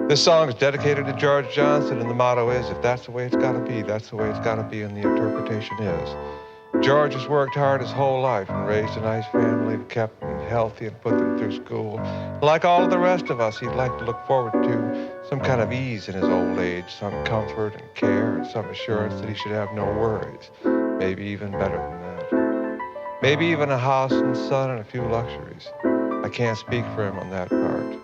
This song is dedicated to George Johnson, and the motto is, if that's the way it's gotta be, that's the way it's gotta be, and the interpretation is. George has worked hard his whole life and raised a nice family and kept them healthy and put them through school. Like all of the rest of us, he'd like to look forward to some kind of ease in his old age, some comfort and care, and some assurance that he should have no worries. Maybe even better than that. Maybe even a house and son and a few luxuries. I can't speak for him on that part.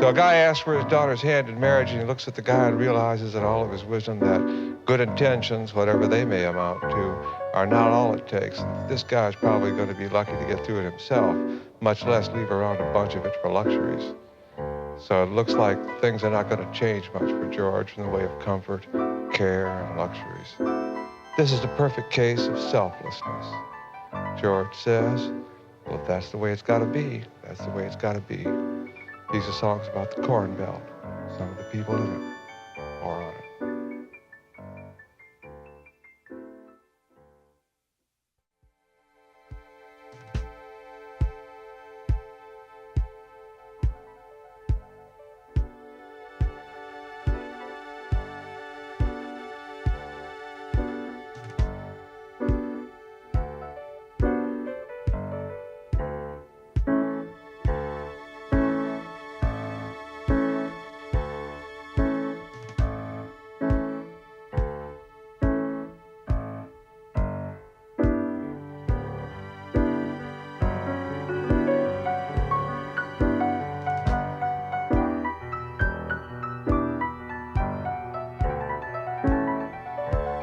So a guy asks for his daughter's hand in marriage, and he looks at the guy and realizes in all of his wisdom that good intentions, whatever they may amount to, are not all it takes. This guy's probably going to be lucky to get through it himself, much less leave around a bunch of it for luxuries. So it looks like things are not going to change much for George in the way of comfort, care, and luxuries. This is the perfect case of selflessness. George says, well, if that's the way it's got to be, that's the way it's got to be. These are songs about the Corn Belt. Some of the people in it are on it.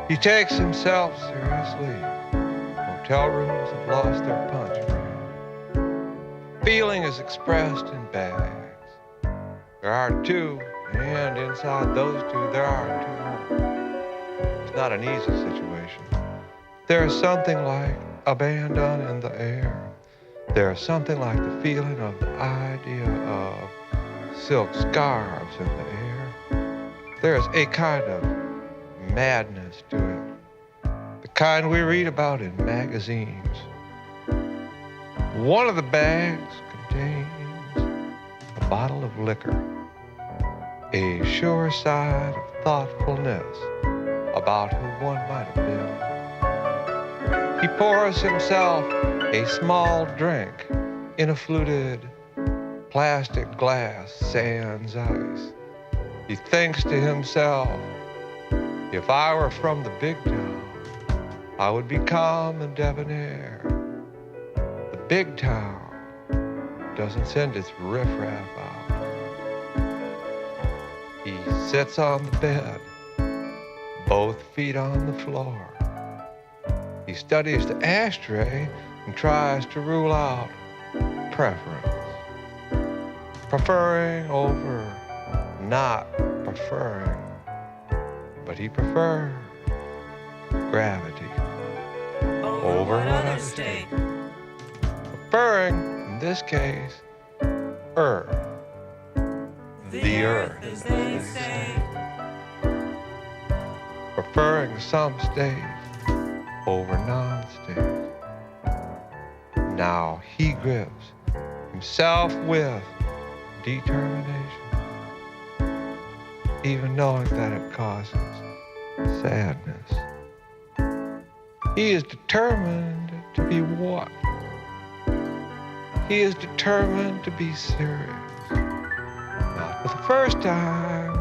He takes himself seriously. Hotel rooms have lost their punch for him. Feeling is expressed in bags. There are two, and inside those two there are two more. It's not an easy situation. There's something like abandon in the air. There's something like the feeling of the idea of silk scarves in the air. There's a kind of madness to it, the kind we read about in magazines. One of the bags contains a bottle of liquor, a sure sign of thoughtfulness about who one might have been. He pours himself a small drink in a fluted plastic glass sans ice. He thinks to himself, if I were from the big town, I would be calm and debonair. The big town doesn't send its riffraff out. He sits on the bed, both feet on the floor. He studies the ashtray and tries to rule out preference. Preferring over not preferring. But he prefers gravity over another state. Preferring, in this case, Earth. The Earth, as they say. Preferring some states over non-states. Now he grips himself with determination, even knowing that it causes sadness. He is determined to be what? He is determined to be serious. Not for the first time,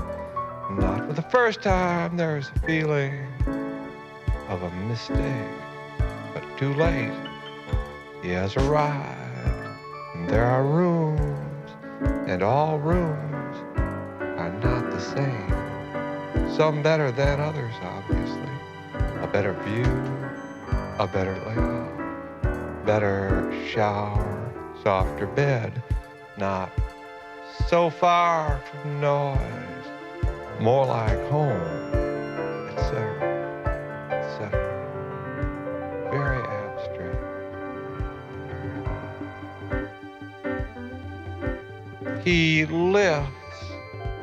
not for the first time there is a feeling of a mistake. But too late, he has arrived, and there are rooms, and all rooms are not the same. Some better than others, obviously. A better view, a better layout, better shower, softer bed, not so far from noise, more like home, etc., etc. Very abstract. He lifts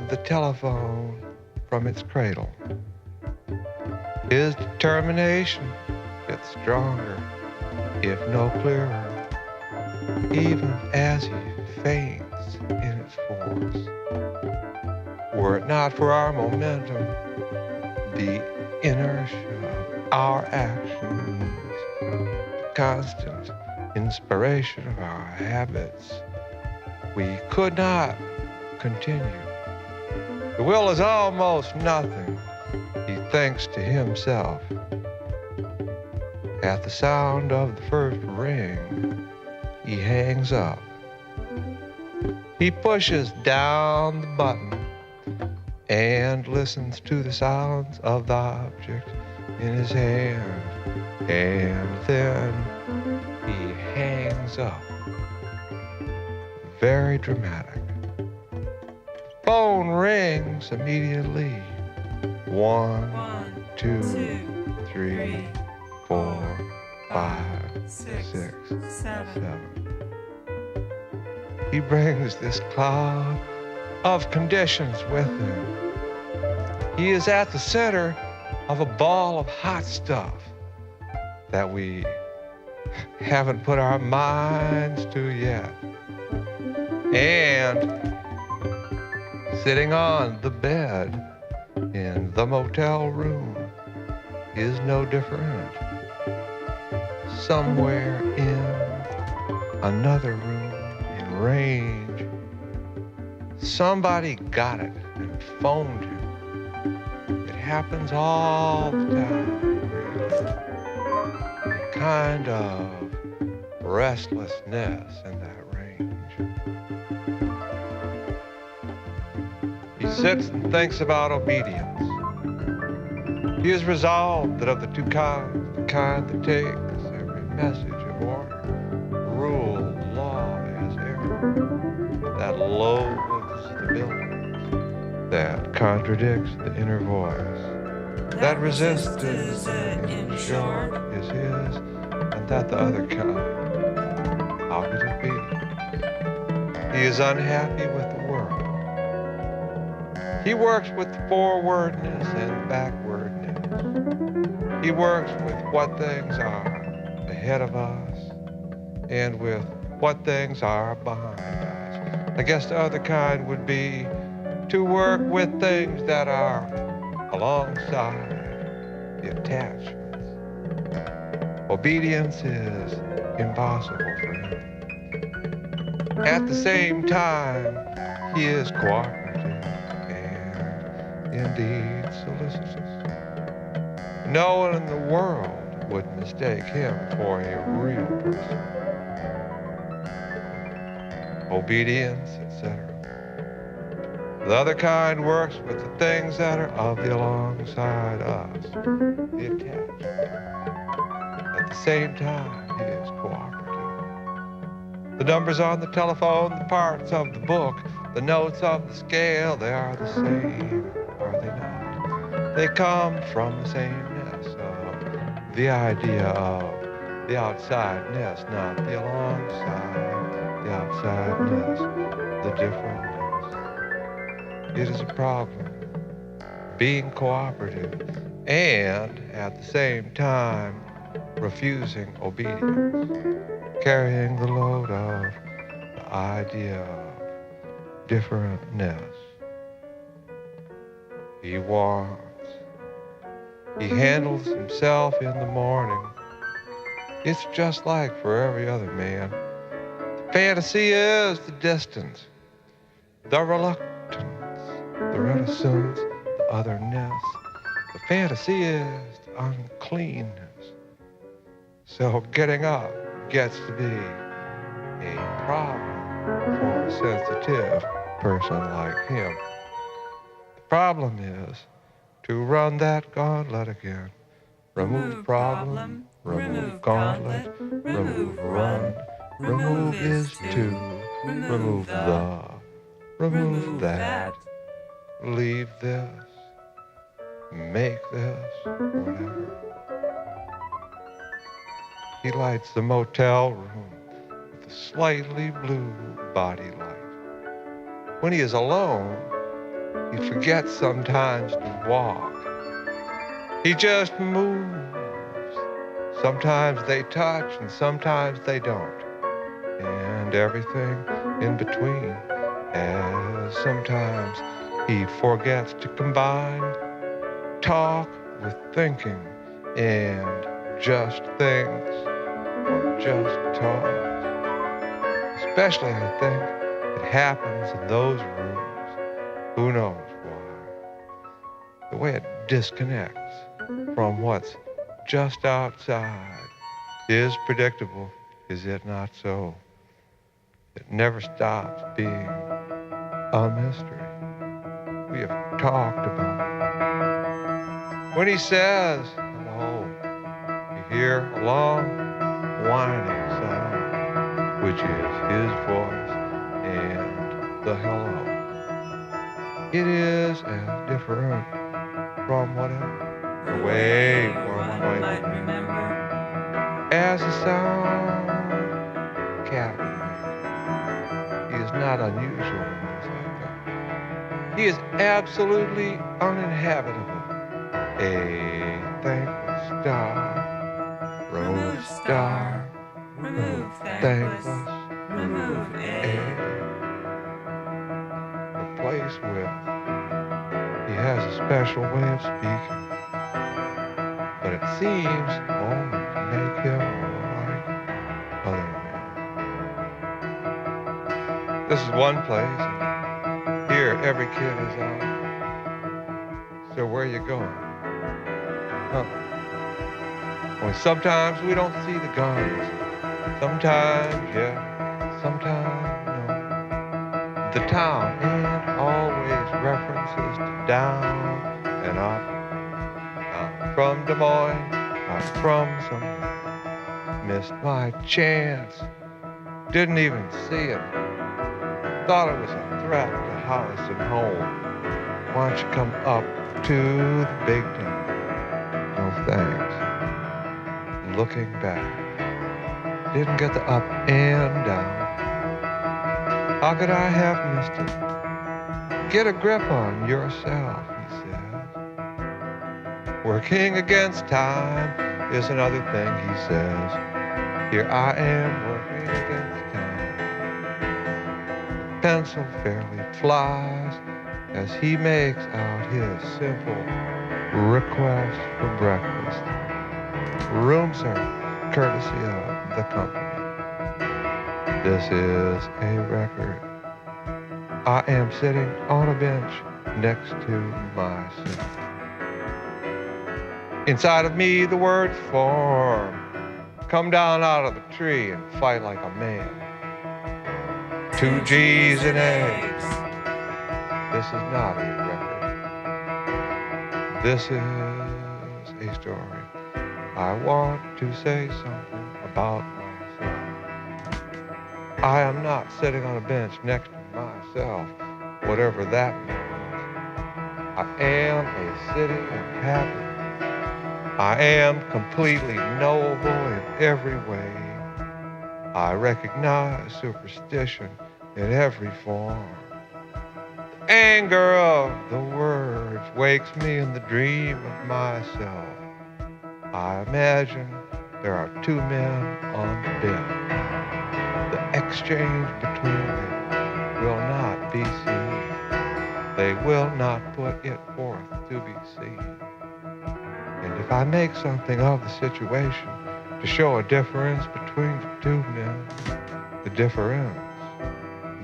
the telephone from its cradle. His determination gets stronger, if no clearer, even as he faints in its force. Were it not for our momentum, the inertia of our actions, the constant inspiration of our habits, we could not continue. The will is almost nothing, he thinks to himself. At the sound of the first ring, he hangs up. He pushes down the button and listens to the sounds of the object in his hand. And then he hangs up. Very dramatic. Phone rings immediately. 1, 2, 3, 4, 5, 6, 7. He brings this cloud of conditions with him. He is at the center of a ball of hot stuff that we haven't put our minds to yet. And sitting on the bed in the motel room is no different. Somewhere in another room in range, somebody got it and phoned him. It happens all the time, really. A kind of restlessness in that range. He sits and thinks about obedience. He has resolved that of the two kinds, the kind that takes every message of order, rule, law as error, that loathes the buildings, that contradicts the inner voice, that resistance, in short, is his, and that the other kind, how could it be? He is unhappy with the world. He works with forwardness and backwardness. He works with what things are ahead of us and with what things are behind us. I guess the other kind would be to work with things that are alongside the attachments. Obedience is impossible for him. At the same time, he is cooperative and indeed solicitous. No one in the world would mistake him for a real person. Obedience, etc. The other kind works with the things that are of the alongside us, the attached. At the same time, he is cooperative. The numbers on the telephone, the parts of the book, the notes of the scale, they are the same, are they not? They come from the same nest of the idea of the outside nest, not the alongside, the outside nest, the different nest. It is a problem, being cooperative and at the same time refusing obedience, carrying the load of the idea of differentness. He wants. He handles himself in the morning. It's just like for every other man. The fantasy is the distance, the reluctance, the reticence, the otherness. The fantasy is the uncleanness. So getting up gets to be a problem for a sensitive person like him. The problem is to run that gauntlet again. Remove problem, remove gauntlet, remove run. Remove is to, remove the, remove that. Leave this, make this, whatever. He lights the motel room with a slightly blue body light. When he is alone, he forgets sometimes to walk. He just moves. Sometimes they touch and sometimes they don't. And everything in between, as sometimes He forgets to combine talk with thinking and just things or just talk. Especially, I think, it happens in those rooms. Who knows why? The way it disconnects from what's just outside is predictable, is it not so? It never stops being a mystery. We have talked about it. When he says hello, you hear a long whining sound, which is his voice and the hello. It is as different from whatever away one might remember as the sound cat would make. He is not unusual in things like that. He is absolutely uninhabitable. A thankless star, rose star, remove thankless, remove a place where he has a special way of speaking, but it seems only to make him like other men. This is one place, and here every kid is out. So where you going? Huh? Well, sometimes we don't see the guns. Sometimes, yeah. Sometimes, no. The town ain't always references to down and up. I'm from Des Moines. I'm from somewhere. Missed my chance. Didn't even see it. Thought it was a threat to house and home. Why don't you come up to the big town? No thanks. Looking back, didn't get the up and down. How could I have missed it? Get a grip on yourself, he says. Working against time is another thing, he says. Here I am working against time. Pencil fairly flies as he makes out his simple request for breakfast. Room service, courtesy of the company. This is a record. I am sitting on a bench next to myself. Inside of me, the words form. Come down out of the tree and fight like a man. 2 G's and eggs. This is not a record. This is a story. I want to say something about myself. I am not sitting on a bench next to myself, whatever that means. I am a city of happiness. I am completely knowable in every way. I recognize superstition in every form. The anger of the words wakes me in the dream of myself. I imagine there are 2 men on the bench. The exchange between them will not be seen. They will not put it forth to be seen. And if I make something of the situation to show a difference between the 2 men, the difference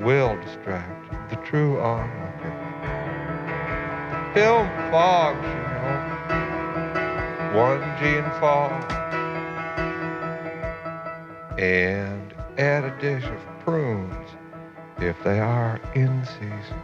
will distract the true onlooker. The film fogs, you know. 1 G and fog. And add a dish of prunes if they are in season.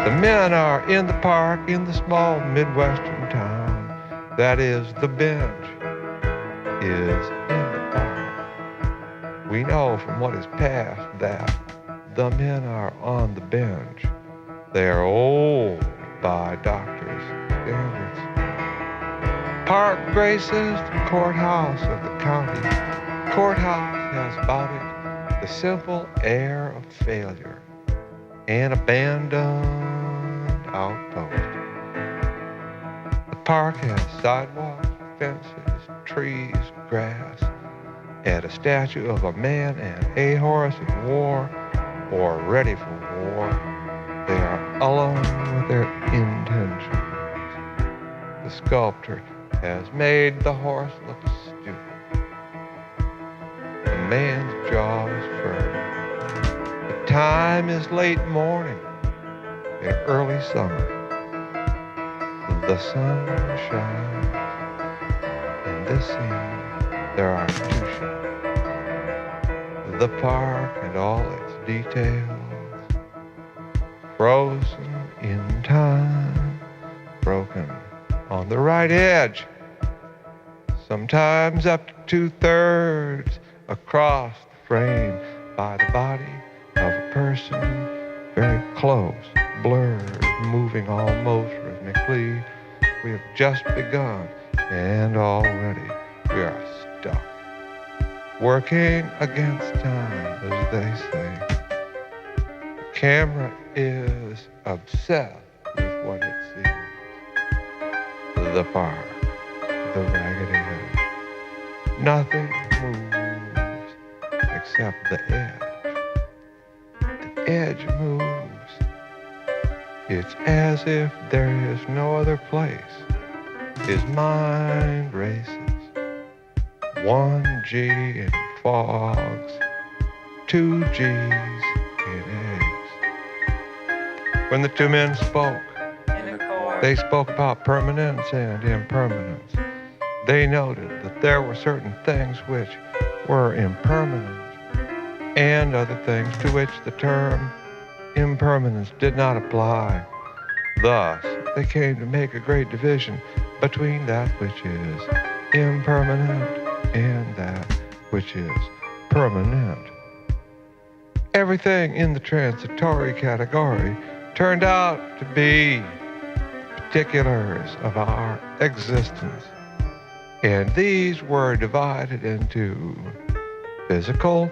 The men are in the park in the small Midwestern town. That is, the bench is in the park. We know from what is past that the men are on the bench. They are old by doctors' standards. Park graces the courthouse of the county. Courthouse has about it the simple air of failure, an abandoned outpost. The park has sidewalks, fences, trees, grass, and a statue of a man and a horse in war or ready for war. They are alone with their intentions. The sculptor has made the horse look stupid. The man's jaw is firm. The time is late morning in early summer. The sun shines. In this scene, there are two shots. The park and all its details, frozen in time, broken on the right edge, sometimes up to 2/3 across the frame by the body of a person very close, blurred, moving almost rhythmically. We have just begun, and already we are stuck, working against time, as they say. The camera is obsessed with what it sees. The park, the ragged edge. Nothing moves except the edge. The edge moves. It's as if there is no other place. His mind races. 1G in fogs, 2Gs in eggs. When the two men spoke, they spoke about permanence and impermanence. They noted that there were certain things which were impermanent and other things to which the term impermanence did not apply. Thus, they came to make a great division between that which is impermanent and that which is permanent. Everything in the transitory category turned out to be particulars of our existence, and these were divided into physical,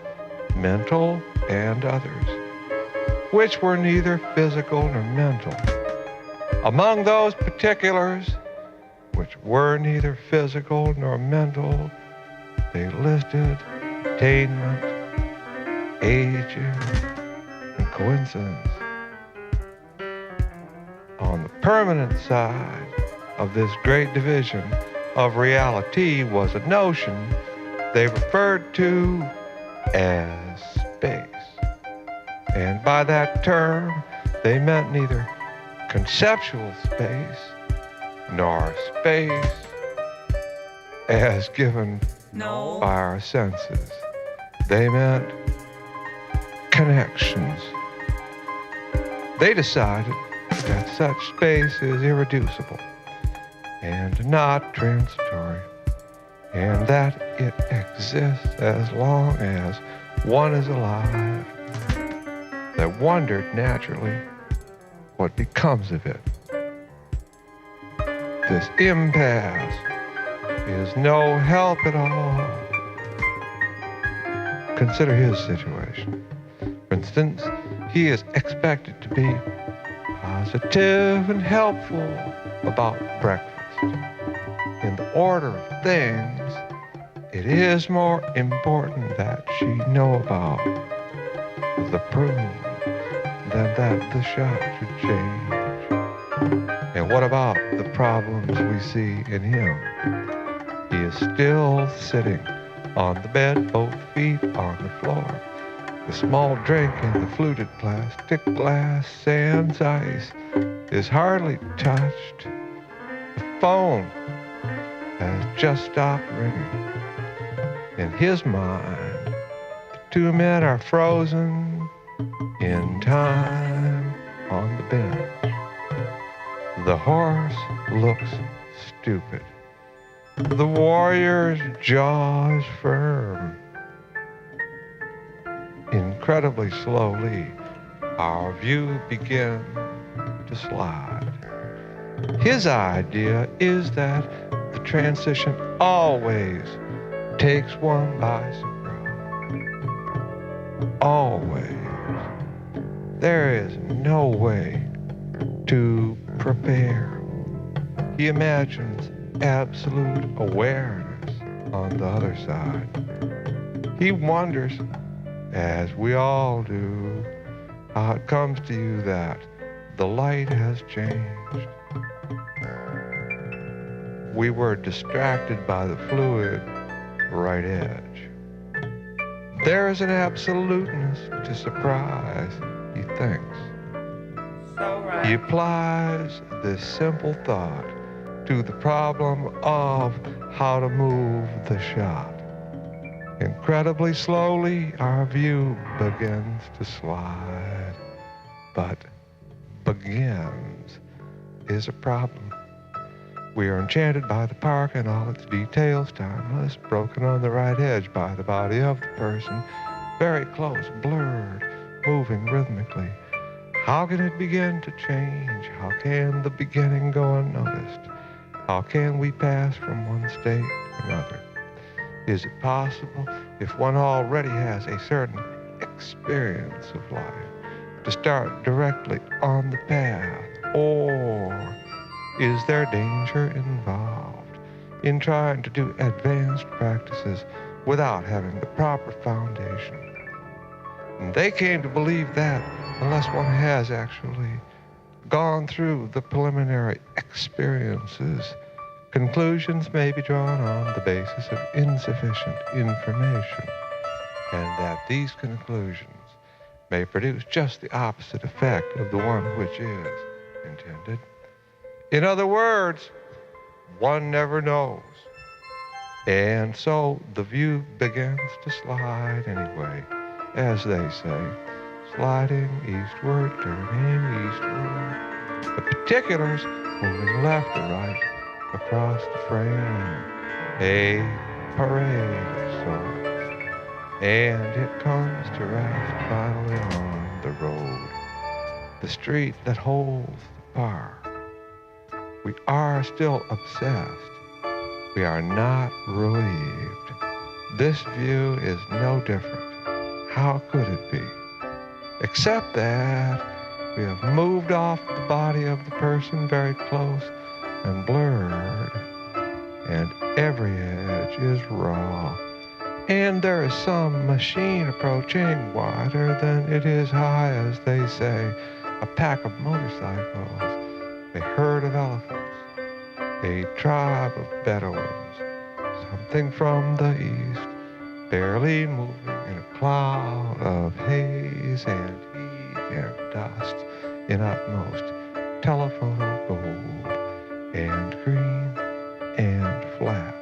mental, and others, which were neither physical nor mental. Among those particulars, which were neither physical nor mental, they listed attainment, aging, and coincidence. On the permanent side of this great division of reality was a notion they referred to as space. And by that term, they meant neither conceptual space nor space as given by our senses. They meant connections. They decided that such space is irreducible and not transitory, and that it exists as long as one is alive. They wondered naturally what becomes of it. This impasse is no help at all. Consider his situation. For instance, he is expected to be positive and helpful about breakfast. In the order of things, it is more important that she know about the prune than that the shot should change. And what about the problems we see in him? He is still sitting on the bed, both feet on the floor. The small drink in the fluted plastic glass sans ice is hardly touched. The phone has just stopped ringing. In his mind, the two men are frozen in time on the bench. The horse looks stupid. The warrior's jaw is firm. Incredibly slowly, our view begins to slide. His idea is that the transition always takes one by surprise. Always. There is no way to prepare. He imagines absolute awareness on the other side. He wonders, as we all do, how it comes to you that the light has changed. We were distracted by the fluid right edge. There is an absoluteness to surprise, he thinks. So right. He applies this simple thought to the problem of how to move the shot. Incredibly slowly, our view begins to slide. But begins is a problem. We are enchanted by the park and all its details, timeless, broken on the right edge by the body of the person, very close, blurred, moving rhythmically. How can it begin to change? How can the beginning go unnoticed? How can we pass from one state to another? Is it possible, if one already has a certain experience of life, to start directly on the path? Or is there danger involved in trying to do advanced practices without having the proper foundation? And they came to believe that unless one has actually gone through the preliminary experiences, conclusions may be drawn on the basis of insufficient information, and that these conclusions may produce just the opposite effect of the one which is intended. In other words, one never knows. And so the view begins to slide anyway, as they say, sliding eastward, turning eastward. The particulars moving left or right across the frame, a parade of sorts. And it comes to rest finally on the road, the street that holds the park. We are still obsessed. We are not relieved. This view is no different. How could it be? Except that we have moved off the body of the person very close and blurred, and every edge is raw. And there is some machine approaching wider than it is high, as they say, a pack of motorcycles, a herd of elephants, a tribe of Bedouins, something from the east, barely moving in a cloud of haze and heat and dust in utmost telephoto gold and green and flat.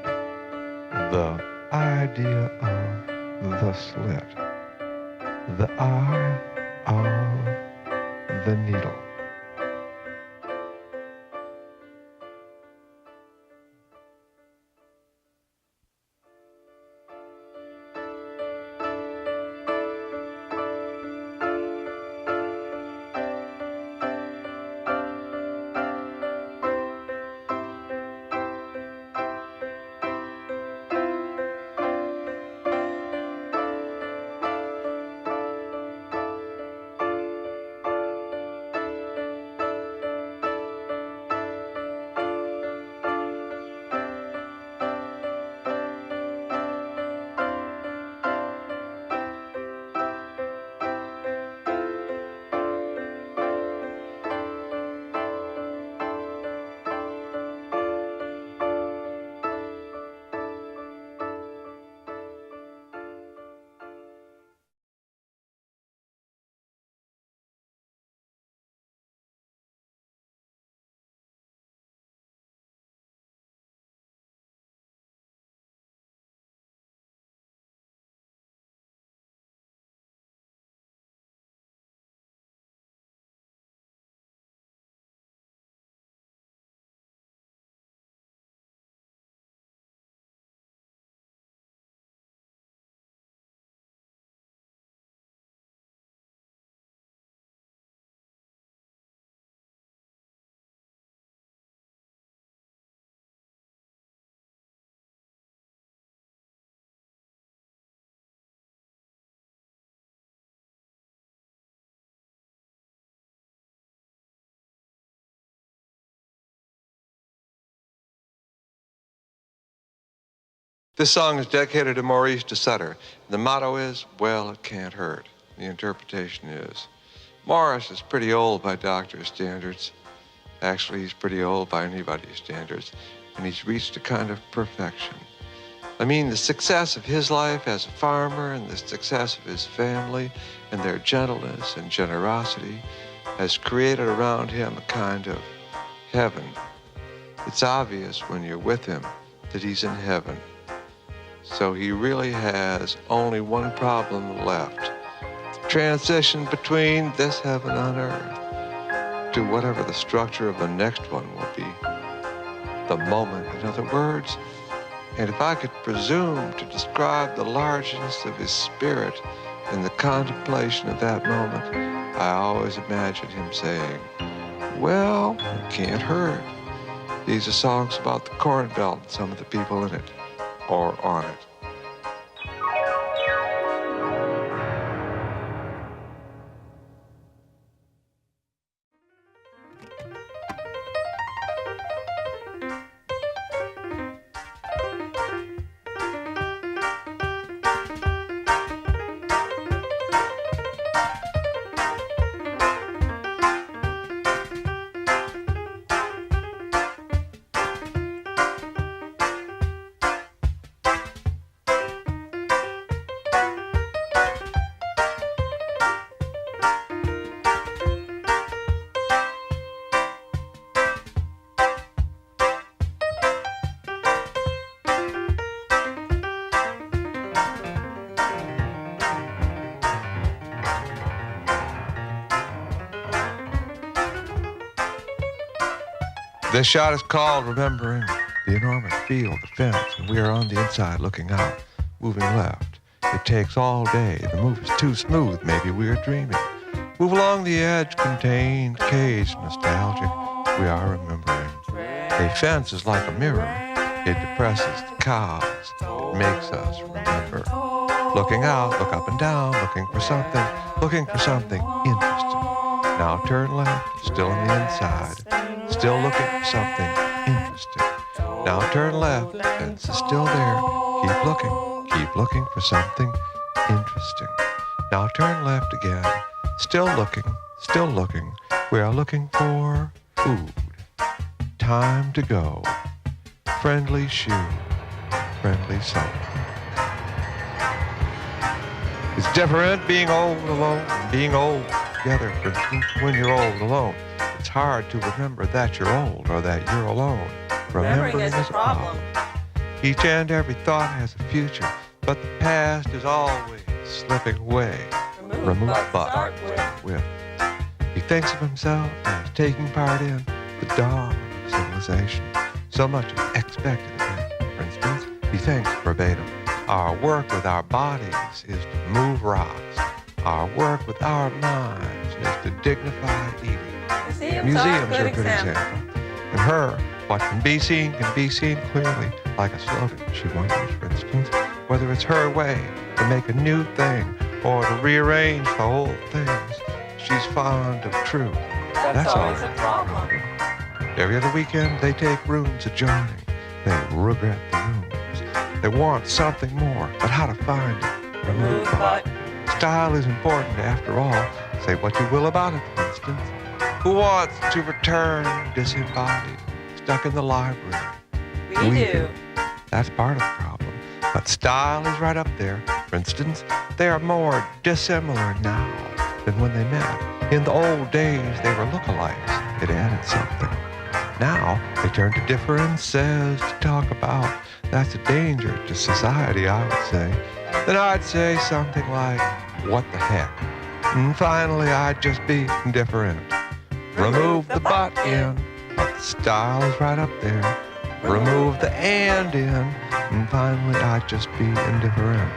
The idea of the slit, the eye of the needle. This song is dedicated to Maurice de Sutter. The motto is, well, it can't hurt. The interpretation is, Morris is pretty old by doctor's standards. Actually, he's pretty old by anybody's standards, and he's reached a kind of perfection. I mean, the success of his life as a farmer and the success of his family and their gentleness and generosity has created around him a kind of heaven. It's obvious when you're with him that he's in heaven. So he really has only one problem left. The transition between this heaven on earth to whatever the structure of the next one will be. The moment, in other words. And if I could presume to describe the largeness of his spirit in the contemplation of that moment, I always imagine him saying, well, it can't hurt. These are songs about the Corn Belt and some of the people in it, or on it. This shot is called Remembering the Enormous Field, the fence, and we are on the inside looking out, moving left. It takes all day. The move is too smooth. Maybe we are dreaming. Move along the edge, contained, caged, nostalgic. We are remembering. A fence is like a mirror. It depresses the cows, makes us remember. Looking out, look up and down, looking for something interesting. Now turn left, still on the inside. Still looking for something interesting. Now turn left, fence is still there. Keep looking for something interesting. Now turn left again, still looking. We are looking for food. Time to go. Friendly shoe, friendly soul. It's different being old alone and being old together. For instance, when you're old alone, it's hard to remember that you're old or that you're alone. Remembering is a problem. Each and every thought has a future, but the past is always slipping away. Remove but start with. He thinks of himself as taking part in the dawn of civilization. So much is expected of him. For instance, he thinks verbatim, our work with our bodies is to move rocks. Our work with our minds is to dignify eating. Museums are a good example. In her, what can be seen clearly, like a slogan. She wonders, for instance, whether it's her way to make a new thing or to rearrange the old things. She's fond of truth. That's always a problem. Every other weekend, they take rooms adjoining. They regret the rooms. They want something more, but how to find it? Remove but. Style is important, after all. Say what you will about it, for instance. Who wants to return disembodied, stuck in the library? We do. That's part of the problem. But style is right up there. For instance, they are more dissimilar now than when they met. In the old days, they were lookalikes. It added something. Now, they turn to differences to talk about. That's a danger to society, I would say. Then I'd say something like, what the heck? And finally, I'd just be indifferent. Remove the but in, but the style is right up there. Remove the and in, and finally I'd just be indifferent.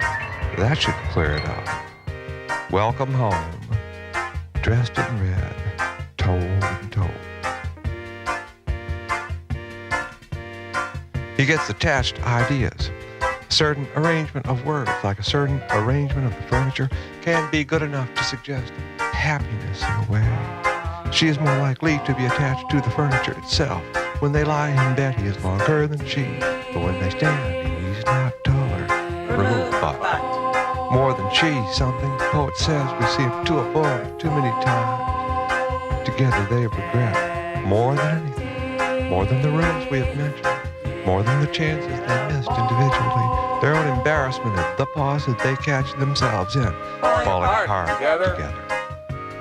That should clear it up. Welcome home, dressed in red, told and told. He gets attached ideas. A certain arrangement of words, like a certain arrangement of the furniture, can be good enough to suggest happiness in a way. She is more likely to be attached to the furniture itself. When they lie in bed, he is longer than she, but when they stand, he's not tall. more than she something. The poet says we seem too above too many times. Together they regret more than anything, more than the rooms we have mentioned, more than the chances they missed individually, their own embarrassment at the pauses they catch themselves in, falling apart together.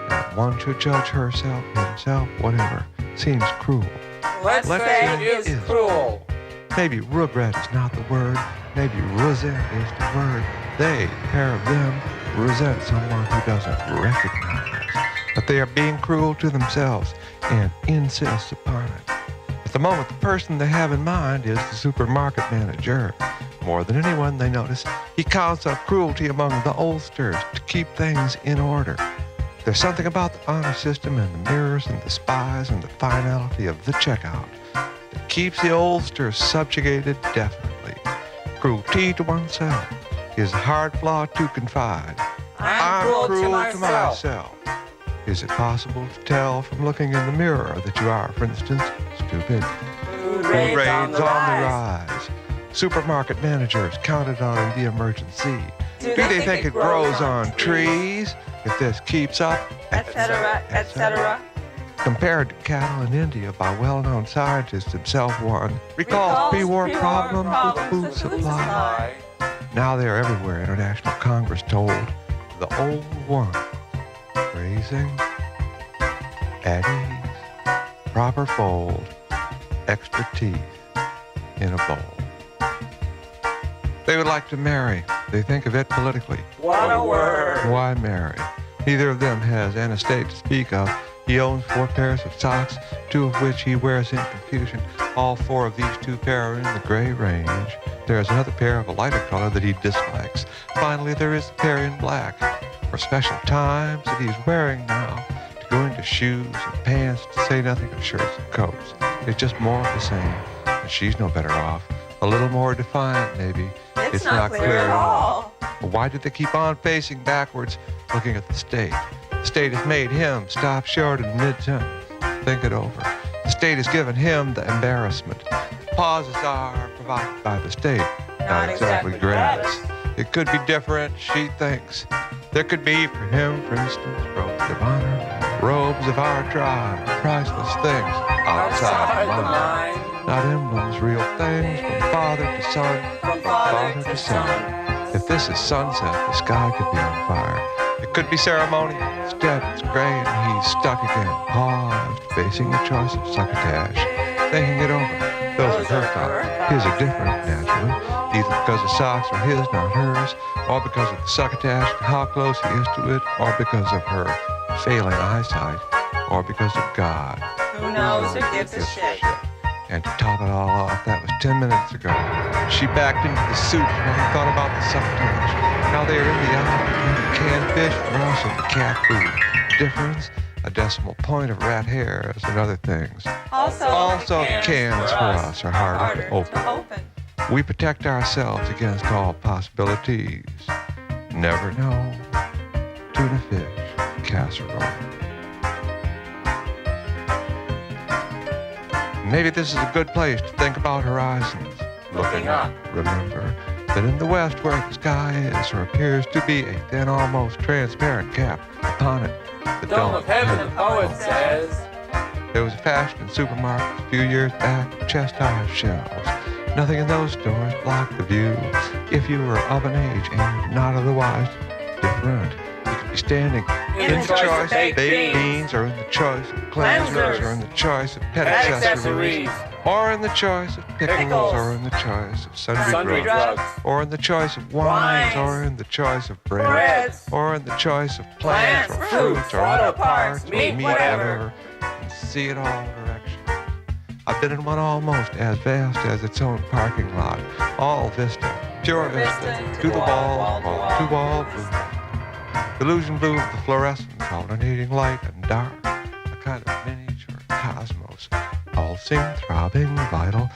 Not one should judge herself, himself, whatever. Seems cruel. Let's say it is cruel. Maybe regret is not the word. Maybe resent is the word. They, the pair of them, resent someone who doesn't recognize that they are being cruel to themselves and insists upon it. At the moment, the person they have in mind is the supermarket manager. More than anyone, they notice, he counts up cruelty among the oldsters to keep things in order. There's something about the honor system and the mirrors and the spies and the finality of the checkout that keeps the oldsters subjugated definitely. Cruelty to oneself is a hard flaw to confide. I'm cruel to myself. Is it possible to tell from looking in the mirror that you are, for instance, stupid? Food raids on the rise. Supermarket managers counted on the emergency. Do they think it grows on trees? If this keeps up, etc., etc. Compared to cattle in India by well-known scientists himself, one recalls pre-war problems with food supply. Now they are everywhere, International Congress told. The old one, raising, at ease, proper fold, extra teeth in a bowl. They would like to marry. They think of it politically. What a word. Why marry? Neither of them has an estate to speak of. He owns 4 pairs of socks, 2 of which he wears in confusion. All 4 of these 2 pair are in the gray range. There is another pair of a lighter color that he dislikes. Finally, there is a pair in black for special times that he's wearing now, to go into shoes and pants, to say nothing of shirts and coats. It's just more of the same, and she's no better off. A little more defiant, maybe. It's not clear at all. But why did they keep on facing backwards, looking at the state? The state has made him stop short in mid-sentence. Think it over. The state has given him the embarrassment. Pauses are provided by the state, not exactly gratis. It could be different, she thinks. There could be, for him, for instance, robes of honor, robes of our tribe, priceless things outside the mind. Not emblems, real things, from father to son, from father to son. If this is sunset, the sky could be on fire. It could be ceremonial. Instead, it's gray and he's stuck again, paused, facing the choice of succotash, thinking it over. Those are her thoughts. His are different, naturally, either because the socks are his, not hers, or because of the succotash, how close he is to it, or because of her failing eyesight, or because of God. Who knows who gives a shit? And to top it all off, that was 10 minutes ago. She backed into the soup when he thought about the succotash. Now they are in the aisle, eating canned fish for us and the cat food. Difference? A decimal point of rat hairs and other things. Also cans for us are harder to open. We protect ourselves against all possibilities. Never know. Tuna fish, casserole. Maybe this is a good place to think about horizons. Looking up. Remember that in the west where the sky is, or appears to be, a thin, almost transparent cap upon it. The Dome of heaven, the poet says. There was a fashion in supermarkets a few years back of chest-high shelves. Nothing in those stores blocked the view. If you were of an age and not otherwise different, you could be standing in the choice of baked beans, or in the choice of cleansers, or in the choice of pet accessories, or in the choice of pickles, or in the choice of sundry drugs, or in the choice of wines, or in the choice of breads, or in the choice of plants, or fruits, or auto parts, or meat, whatever, and see it all directions. I've been in one almost as vast as its own parking lot, all vista, pure vista, to the wall, to wall blue. Illusion blue of the fluorescence, alternating light and dark, a kind of miniature cosmos, pulsing, throbbing, vital,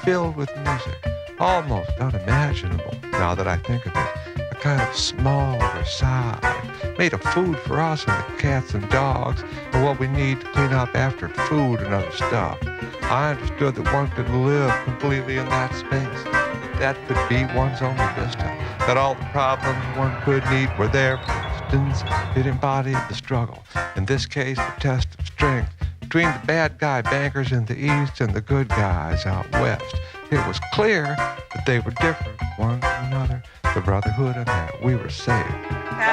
filled with music, almost unimaginable, now that I think of it, a kind of small Versailles, made of food for us and the cats and dogs, and what we need to clean up after food and other stuff. I understood that one could live completely in that space, that could be one's only vista, that all the problems one could meet were there, for instance, it embodied the struggle. In this case, the test of strength between the bad guy bankers in the East and the good guys out West. It was clear that they were different, one from another. The brotherhood and that we were saved.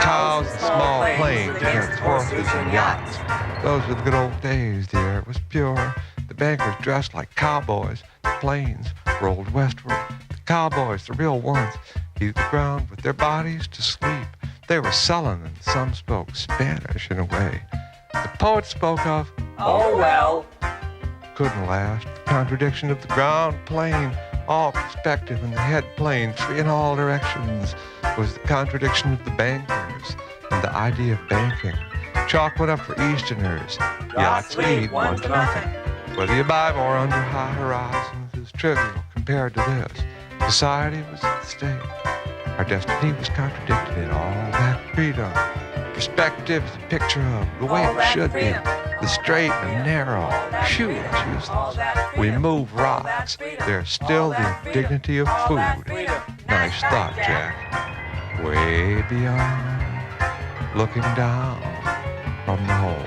Cows and small planes against horses and yachts. Those were the good old days. The air was pure. The bankers dressed like cowboys. The planes rolled westward. The cowboys, the real ones, heaved the ground with their bodies to sleep. They were sullen and some spoke Spanish in a way. The poet spoke of, oh well. Couldn't last. The contradiction of the ground plane, all perspective in the head plane, free in all directions, was the contradiction of the bankers and the idea of banking. Chalk went up for Easterners. Yachts lead 1-0. Whether you buy more under high horizons is trivial compared to this. Society was at stake. Our destiny was contradicted in all that freedom. Perspective is a picture of the way it should be. The straight and narrow. Shoot, it's useless. We move rocks. There's still the dignity of food. Nice thought, Jack. Way beyond, looking down from the hole.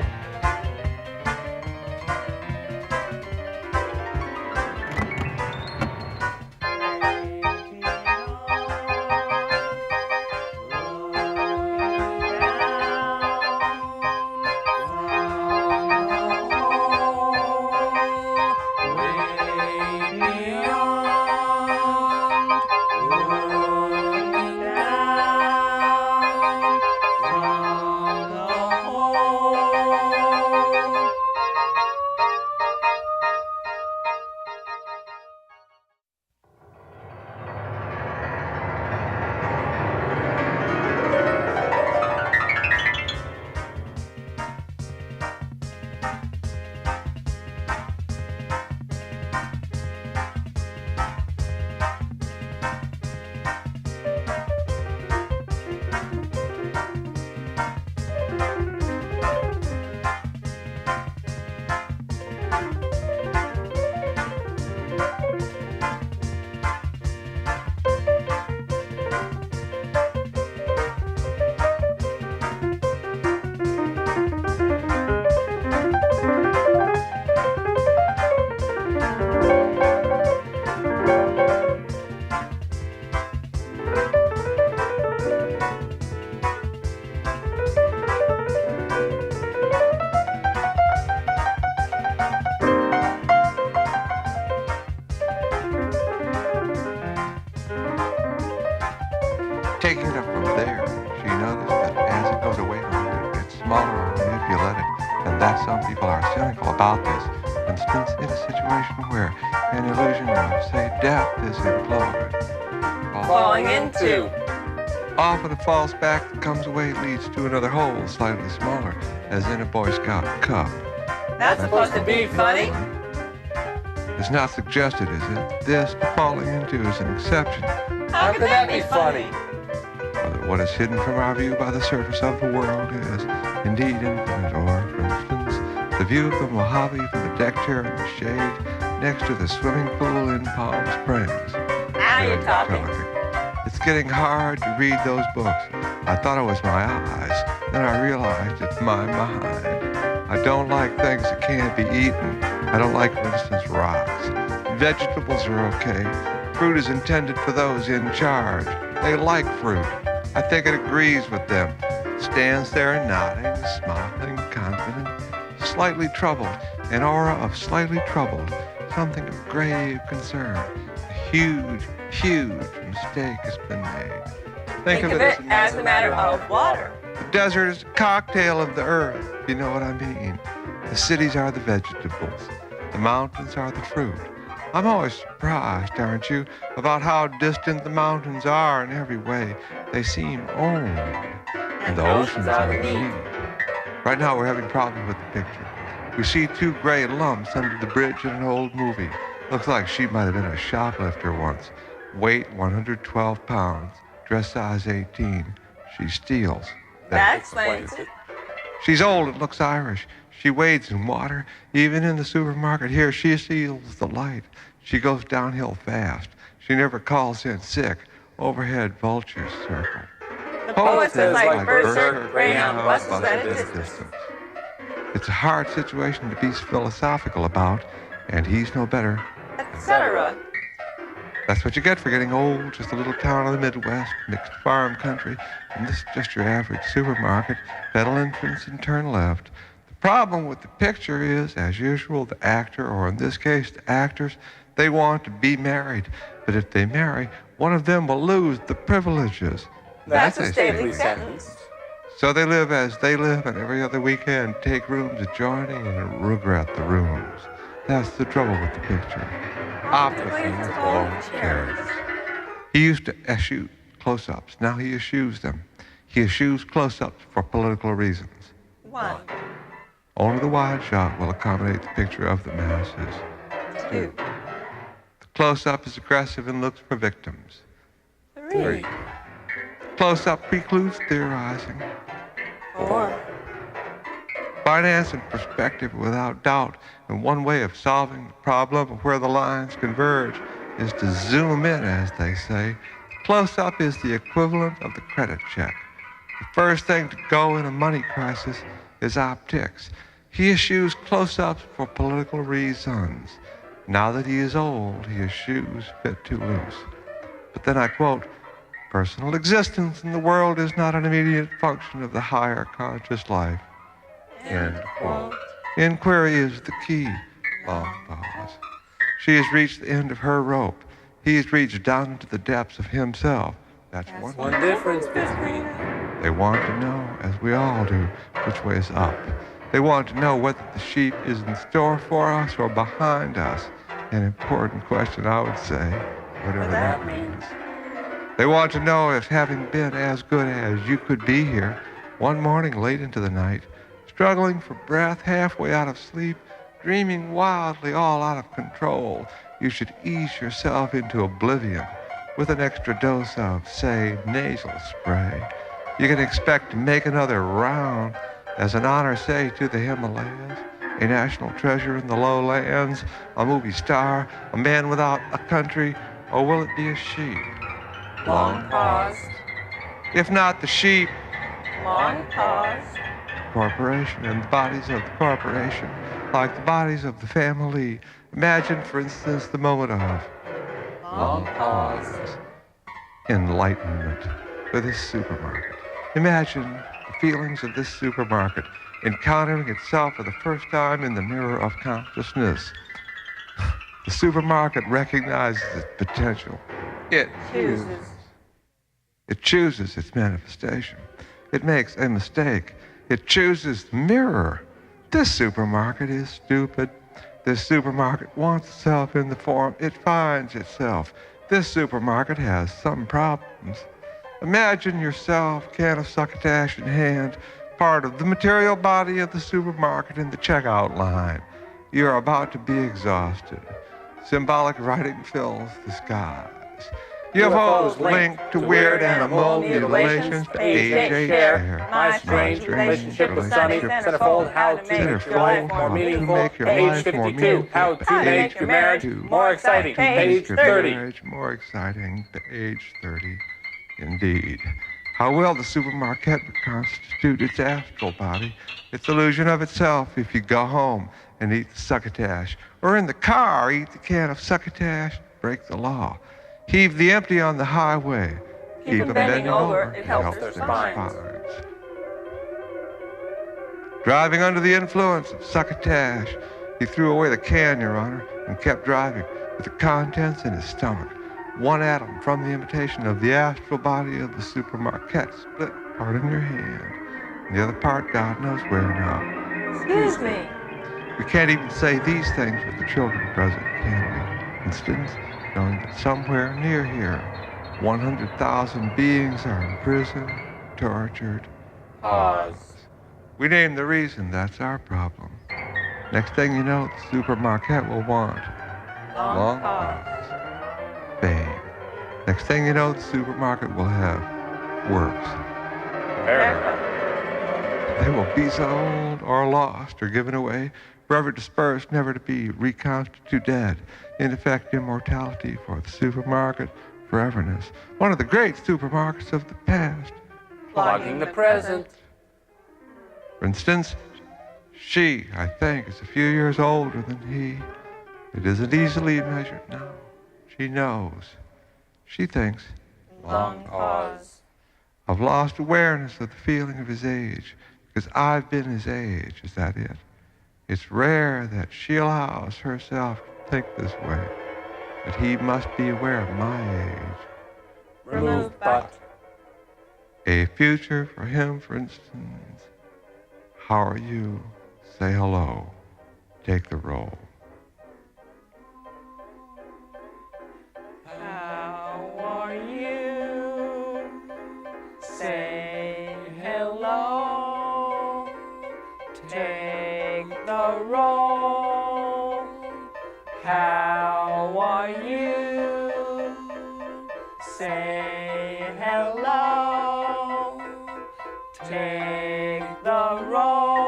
Taking it up from there, she noticed that as it goes away from her, it gets smaller only if you let it, and that some people are cynical about this. For instance, in a situation where an illusion of, say, death is imploded. Falling into. Often a false back that comes away leads to another hole slightly smaller, as in a Boy Scout cup. That's supposed to be funny. It's not suggested, is it? This falling into is an exception. How could that be funny? What is hidden from our view by the surface of the world is indeed infinite, or, for instance, the view from Mojave from the deck chair in the shade next to the swimming pool in Palm Springs. Now you're talking. It's getting hard to read those books. I thought it was my eyes, then I realized it's my mind. I don't like things that can't be eaten. I don't like, for instance, rocks. Vegetables are okay. Fruit is intended for those in charge. They like fruit. I think it agrees with them. Stands there nodding, smiling, confident, slightly troubled, an aura of slightly troubled, something of grave concern. A huge, huge mistake has been made. Think of it as a matter of water. The desert is a cocktail of the earth, if you know what I mean. The cities are the vegetables. The mountains are the fruit. I'm always surprised, aren't you, about how distant the mountains are in every way. They seem owned, and the oceans are the need. Right now we're having problems with the picture. We see two gray lumps under the bridge in an old movie. Looks like she might have been a shoplifter once. Weight 112 pounds, dress size 18. She steals. That explains it. She's old and looks Irish. She wades in water. Even in the supermarket here, she sees the light. She goes downhill fast. She never calls in sick. Overhead vultures circle. The poet says like berserk, greyhound buses at a distance. It's a hard situation to be philosophical about, and he's no better. Etc. That's what you get for getting old. Just a little town in the Midwest, mixed farm country, and this is just your average supermarket. Pedal entrance and turn left. The problem with the picture is, as usual, the actor, or in this case, the actors, they want to be married. But if they marry, one of them will lose the privileges. That's a stately sentence. So they live as they live, and every other weekend take rooms adjoining and regret the rooms. That's the trouble with the picture. Optically, it's all he cares. He used to eschew close-ups. Now he eschews them. He eschews close-ups for political reasons. 1. Only the wide shot will accommodate the picture of the masses. 2. The close-up is aggressive and looks for victims. 3. Close-up precludes theorizing. 4. Finance and perspective, without doubt, and one way of solving the problem of where the lines converge is to zoom in, as they say. Close-up is the equivalent of the credit check. The first thing to go in a money crisis is optics. He eschews close-ups for political reasons. Now that he is old, he eschews fit too loose. But then I quote, "Personal existence in the world is not an immediate function of the higher conscious life." End quote. Inquiry is the key. Long pause. She has reached the end of her rope. He has reached down into the depths of himself. That's one difference between. They want to know, as we all do, which way is up. They want to know whether the sheep is in store for us or behind us. An important question, I would say, whatever that means. They want to know if, having been as good as you could be here, one morning late into the night, struggling for breath, halfway out of sleep, dreaming wildly, all out of control, you should ease yourself into oblivion with an extra dose of, say, nasal spray. You can expect to make another round as an honor, say, to the Himalayas, a national treasure in the lowlands, a movie star, a man without a country, or will it be a sheep? Long pause. If not the sheep, Long pause. corporation and the bodies of the corporation, like the bodies of the family. Imagine, for instance, the moment of Long pause. enlightenment for this supermarket. Imagine the feelings of this supermarket encountering itself for the first time in the mirror of consciousness. The supermarket recognizes its potential. It chooses its manifestation. It makes a mistake. It chooses the mirror. This supermarket is stupid. This supermarket wants itself in the form it finds itself. This supermarket has some problems. Imagine yourself, can of succotash in hand, part of the material body of the supermarket in the checkout line. You're about to be exhausted. Symbolic writing fills the skies. UFOs linked to weird animal mutilations, age 8 share. My strange relationship with Sonny, centerfold, how to make your life more meaningful. Page 52, how to make your marriage more exciting. Page 30. More exciting, page 30, indeed. How will the supermarket constitute its astral body, its illusion of itself, if you go home and eat the succotash, or in the car eat the can of succotash, break the law. Heave the empty on the highway. Keep them bending over, it helps their spines. Driving under the influence of succotash, he threw away the can, Your Honor, and kept driving with the contents in his stomach. One atom from the imitation of the astral body of the supermarket split part in your hand. And the other part, God knows where now. Excuse me. We can't even say these things with the children present, can we? Instance, knowing that somewhere near here, 100,000 beings are in prison, tortured. Pause. We name the reason, that's our problem. Next thing you know, the supermarket will want Long pause. fame. Next thing you know, the supermarket will have works. America. They will be sold or lost or given away forever dispersed, never to be reconstituted. In effect, immortality for the supermarket, foreverness. One of the great supermarkets of the past. Flogging the present. For instance, she, I think, is a few years older than he. It isn't easily measured now. She knows. She thinks. Long pause. I've lost awareness of the feeling of his age, because I've been his age. Is that it? It's rare that she allows herself to think this way, that he must be aware of my age. Remove but. A future for him, for instance. How are you? Say hello. Take the role. How are you? Say hello. Take the role. How are you? Say hello. Take the role.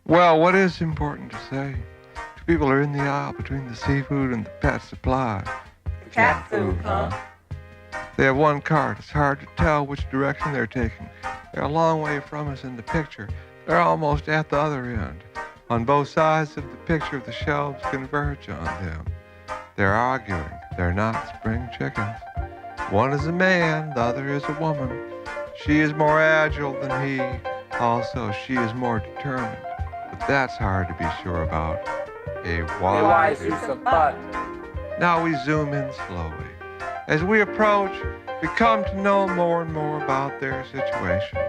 Well, what is important to say? Two people are in the aisle between the seafood and the pet supply. Cat food, huh? They have one cart. It's hard to tell which direction they're taking. They're a long way from us in the picture. They're almost at the other end. On both sides of the picture, the shelves converge on them. They're arguing. They're not spring chickens. One is a man, the other is a woman. She is more agile than he. Also, she is more determined. But that's hard to be sure about. A Wise use of but. Now we zoom in slowly. As we approach, we come to know more and more about their situation.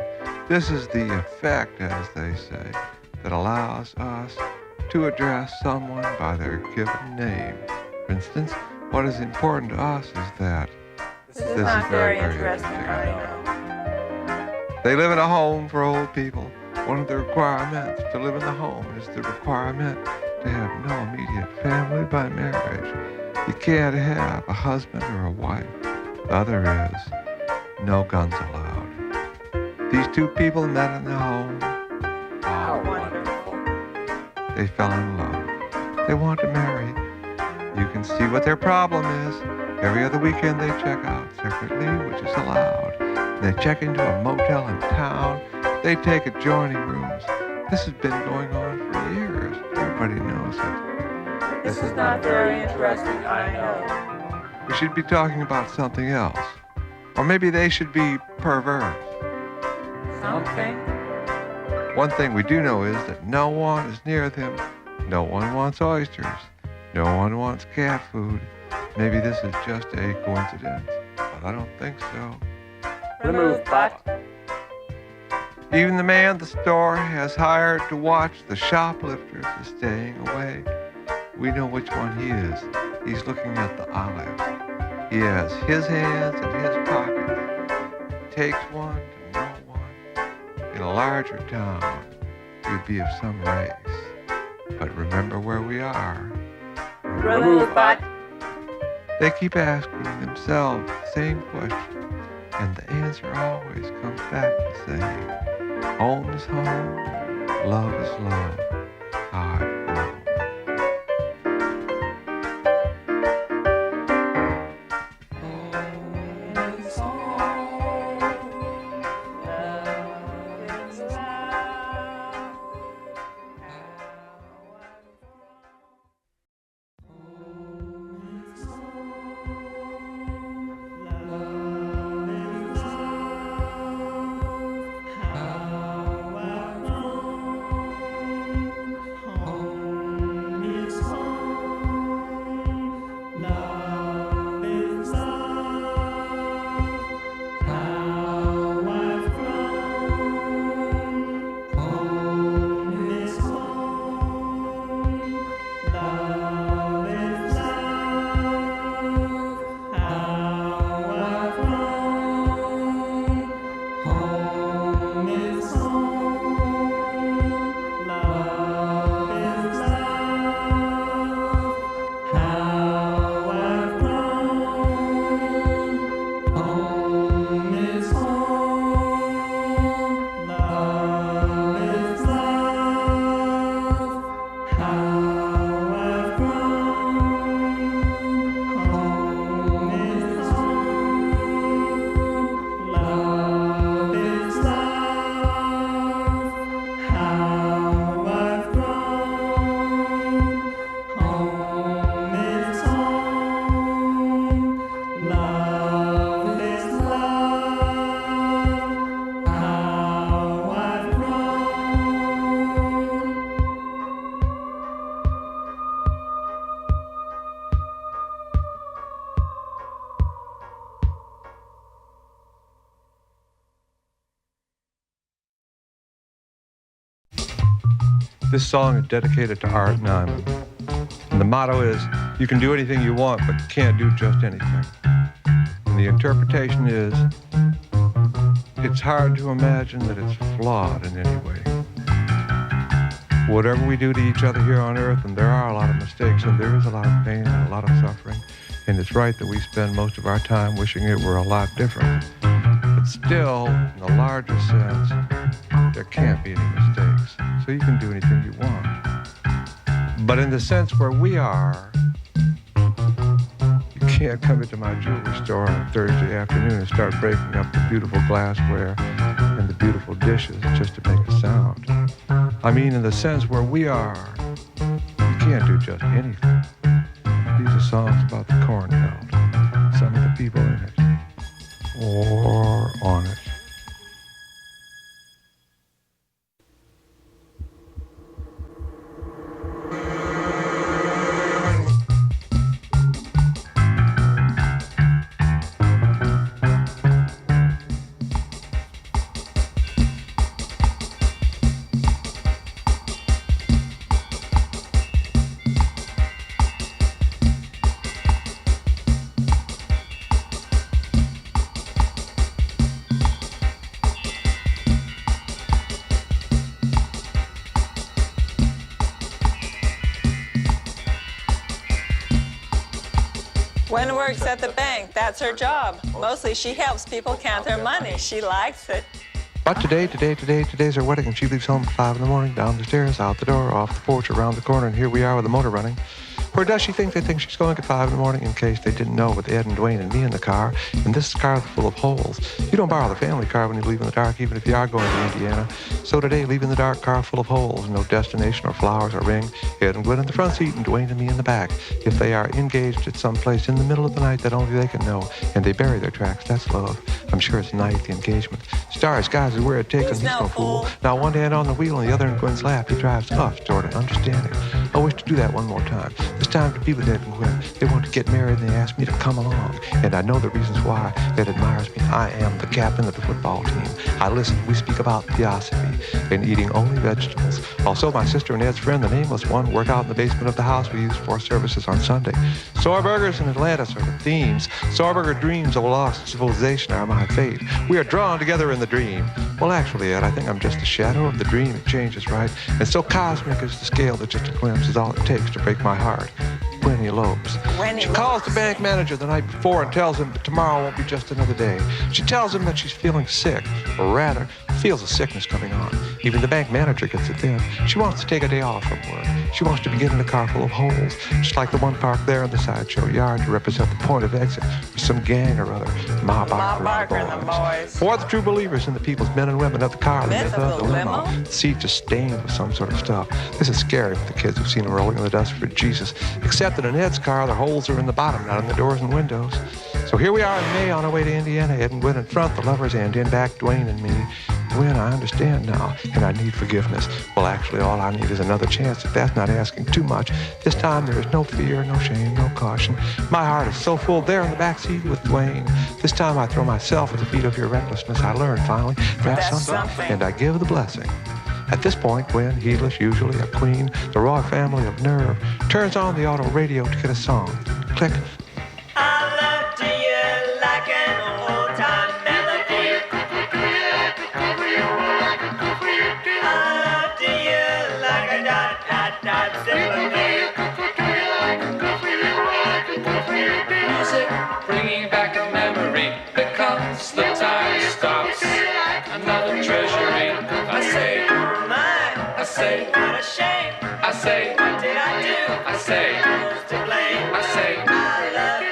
This is the effect, as they say, that allows us to address someone by their given name. For instance, what is important to us is that This is not very interesting, I know. They live in a home for old people. One of the requirements to live in the home is the requirement to have no immediate family by marriage. You can't have a husband or a wife. The other is no guns allowed. These two people met in the home. How wonderful. They fell in love. They want to marry. You can see what their problem is. Every other weekend they check out separately, which is allowed. They check into a motel in town. They take adjoining rooms. This has been going on for years. Everybody knows it. This is not very interesting, I know. We should be talking about something else. Or maybe they should be perverse. Something? One thing we do know is that no one is near them. No one wants oysters. No one wants cat food. Maybe this is just a coincidence, but I don't think so. Remove but. Even the man the store has hired to watch the shoplifters is staying away. We know which one he is. He's looking at the olives. He has his hands in his pockets. It takes one to know one. In a larger town, you'd be of some race. But remember where we are. Remove but. They keep asking themselves the same question, and the answer always comes back the same. Home is home, love is love. I know. Home This song is dedicated to Art Nyman. And the motto is, you can do anything you want, but you can't do just anything. And the interpretation is, it's hard to imagine that it's flawed in any way. Whatever we do to each other here on Earth, and there are a lot of mistakes, and there is a lot of pain and a lot of suffering, and it's right that we spend most of our time wishing it were a lot different. But still, in the larger sense, there can't be any mistakes. So you can do anything you want. But in the sense where we are, you can't come into my jewelry store on a Thursday afternoon and start breaking up the beautiful glassware and the beautiful dishes just to make a sound. I mean, in the sense where we are, you can't do just anything. These are songs about the Corn Belt, some of the people in it, or on it. Gwen works at the bank. That's her job. Mostly she helps people count their money. She likes it. But today's her wedding, and she leaves home at 5 in the morning, down the stairs, out the door, off the porch, around the corner, and here we are with the motor running. Where does she think they think she's going at 5 in the morning? In case they didn't know, with Ed and Dwayne and me in the car, and this car is full of holes. You don't borrow the family car when you leave in the dark, even if you are going to Indiana. So today, leaving the dark car full of holes, no destination or flowers or ring, Ed and Gwen in the front seat and Dwayne and me in the back. If they are engaged at some place in the middle of the night that only they can know, and they bury their tracks, that's love. I'm sure it's night, the engagement. Stars, skies is where it takes, and he's no fool. Now one hand on the wheel and the other in Gwen's lap, he drives us toward an understanding. I wish to do that one more time. This time to be with Ed and Gwen. They want to get married and they asked me to come along. And I know the reasons why. Ed admires me. I am the captain of the football team. I listen. We speak about theosophy and eating only vegetables. Also, my sister and Ed's friend, the nameless one, work out in the basement of the house we use for services on Sunday. Soyburgers and Atlantis are the themes. Soyburger dreams of a lost civilization are my fate. We are drawn together in the dream. Well, actually, Ed, I think I'm just the shadow of the dream. It changes, right? And so cosmic is the scale that just a glimpse is all it takes to break my heart. Gwenny elopes. She calls the bank manager the night before and tells him that tomorrow won't be just another day. She tells him that she's feeling sick, or rather, feels a sickness coming on. Even the bank manager gets it then. She wants to take a day off from work. She wants to begin in a car full of holes, just like the one parked there in the sideshow yard to represent the point of exit for some gang or other. Ma Barker and the boys. For the true believers in the people's men and women of the car, the myth of the limo. The seats are stained with some sort of stuff. This is scary for the kids who've seen them rolling in the dust for Jesus. Except that in Ed's car, the holes are in the bottom, not in the doors and windows. So here we are in May on our way to Indiana. Ed and Gwen in front, the lovers, and in back, Dwayne and me. Gwen, I understand now, and I need forgiveness. Well, actually, all I need is another chance, if that's not asking too much. This time, there is no fear, no shame, no caution. My heart is so full there in the back seat with Dwayne. This time, I throw myself at the feet of your recklessness. I learn, finally, that's something, and I give the blessing. At this point, Gwen, heedless, usually a queen, the raw family of nerve, turns on the auto radio to get a song. Click. I love to you like an old-time melody. I love to you like a dot-dot-dot symphony. Music, bringing back a memory, becomes the time stops. Another treasury, I say, I say, What a shame. I say, What did I do? I say, Who's to blame? I say, I love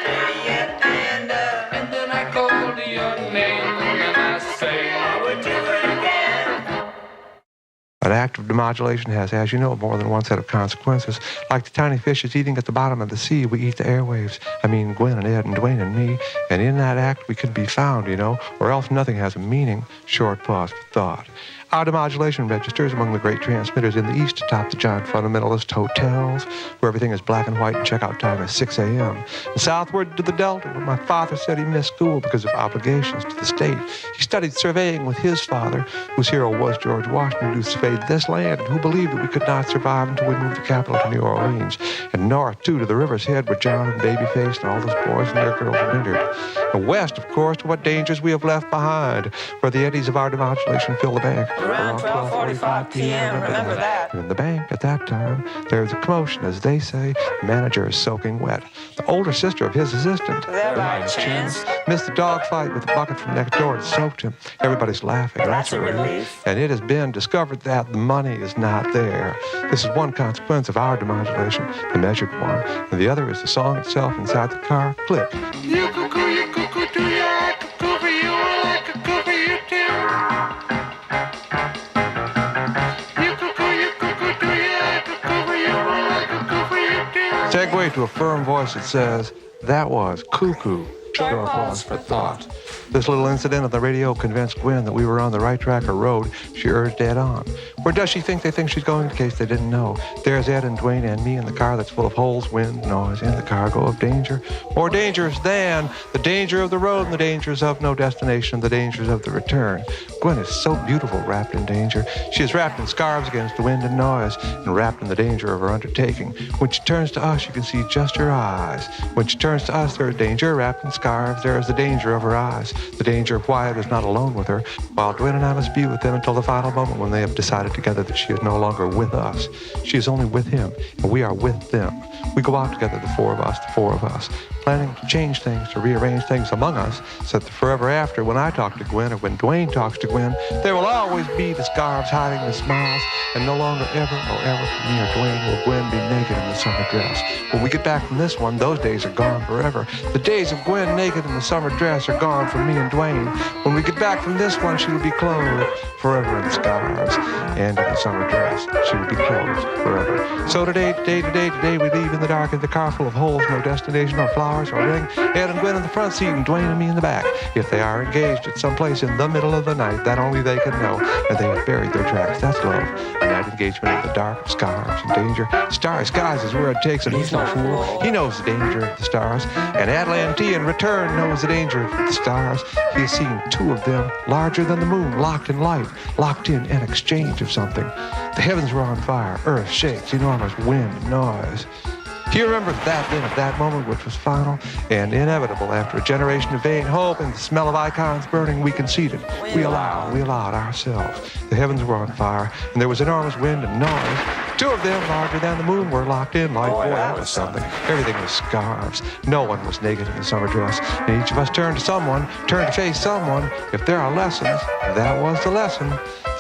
you and then I call your name and I say, I would do it again. An act of demodulation has, as you know, more than one set of consequences. Like the tiny fishes eating at the bottom of the sea, we eat the airwaves. I mean, Gwen and Ed and Dwayne and me. And in that act, we could be found, you know, or else nothing has a meaning. Short pause for thought. Our demodulation registers among the great transmitters in the East atop the giant fundamentalist hotels, where everything is black and white and checkout time is 6 a.m. And southward to the Delta, where my father said he missed school because of obligations to the state. He He studied surveying with his father, whose hero was George Washington, who surveyed this land and who believed that we could not survive until we moved the capital to New Orleans. And north, too, to the river's head, where John and Babyface and all those boys and their girls wintered. And west, of course, to what dangers we have left behind, where the eddies of our demodulation fill the bank. Around 12:45 p.m., remember that. And in the bank, at that time, there's a commotion, as they say, the manager is soaking wet. The older sister of his assistant, There by chance. missed the dog fight with the bucket from next door and soaked him. Everybody's laughing. That's a relief. And it has been discovered that the money is not there. This is one consequence of our demodulation, the measured one. And the other is the song itself inside the car. Click. You cuckoo, do you like a cuckoo for you? I like a cuckoo for you too. You cuckoo, do you like a cuckoo for you? I like a cuckoo for you too. Segue to a firm voice that says, that was cuckoo. Short pause for thought. This little incident on the radio convinced Gwen that we were on the right track or road. She urged Ed on. Where does she think they think she's going, in case they didn't know? There's Ed and Dwayne and me in the car that's full of holes, wind, noise, and the cargo of danger. More dangerous than the danger of the road and the dangers of no destination, the dangers of the return. Gwen is so beautiful, wrapped in danger. She is wrapped in scarves against the wind and noise, and wrapped in the danger of her undertaking. When she turns to us, you can see just her eyes. When she turns to us, there is danger wrapped in scarves. There is the danger of her eyes. The danger of Wyatt is not alone with her, while Dwayne and I must be with them until the final moment when they have decided together that she is no longer with us. She is only with him, and we are with them. We go out together, the four of us, planning to change things, to rearrange things among us, so that the forever after, when I talk to Gwen or when Dwayne talks to Gwen, there will always be the scarves hiding the smiles, and no longer ever me or Dwayne will Gwen be naked in the summer dress. When we get back from this one, those days are gone forever. The days of Gwen naked in the summer dress are gone for me and Dwayne. When we get back from this one, she will be clothed forever in scarves, and in the summer dress, she will be clothed forever. So today, we leave in the dark in the car full of holes, no destination, no flowers, or ring. Ed and Gwen in the front seat, and Dwayne and me in the back. If they are engaged at some place in the middle of the night, that only they can know, and they have buried their tracks. That's love. A night engagement in the dark, scarves and danger. Starry skies is where it takes him. He's no fool. He knows the danger of the stars. And Atlante in return knows the danger of the stars. He has seen two of them, larger than the moon, locked in light, locked in an exchange of something. The heavens were on fire, earth shakes, enormous wind and noise. He remembers that then at that moment, which was final and inevitable. After a generation of vain hope and the smell of icons burning, we conceded. We allowed ourselves. The heavens were on fire, and there was enormous wind and noise. Two of them, larger than the moon, were locked in like, boy, that was something. Everything was scarves. No one was naked in the summer dress. And each of us turned to face someone. If there are lessons, that was the lesson.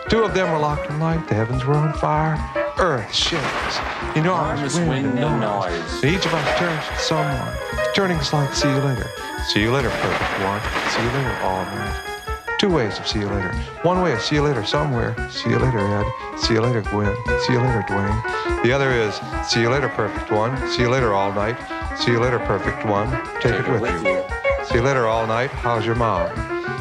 Two of them were locked in light. The heavens were on fire. Earth shakes. Enormous wind and noise. And each of us turns to someone. Turning's like see you later. See you later, perfect one. See you later, all night. Two ways of see you later. One way is see you later somewhere. See you later, Ed. See you later, Gwen. See you later, Dwayne. The other is see you later, perfect one. See you later, all night. See you later, perfect one. Take it with you. See you later, all night. How's your mom?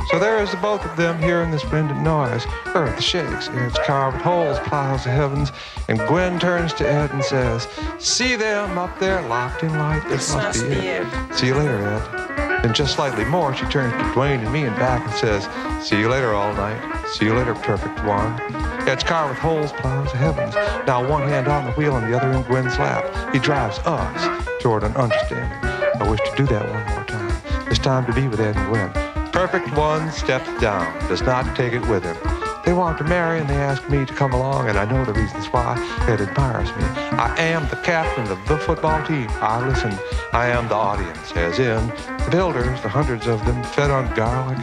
So there is the both of them here in this wind and noise. Earth shakes, and it's carved holes, plows the heavens, and Gwen turns to Ed and says, see them up there, locked in light. This must be it. See you later, Ed. And just slightly more, she turns to Dwayne and me and back and says, see you later, all night. See you later, perfect one. Ed's car with holes plows the heavens. Now one hand on the wheel and the other in Gwen's lap. He drives us toward an understanding. I wish to do that one more time. It's time to be with Ed and Gwen. Perfect one steps down, does not take it with him. They want to marry and they ask me to come along, and I know the reasons why. Ed admires me. I am the captain of the football team. I listen. I am the audience, as in the builders, the hundreds of them, fed on garlic,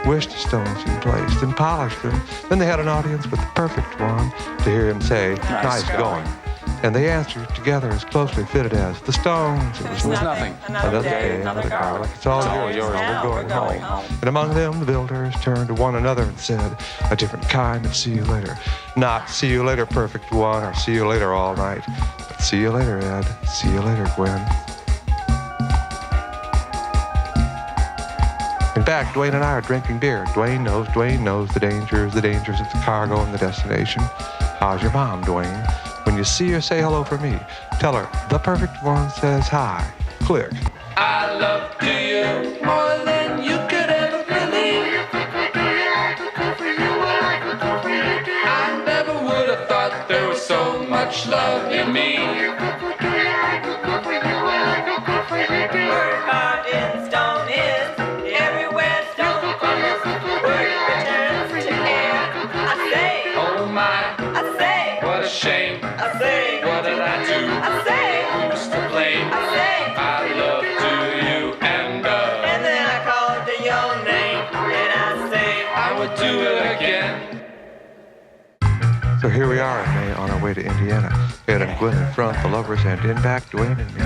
wished the stones in place, then polished them. Then they had an audience with the perfect one to hear him say, nice going. And they answered together as closely fitted as the stones. It was nothing. Another day, another garlic. It's all yours. Now we're going home. And among them, the builders turned to one another and said, a different kind of see you later. Not see you later, perfect one, or see you later all night. But see you later, Ed. See you later, Gwen. In fact, Dwayne and I are drinking beer. Dwayne knows the dangers of the cargo and the destination. How's your mom, Dwayne? When you see her, say hello for me. Tell her, the perfect one says hi. Click. I love you more than you could ever believe. much love in me. Word carved in stone is everywhere stone is. Word returns to air. I say, Oh my, I say, what a shame. I say, What did I do? I say, Who's to blame? I say. I love to you and And then I called to your name and I say, I would do it again. So here we are in May on our way to Indiana. Ed and Gwen in front, the lovers, and in back, Dwayne and me.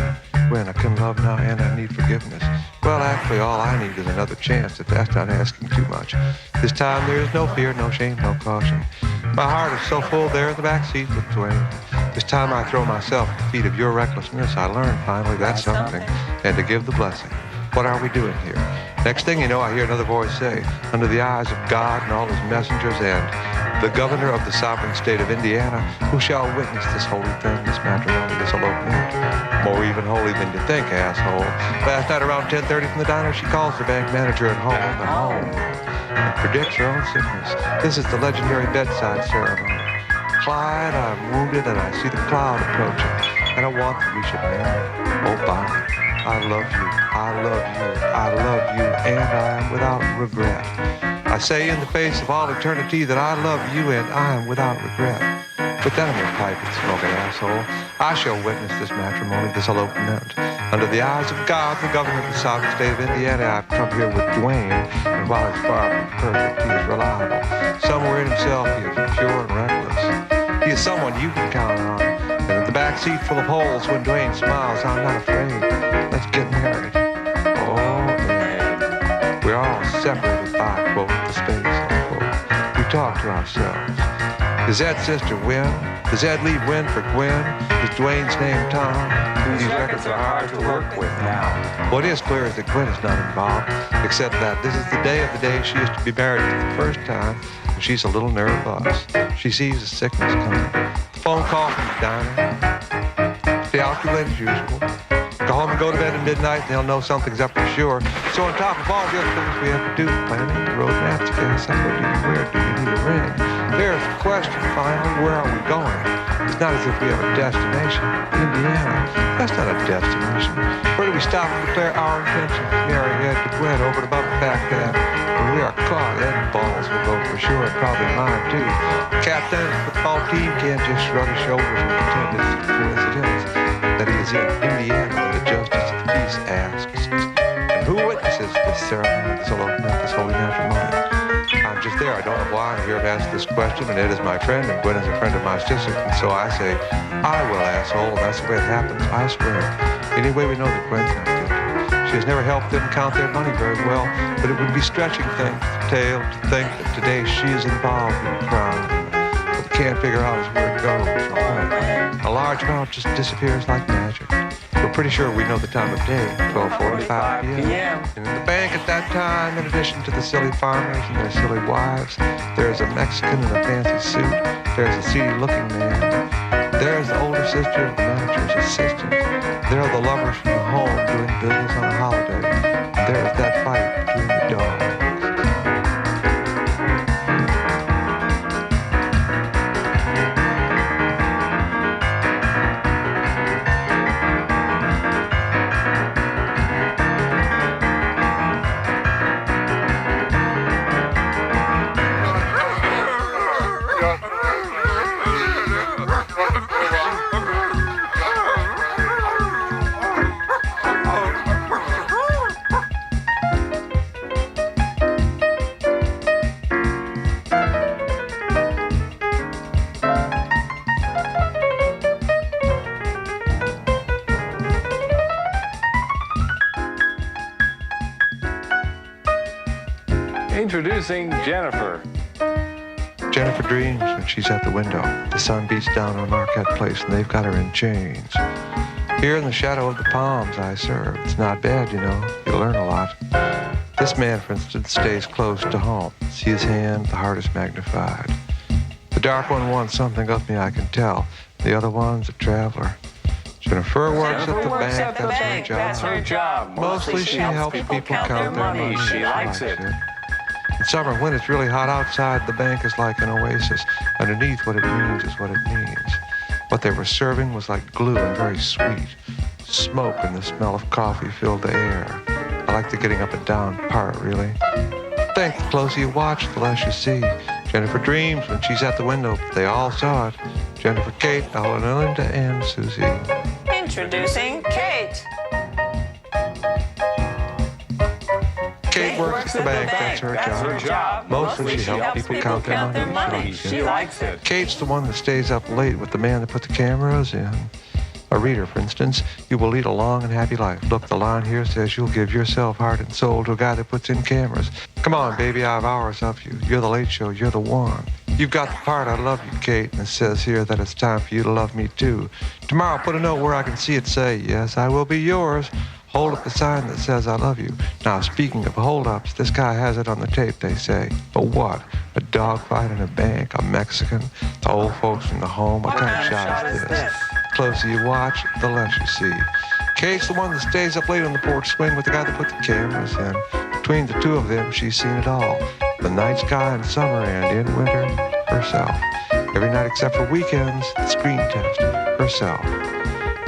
Gwen, I can love now and I need forgiveness. Well, actually, all I need is another chance, if that's not asking too much. This time there is no fear, no shame, no caution. My heart is so full there in the back seat with Dwayne. This time I throw myself at the feet of your recklessness. I learned finally that's something. And to give the blessing. What are we doing here? Next thing you know, I hear another voice say, under the eyes of God and all his messengers and the governor of the sovereign state of Indiana, who shall witness this holy thing, this matrimony, this elopement. More even holy than you think, asshole. Last night around 10:30 from the diner, she calls the bank manager at home, and predicts her own sickness. This is the legendary bedside ceremony. Clyde, I'm wounded and I see the cloud approaching, and I want that we should marry. Oh, Bonnie, I love you, I love you, I love you, and I am without regret. I say in the face of all eternity that I love you and I am without regret. Put that in your pipe and smoke it, asshole. I shall witness this matrimony, this elopement. Under the eyes of God, the governor of the sovereign state of Indiana, I've come here with Dwayne, and while he's far from perfect, he is reliable. Somewhere in himself, he is pure and reckless. He is someone you can count on. And in the back seat full of holes, when Dwayne smiles, I'm not afraid. Let's get married. Oh, and we're all separated by, quote, the space, unquote. We talk to ourselves. Does that sister win? Does that leave win for Gwen? Is Dwayne's name Tom? These records are hard to work with now. What is clear is that Gwen is not involved, except that this is the day of the day she is to be married for the first time, and she's a little nervous. She sees the sickness coming. The phone call from the diner. Stay out too late as usual. Go home and go to bed at midnight, and they'll know something's up for sure. So on top of all the other things we have to do, planning, the road maps, gas, where do you need a ring? There's the question, finally, where are we going? It's not as if we have a destination. Indiana, that's not a destination. Where do we stop and declare our intention? Mary head to Gwen over and above the fact that when we are caught, Ed Balls will go for sure, and probably mine too. The captain of the football team can't just shrug his shoulders and pretend it's a coincidence that he is in Indiana when the justice of the peace asks. And who witnesses this ceremony, this elopement, this holy matrimony? I'm just there. I don't know why I'm here to ask this question, and Ed is my friend, and Gwen is a friend of my sister, and so I say, I will, asshole, and that's the way it happens, I swear. Anyway, we know that Gwen's not guilty. She has never helped them count their money very well, but it would be stretching things to tale to think that today she is involved in a crime. What we can't figure out is where it goes or when. A large amount just disappears like magic. We're pretty sure we know the time of day, 12:45 p.m. And in the bank at that time, in addition to the silly farmers and their silly wives, there's a Mexican in a fancy suit, there's a seedy-looking man, there's the older sister of the manager's assistant, there are the lovers from the home doing business on a holiday, and there's that fight between the dogs. Introducing Jennifer. Jennifer dreams when she's at the window. The sun beats down on Marquette Place, and they've got her in chains. Here in the shadow of the palms I serve. It's not bad, you know. You learn a lot. This man, for instance, stays close to home. See his hand, the heart is magnified. The dark one wants something of me, I can tell. The other one's a traveler. Jennifer works at the bank. That's her job. Mostly she helps people count their money. She likes it. In summer, when it's really hot outside, the bank is like an oasis. Underneath, what it means is what it means. What they were serving was like glue and very sweet. Smoke and the smell of coffee filled the air. I like the getting up and down part, really. Think the closer you watch, the less you see. Jennifer dreams when she's at the window, but they all saw it. Jennifer, Kate, Linda, and Susie. Introducing Kate. Kate works at the bank, that's her job. Mostly she helps people count their money. She likes it. Kate's the one that stays up late with the man that put the cameras in. A reader, for instance, you will lead a long and happy life. Look, the line here says you'll give yourself, heart, and soul to a guy that puts in cameras. Come on, baby, I have hours of you. You're the late show, you're the one. You've got the part, I love you, Kate, and it says here that it's time for you to love me, too. Tomorrow, put a note where I can see it say, yes, I will be yours. Hold up the sign that says I love you. Now, speaking of hold-ups, this guy has it on the tape, they say. But what? A dogfight in a bank? A Mexican? The old folks in the home? What kind of shot is this? The closer you watch, the less you see. Kate's the one that stays up late on the porch swing with the guy that put the cameras in. Between the two of them, she's seen it all. The night sky in summer and in winter, herself. Every night except for weekends, the screen test, herself.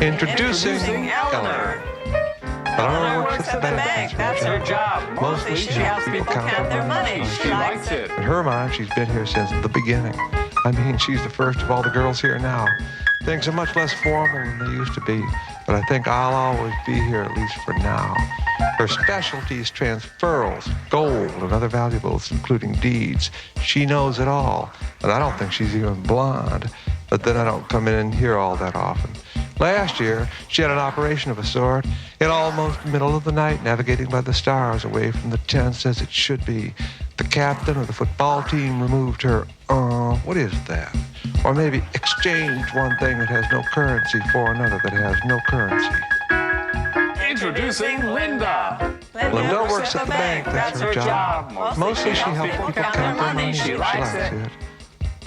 Introducing Eleanor. Eleanor works at the bank, that's her job. Mostly she helps people count their money. She likes it. In her mind, she's been here since the beginning. I mean, she's the first of all the girls here now. Things are much less formal than they used to be, but I think I'll always be here, at least for now. Her specialty is transferals, gold, and other valuables, including deeds. She knows it all, and I don't think she's even blonde. But then I don't come in here all that often. Last year, she had an operation of a sort. In almost the middle of the night, navigating by the stars away from the tents as it should be. The captain of the football team removed her, what is that? Or maybe exchanged one thing that has no currency for another that has no currency. Introducing Linda. Linda works at the bank, that's her job. Mostly she helps people count their money. She likes it.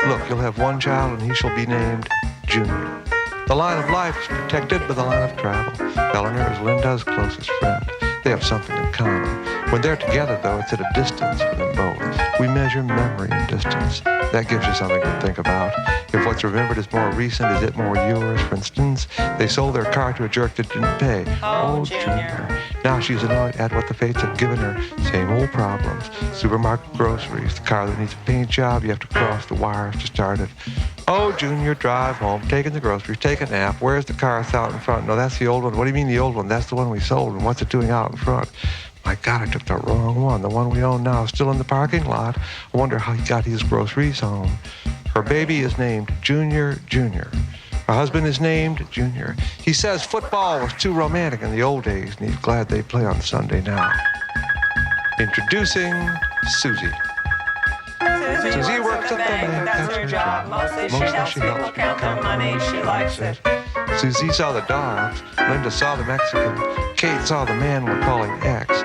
Look, you'll have one child and he shall be named Junior. The line of life is protected by the line of travel. Eleanor is Linda's closest friend. They have something in common. When they're together, though, it's at a distance for them both. We measure memory in distance. That gives you something to think about. If what's remembered is more recent, is it more yours? For instance, they sold their car to a jerk that didn't pay. Oh, Junior. Now she's annoyed at what the fates have given her. Same old problems. Supermarket groceries, the car that needs a paint job, you have to cross the wires to start it. Oh, Junior, drive home, taking the groceries, take a nap. Where's the car that's out in front? No, that's the old one. What do you mean the old one? That's the one we sold. And what's it doing out in front? My God, I took the wrong one. The one we own now is still in the parking lot. I wonder how he got his groceries home. Her baby is named Junior Junior. Her husband is named Junior. He says football was too romantic in the old days, and he's glad they play on Sunday now. Introducing Susie. Susie works at the bank, that's her job. Mostly she helps people count their money. She likes it. Susie saw the dogs. Linda saw the Mexican. Kate saw the man we're calling X.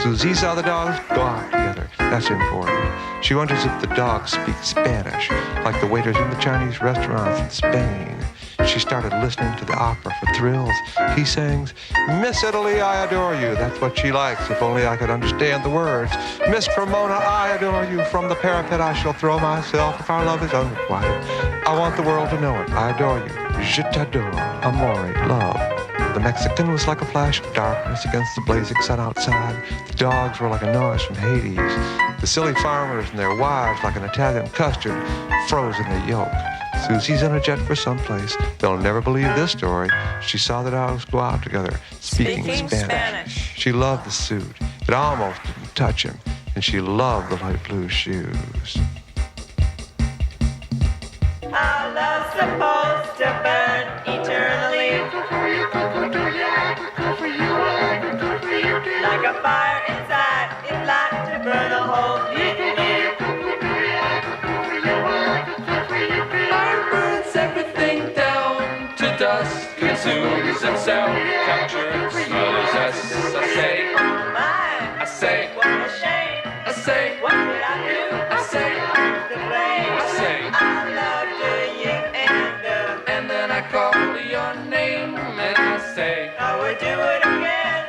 Susie saw the dogs go out together. That's important. She wonders if the dogs speak Spanish, like the waiters in the Chinese restaurants in Spain. She started listening to the opera for thrills. He sings, Miss Italy, I adore you. That's what she likes, if only I could understand the words. Miss Cremona, I adore you. From the parapet I shall throw myself if our love is unrequited. I want the world to know it. I adore you. Je t'adore. Amore. Love. The Mexican was like a flash of darkness against the blazing sun outside. The dogs were like a noise from Hades. The silly farmers and their wives like an Italian custard froze in the yolk. Susie's in a jet for someplace. They'll never believe this story. She saw the dogs go out together, speaking Spanish. She loved the suit. It almost didn't touch him. And she loved the light blue shoes. Our love's supposed to burn eternally, like a fire inside, it's like to burn a hole in you. Fire burns everything down to dust, consumes itself, captures, smothers us. I say, Oh my, I say, what a shame. I say, What did I do? I say, The blame. I say, I loved you and then I call your name and I say, I would do it again.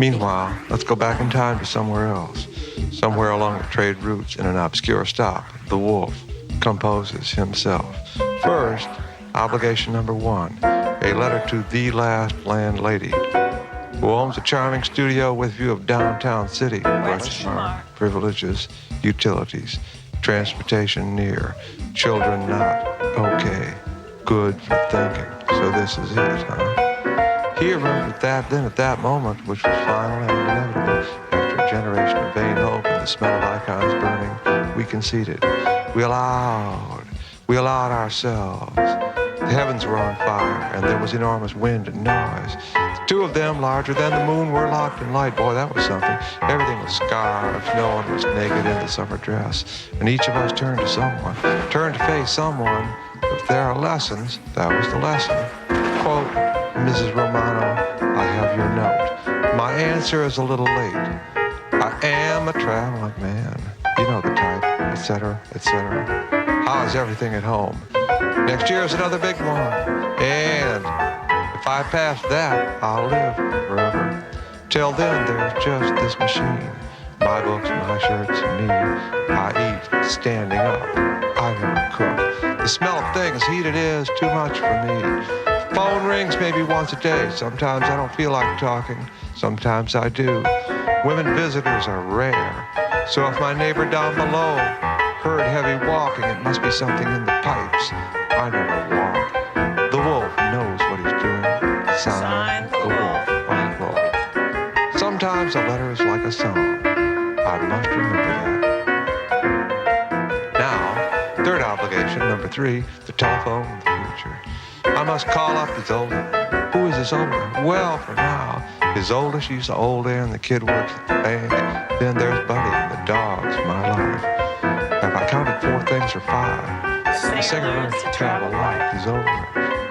Meanwhile, let's go back in time to somewhere else. Somewhere along the trade routes in an obscure stop, the wolf composes himself. First, obligation number 1, a letter to the last landlady, who owns a charming studio with view of downtown city, privileges, utilities, transportation near, children not, okay, good for thinking. So this is it, huh? He remembered at that moment, which was final and inevitable, after a generation of vain hope and the smell of icons burning, we conceded. We allowed ourselves. The heavens were on fire, and there was enormous wind and noise. The two of them, larger than the moon, were locked in light. Boy, that was something. Everything was scarred. No one was naked in the summer dress. And each of us turned to someone, turned to face someone. If there are lessons, that was the lesson. Quote, Mrs. Romano, I have your note. My answer is a little late. I am a traveling man. You know the type, etc., etc. How's everything at home? Next year is another big one. And if I pass that, I'll live forever. Till then, there's just this machine. My books, my shirts, and me. I eat standing up. I never cook. The smell of things heated is too much for me. Phone rings maybe once a day. Sometimes I don't feel like talking. Sometimes I do. Women visitors are rare. So if my neighbor down below heard heavy walking, it must be something in the pipes. I never walk. The wolf knows what he's doing. Sign the wolf, unquote. Sometimes a letter is like a song. I must remember that. Now, third obligation, number 3, the telephone of the future. I must call up Isolde. Who is Isolde? Well, for now, Isolde, she's the old and the kid works at the bank. Then there's Buddy and the dog's my life. Have I counted 4 things or 5? The singer learns to travel light. Isolde,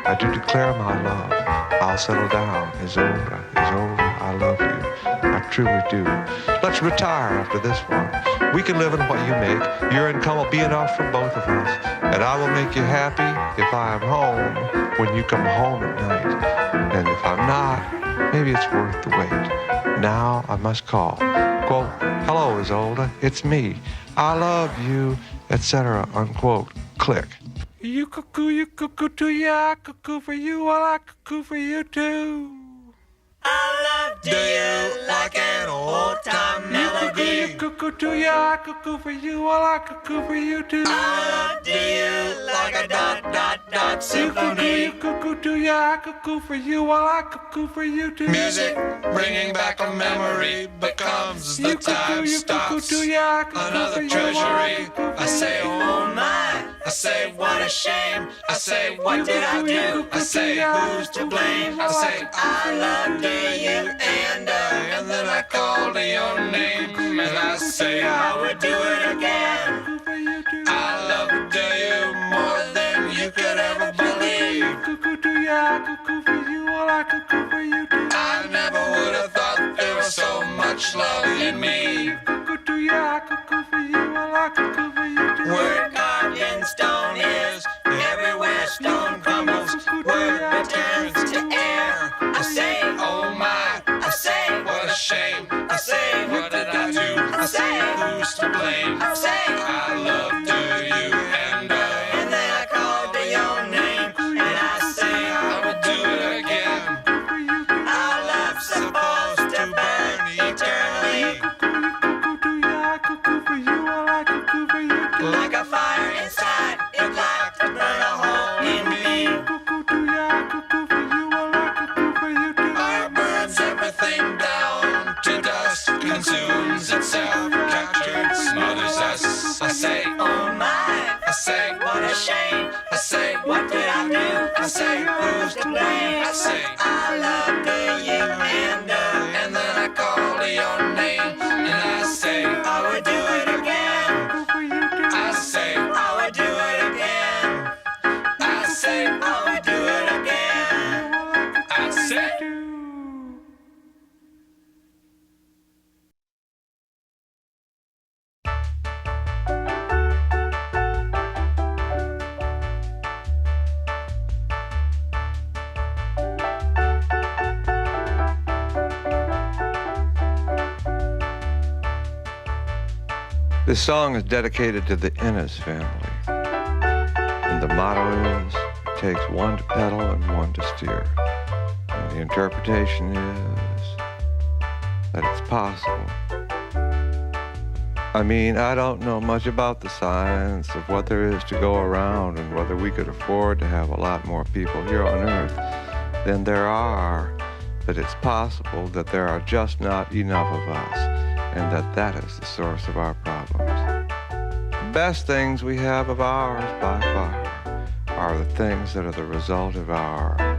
I do declare my love. I'll settle down. Isolde, Isolde, I love you. I truly do. Let's retire after this one. We can live on what you make. Your income will be enough for both of us. And I will make you happy if I am home when you come home at night. And if I'm not, maybe it's worth the wait. Now I must call. Quote, hello, Isolde, it's me. I love you, etc., unquote. Click. You cuckoo to ya, cuckoo for you, well, I cuckoo for you too. I love you like an old-time melody. You cuckoo to ya, cuckoo for you, well, I cuckoo for you too. I love you like a dot symphony. You cuckoo to ya, cuckoo for you, well, I cuckoo for you too. Music bringing back a memory, but comes the time stops. Another treasury. I say, oh my. I say, what a shame. I say, what did I do? I say, who's to blame? I say, I love you, and then I call to your name, and I say, I would do it again. I love you more than you could ever believe. I never would have thought there was so much love in me. Word carved in stone is everywhere stone crumbles. Word returns to air. I say, oh my. I say, what a shame. I say, what did I do? I say, who's to blame? I say, I love you, and then I called to your name, and I say, I would do it again. Our love's supposed to burn eternally, like a fire inside, it like to burn a hole in me. Fire burns everything down to dust, consumes itself, captured, smothers us. I say, oh my. I say, what a shame. I say, what did I do? I say, who's to blame? I say, I love you, and then I call to your name, and I say, I would do it again. I say, I would do it again. I say, I would do it again. I say. This song is dedicated to the Innes family. And the motto is, it takes one to pedal and one to steer. And the interpretation is that it's possible. I mean, I don't know much about the science of what there is to go around and whether we could afford to have a lot more people here on Earth than there are, but it's possible that there are just not enough of us, and that is the source of our problems. The best things we have of ours, by far, are the things that are the result of our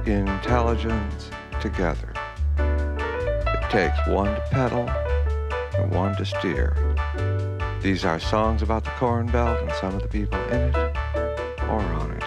intelligence together. It takes one to pedal and one to steer. These are songs about the Corn Belt and some of the people in it or on it.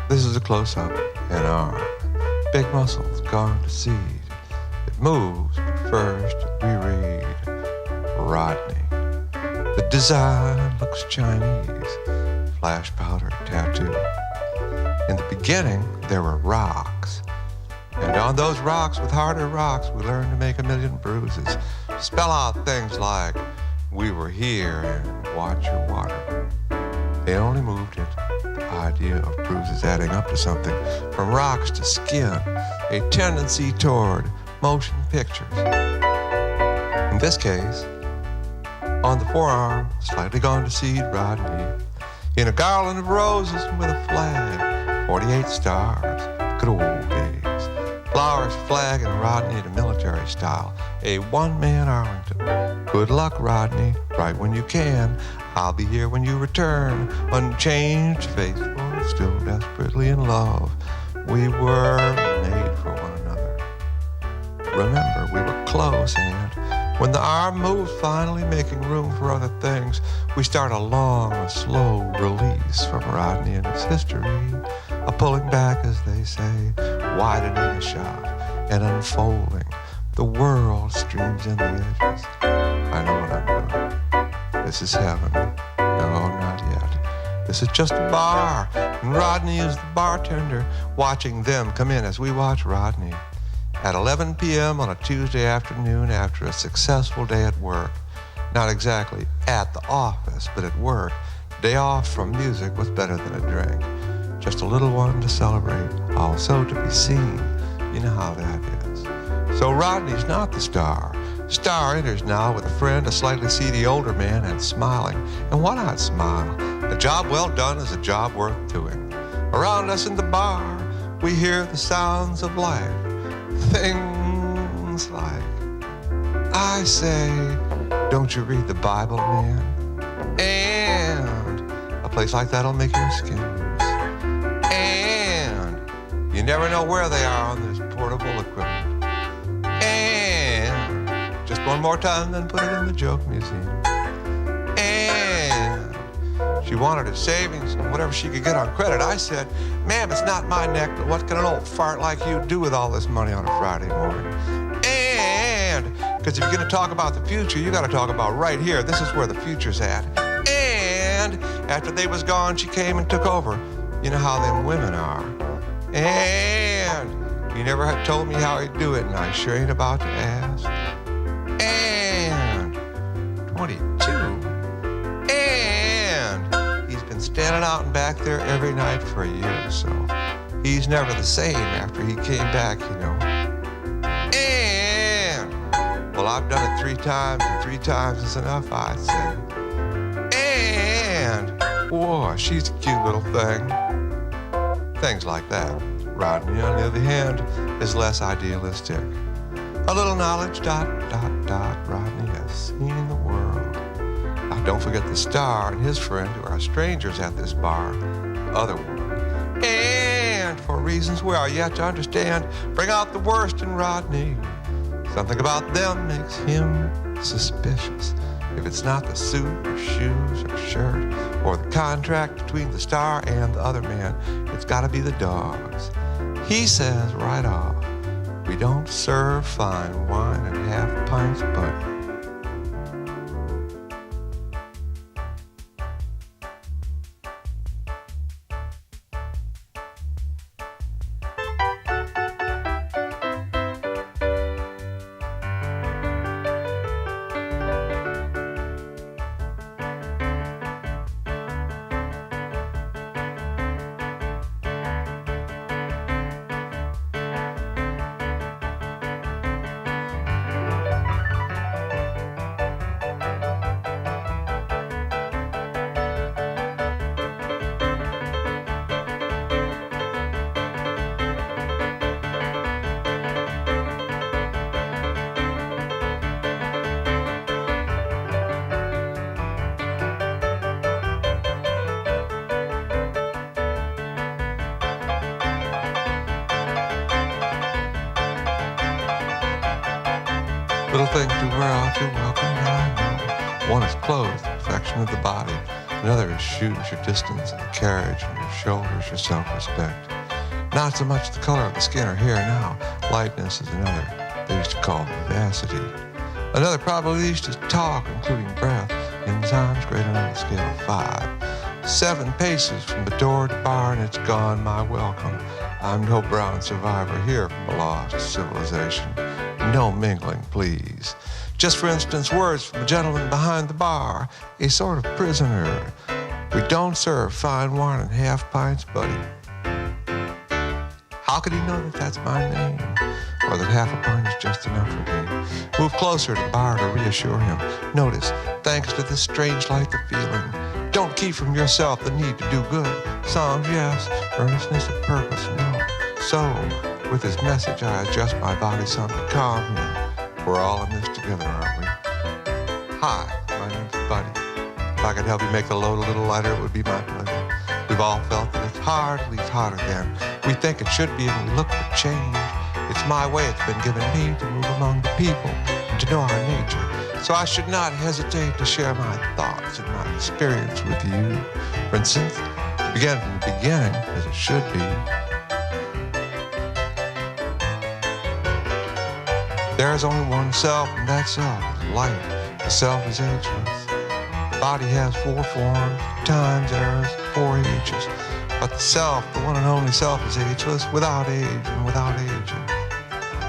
This is a close-up in our big muscles gone to seed. It moves, but first we read Rodney. The design looks Chinese, flash powder tattoo. In the beginning, there were rocks. And on those rocks, with harder rocks, we learned to make a million bruises. Spell out things like, we were here and watch your water. They only moved it, the idea of bruises adding up to something, from rocks to skin, a tendency toward motion pictures. In this case, on the forearm, slightly gone to seed, Rodney, in a garland of roses and with a flag, 48 stars, good old days. Flowers, flag, and Rodney in a military style, a one-man Arlington. Good luck, Rodney, right when you can. I'll be here when you return, unchanged, faithful, still desperately in love. We were made for one another. Remember, we were close, and when the arm moves, finally making room for other things, we start a long, slow release from Rodney and his history, a pulling back, as they say, widening the shot, and unfolding. The world streams in the edges. I know what I'm doing. This is heaven. No, not yet. This is just a bar, and Rodney is the bartender, watching them come in as we watch Rodney. At 11 p.m. on a Tuesday afternoon after a successful day at work. Not exactly at the office, but at work. Day off from music was better than a drink. Just a little one to celebrate, also to be seen. You know how that is. So Rodney's not the star. Star enters now with a friend, a slightly seedy older man, and smiling. And why not smile? A job well done is a job worth doing. Around us in the bar, we hear the sounds of life. Things like, I say, don't you read the Bible, man? And a place like that'll make your skin loose. And you never know where they are on this portable equipment. And just one more time, then put it in the joke museum. And she wanted her savings and whatever she could get on credit. I said, ma'am, it's not my neck, but what can an old fart like you do with all this money on a Friday morning? And, because if you're going to talk about the future, you got to talk about right here. This is where the future's at. And after they was gone, she came and took over. You know how them women are. And you never had told me how he'd do it, and I sure ain't about to ask. And 22. And he's been standing out and back there every night for a year or so. He's never the same after he came back, you know. And, well, I've done it 3 times, and 3 times is enough, I'd say. And, whoa, she's a cute little thing. Things like that. Rodney, on the other hand, is less idealistic. A little knowledge, ... Rodney has seen the world. Now, don't forget the star and his friend, who are strangers at this bar, the other world. And, for reasons we are yet to understand, bring out the worst in Rodney. Something about them makes him suspicious. If it's not the suit or shoes or shirt or the contract between the star and the other man, it's got to be the dogs. He says right off, We don't serve fine wine and half pints, but little things to wear out your welcome, I know. One is clothes, the perfection of the body. Another is shoes, your distance in the carriage, and your shoulders, your self-respect. Not so much the color of the skin or hair now. Lightness is another they used to call vivacity. Another probably used to talk, including breath, enzymes greater on a scale of 5. 7 paces from the door to bar, and it's gone my welcome. I'm no brown survivor here from a lost civilization. No mingling, please. Just for instance, words from a gentleman behind the bar, a sort of prisoner. We don't serve fine wine and half pints, buddy. How could he know that that's my name? Or that half a pint is just enough for me? Move closer to the bar to reassure him. Notice, thanks to this strange light of feeling, don't keep from yourself the need to do good. Songs, yes. Earnestness of purpose, no. So, with this message, I adjust my body some to calm him. We're all in this together, aren't we? Hi, my name's Buddy. If I could help you make the load a little lighter, it would be my pleasure. We've all felt that it's hard, at least harder than we think it should be, and we look for change. It's my way, it's been given me to move among the people and to know our nature. So I should not hesitate to share my thoughts and my experience with you. For instance, begin from the beginning, as it should be. There is only one self, and that self is light. The self is ageless. The body has 4 forms, times, eras, 4 ages. But the self, the one and only self, is ageless, without age and without aging.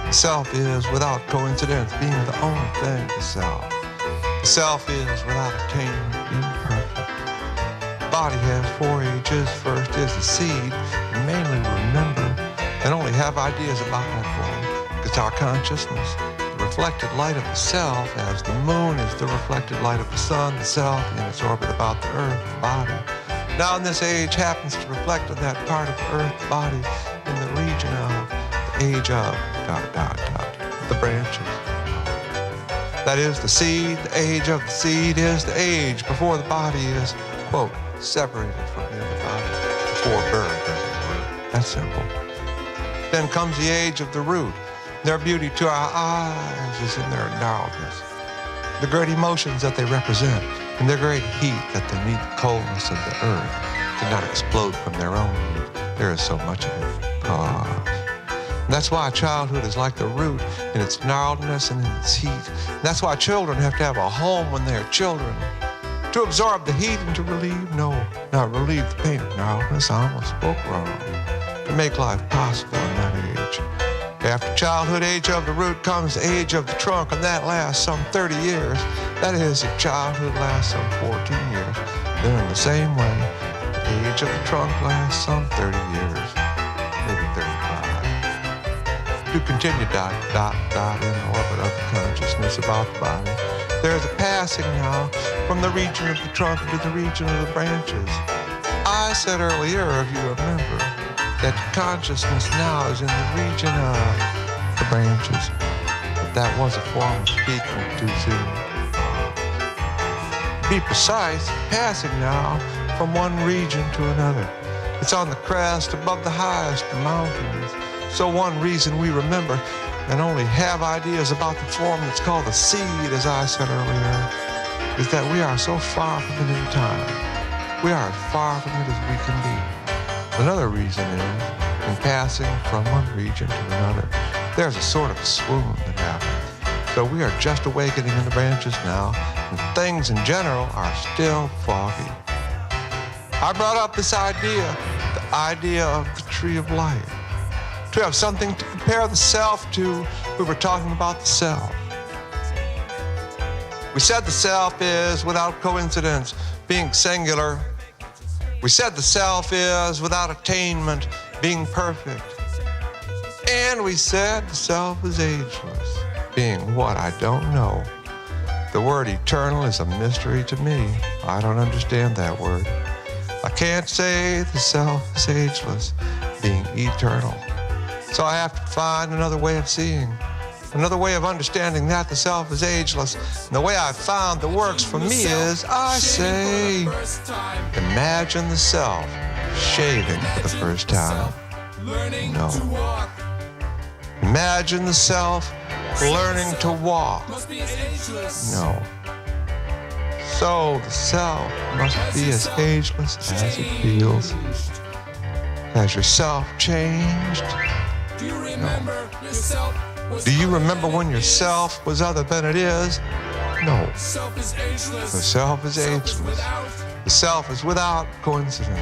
The self is, without coincidence, being the only thing the self. The self is, without attainment, being perfect. The body has 4 ages. First is the seed, and mainly remember, and only have ideas about that form. It's our consciousness, the reflected light of the self, as the moon is the reflected light of the sun, the self in its orbit about the earth, the body. Now in this age happens to reflect on that part of the earth, the body, in the region of, the age of, the branches. That is the seed, the age of the seed is the age before the body is, quote, separated from the other body, before birth, as it were. That's simple. Then comes the age of the root. Their beauty to our eyes is in their narrowness, the great emotions that they represent, and their great heat that they meet the coldness of the earth, to not explode from their own heat. There is so much of it. And that's why childhood is like the root in its narrowness and in its heat. And that's why children have to have a home when they're children, to absorb the heat and to relieve, not relieve the pain of narrowness. I almost spoke wrong. To make life possible in that age. After childhood age of the root comes the age of the trunk, and that lasts some 30 years. That is, if childhood lasts some 14 years. Then in the same way, the age of the trunk lasts some 30 years, maybe 35. To continue dot in the orbit of the consciousness about the body, there is a passing now from the region of the trunk to the region of the branches. I said earlier, if you remember, that consciousness now is in the region of the branches. But that was a form of speaking too soon. To be precise, passing now from one region to another. It's on the crest above the highest mountains. So one reason we remember and only have ideas about the form that's called the seed, as I said earlier, is that we are so far from it in time. We are as far from it as we can be. Another reason is, in passing from one region to another, there's a sort of swoon that happens. So we are just awakening in the branches now, and things in general are still foggy. I brought up this idea, the idea of the tree of life. To have something to compare the self to, we were talking about the self. We said the self is, without coincidence, being singular. We said the self is, without attainment, being perfect. And we said the self is ageless, being what I don't know. The word eternal is a mystery to me. I don't understand that word. I can't say the self is ageless, being eternal. So I have to find another way of seeing, another way of understanding that the self is ageless. And the way I found that works for me is, I say, imagine the self shaving for the first time. No. Imagine the self learning to walk. No. So the self must be as ageless as it feels. Has yourself changed? Do you remember yourself? Do you remember when yourself was other than it is? No. Self is ageless. The self is ageless. The self is without coincidence.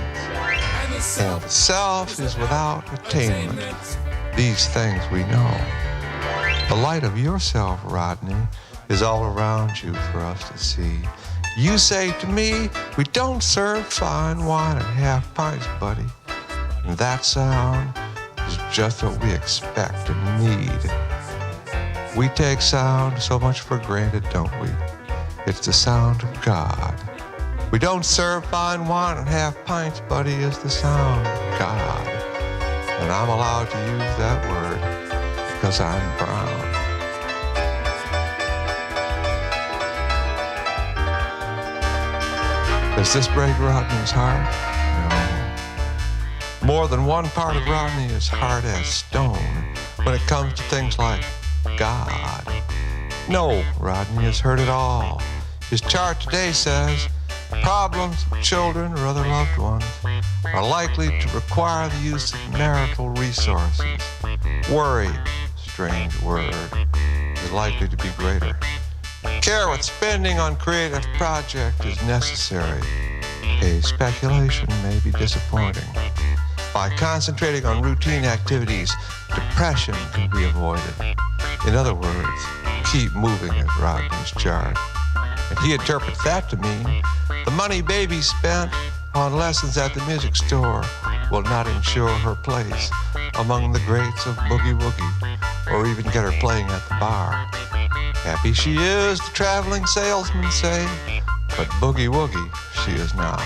And the self is without attainment. These things we know. The light of yourself, Rodney, is all around you for us to see. You say to me, we don't serve fine wine at half pints, buddy. And that sound is just what we expect and need. We take sound so much for granted, don't we? It's the sound of God. We don't serve fine wine at half pints, buddy, is the sound of God. And I'm allowed to use that word because I'm brown. Does this break Rodney's heart? No. More than one part of Rodney is hard as stone when it comes to things like God. No, Rodney has heard it all. His chart today says problems with children or other loved ones are likely to require the use of marital resources. Worry, strange word, is likely to be greater. Care with spending on creative project is necessary. A speculation may be disappointing. By concentrating on routine activities, depression can be avoided. In other words, keep moving is Rodney's chart. And he interprets that to mean the money baby spent on lessons at the music store will not ensure her place among the greats of boogie woogie, or even get her playing at the bar. Happy she is, the traveling salesmen say, but boogie woogie she is not.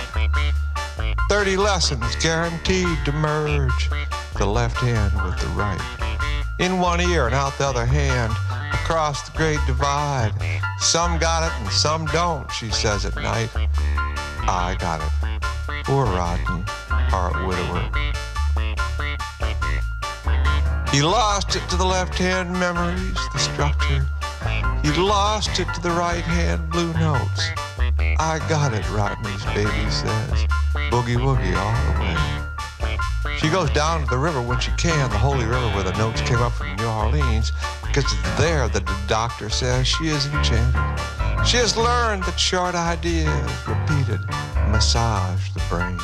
30 lessons guaranteed to merge the left hand with the right. In one ear and out the other hand, across the great divide. Some got it and some don't, she says at night. I got it. Poor Rodney, our widower. He lost it to the left-hand memories, the structure. He lost it to the right-hand blue notes. I got it, Rodney's baby says. Boogie woogie all the way. She goes down to the river when she can, the holy river where the notes came up from New Orleans, because it's there that the doctor says she is enchanted. She has learned that short ideas, repeated, massage the brain.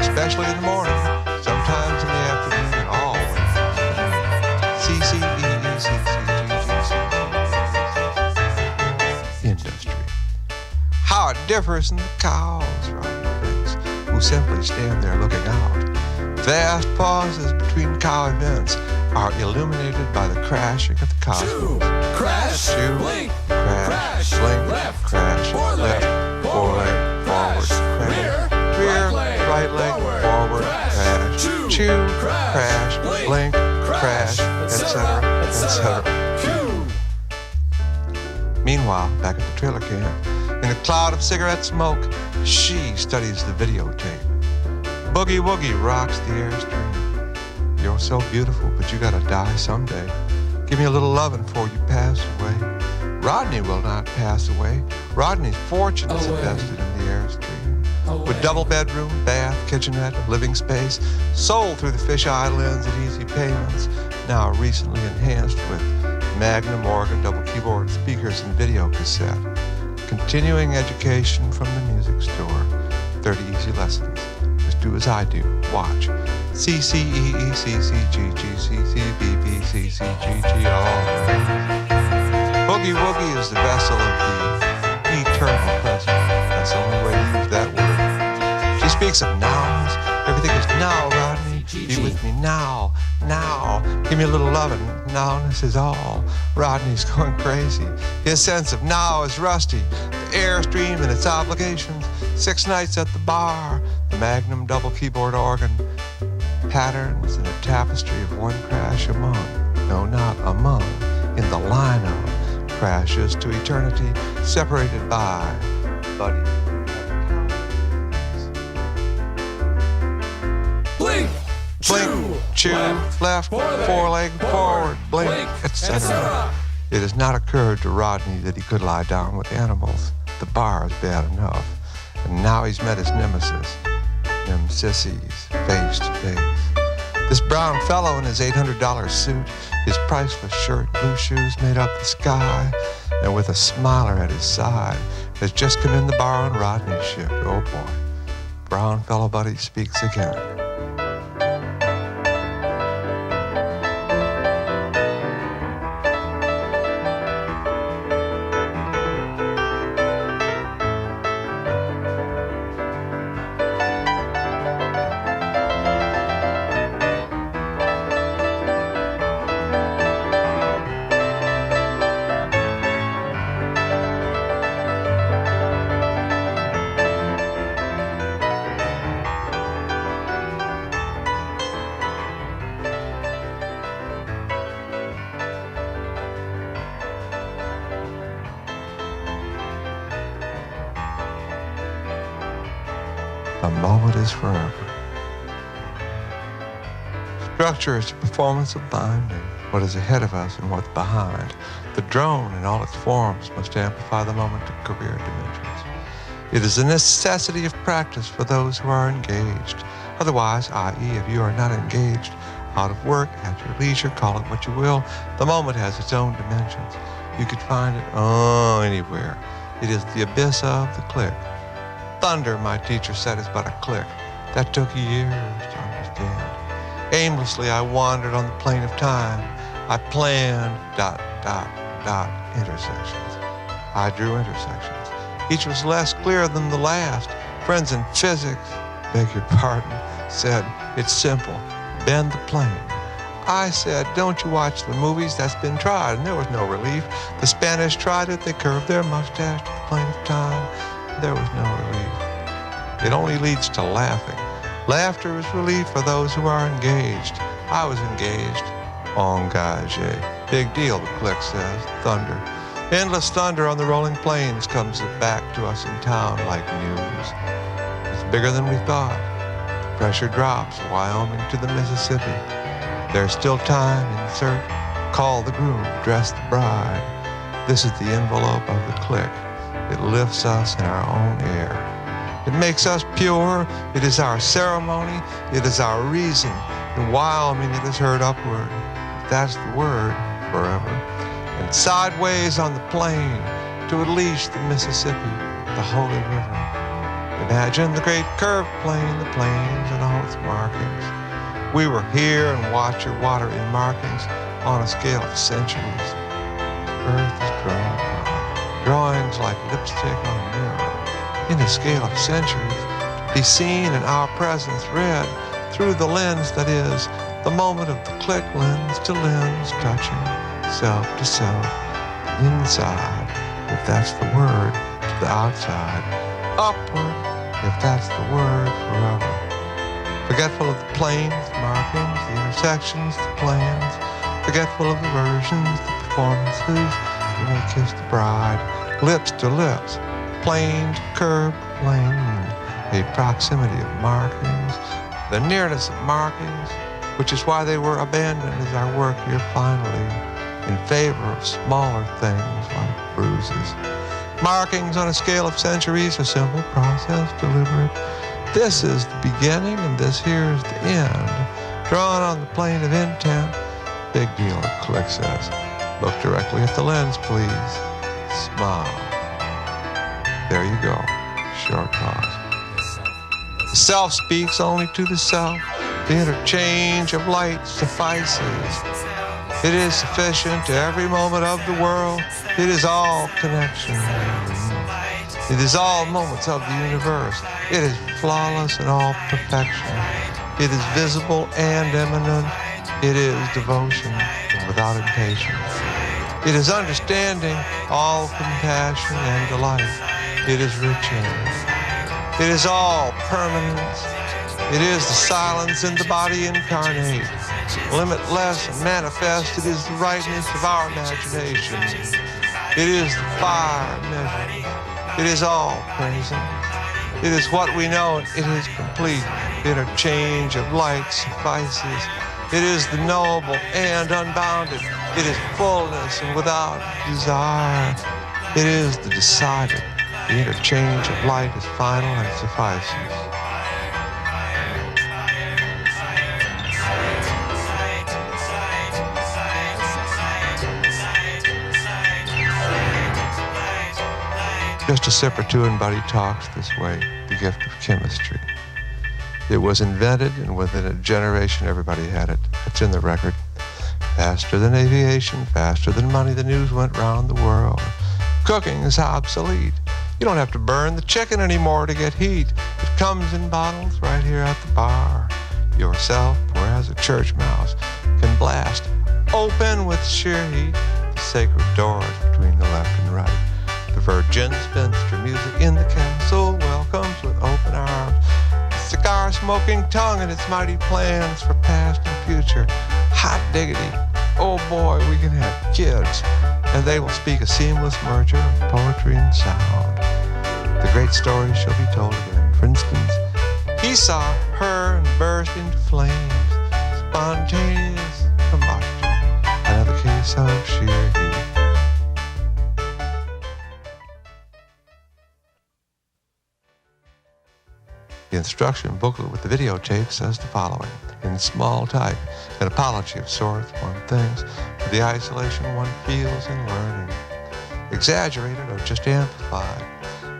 Especially in the morning, sometimes in the afternoon, and always. Industry. How it differs in the cows, Rodney thinks, who simply stand there looking out. Vast pauses between cow events are illuminated by the crashing of the cosmos. Crash, Shoe, blink, crash, blink, left, crash, left, foreleg, forward, crash, rear, right leg, forward, crash, chew, crash, blink, crash, etc., etc. Meanwhile, back at the trailer camp, In a cloud of cigarette smoke, she studies the videotape. Boogie Woogie rocks the airstream. You're so beautiful, but you gotta die someday. Give me a little lovin' before you pass away. Rodney will not pass away. Rodney's fortune is invested in the airstream. With double bedroom, bath, kitchenette, living space, sold through the fisheye lens at easy payments, now recently enhanced with Magnum organ, double keyboard, speakers, and video cassette. Continuing education from the music store. 30 easy lessons. Just do as I do. Watch. C, C, E, E, C, C, G, G, C, C, B, B, C, C, G, G, all. Boogie Woogie is the vessel of the eternal present. That's the only way to use that word. She speaks of nows. Everything is now, Rodney. Be with me now, now. Give me a little lovin'. Nowness is all. Rodney's going crazy. His sense of now is rusty. The airstream and its obligations. 6 nights at the bar. The Magnum double keyboard organ. Patterns in a tapestry of one crash among. No, not among. In the line of crashes to eternity, separated by buddy. Blink, Blink, chew, left, foreleg, forward, blink, etc. It has not occurred to Rodney that he could lie down with animals. The bar is bad enough. And now he's met his nemesis. Them sissies, face to face. This brown fellow in his $800 suit, his priceless shirt, blue shoes made up the sky, and with a smiler at his side, has just come in the bar on Rodney's shift. Oh boy. Brown fellow buddy speaks again. The moment is forever. Structure is the performance of binding what is ahead of us and what's behind. The drone in all its forms must amplify the moment to career dimensions. It is a necessity of practice for those who are engaged. Otherwise, i.e., if you are not engaged, out of work, at your leisure, call it what you will, the moment has its own dimensions. You could find it anywhere. It is the abyss of the click. Thunder, my teacher said, is but a click. That took years to understand. Aimlessly, I wandered on the plane of time. I planned ... intersections. I drew intersections. Each was less clear than the last. Friends in physics, beg your pardon, said, it's simple. Bend the plane. I said, don't you watch the movies? That's been tried, and there was no relief. The Spanish tried it. They curved their mustache to the plane of time. There was no relief. It only leads to laughing. Laughter is relief for those who are engaged. I was engaged. Engagé. Big deal, the click says. Thunder. Endless thunder on the rolling plains comes back to us in town like news. It's bigger than we thought. The pressure drops, Wyoming to the Mississippi. There's still time, insert, call the groom, dress the bride. This is the envelope of the click. It lifts us in our own air. It makes us pure. It is our ceremony. It is our reason. In Wyoming, it is heard upward. That's the word, forever. And sideways on the plain to unleash the Mississippi, the holy river. Imagine the great curved plain, the plains and all its markings. We were here and watch your water in markings on a scale of centuries. Earth is drawn on. Drawings like lipstick on a mirror. In a scale of centuries, to be seen in our presence read through the lens that is the moment of the click, lens to lens, touching self to self, inside, if that's the word, to the outside, upward, if that's the word, forever. Forgetful of the planes, the markings, the intersections, the plans, forgetful of the versions, the performances, you may kiss the bride, lips to lips, planed curb lane, a proximity of markings, the nearness of markings, which is why they were abandoned as our work here finally, in favor of smaller things like bruises. Markings on a scale of centuries, a simple process, deliberate. This is the beginning and this here is the end. Drawn on the plane of intent. Big deal, Click says. Look directly at the lens, please. Smile. There you go. Short pause. The self speaks only to the self. The interchange of light suffices. It is sufficient to every moment of the world. It is all connection. It is all moments of the universe. It is flawless in all perfection. It is visible and imminent. It is devotion and without impatience. It is understanding, all compassion and delight. It is riches. It is all permanence. It is the silence in the body incarnate. Limitless and manifest, it is the rightness of our imagination. It is the fire measured. It is all present. It is what we know, and it is complete. The interchange of light suffices. It is the knowable and unbounded. It is fullness and without desire. It is the decided. The interchange of light is final and suffices. Just a sip or two and Buddy talks this way, the gift of chemistry. It was invented, and within a generation everybody had it. It's in the record. Faster than aviation, faster than money, the news went round the world. Cooking is obsolete. You don't have to burn the chicken anymore to get heat. It comes in bottles right here at the bar. Yourself, whereas a church mouse can blast open with sheer heat the sacred doors between the left and right. The virgin spinster music in the castle welcomes with open arms. The cigar-smoking tongue and its mighty plans for past and future. Hot diggity. Oh boy, we can have kids. And they will speak a seamless merger of poetry and sound. The great story shall be told again. For instance, he saw her and burst into flames. Spontaneous combustion. Another case of sheer heat. The instruction booklet with the videotape says the following, in small type, an apology of sorts, one thinks, for the isolation one feels in learning, exaggerated or just amplified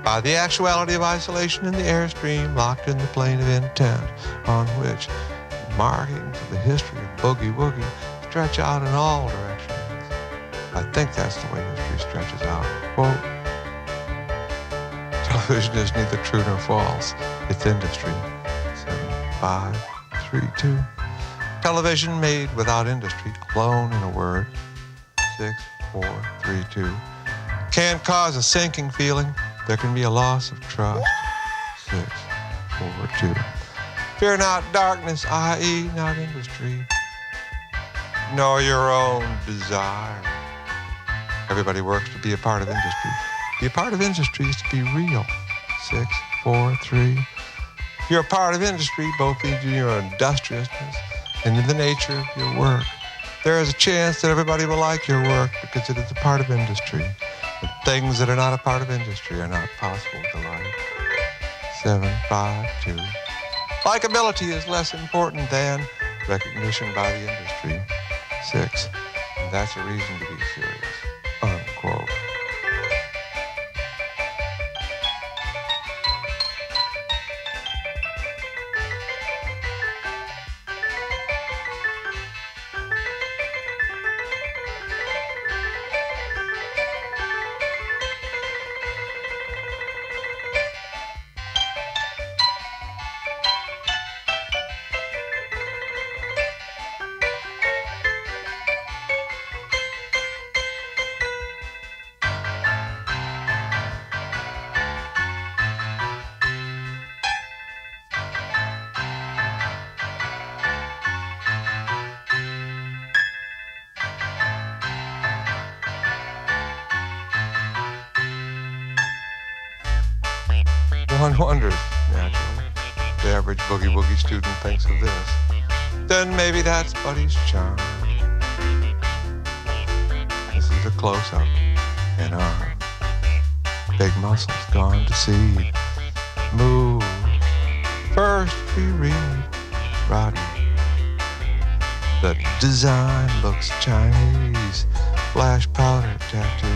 by the actuality of isolation in the airstream locked in the plane of intent, on which markings of the history of boogie woogie stretch out in all directions. I think that's the way history stretches out. Quote, television is neither true nor false. It's industry. 7532. Television made without industry, alone in a word. 6432. Can cause a sinking feeling. There can be a loss of trust. 642. Fear not darkness, i.e. not industry, nor your own desire. Everybody works to be a part of industry. Be a part of industry is to be real. 643. If you're a part of industry, both in your industriousness and in the nature of your work, there is a chance that everybody will like your work because it is a part of industry. And things that are not a part of industry are not possible to like. 752. Likability is less important than recognition by the industry. 6. And that's a reason to be serious. Unquote. One wonders, naturally, the average boogie-woogie student thinks of this. Then maybe that's Buddy's charm. This is a close-up in arm. Big muscles gone to seed. Move. First we read Rodney. The design looks Chinese. Flash powder tattoo.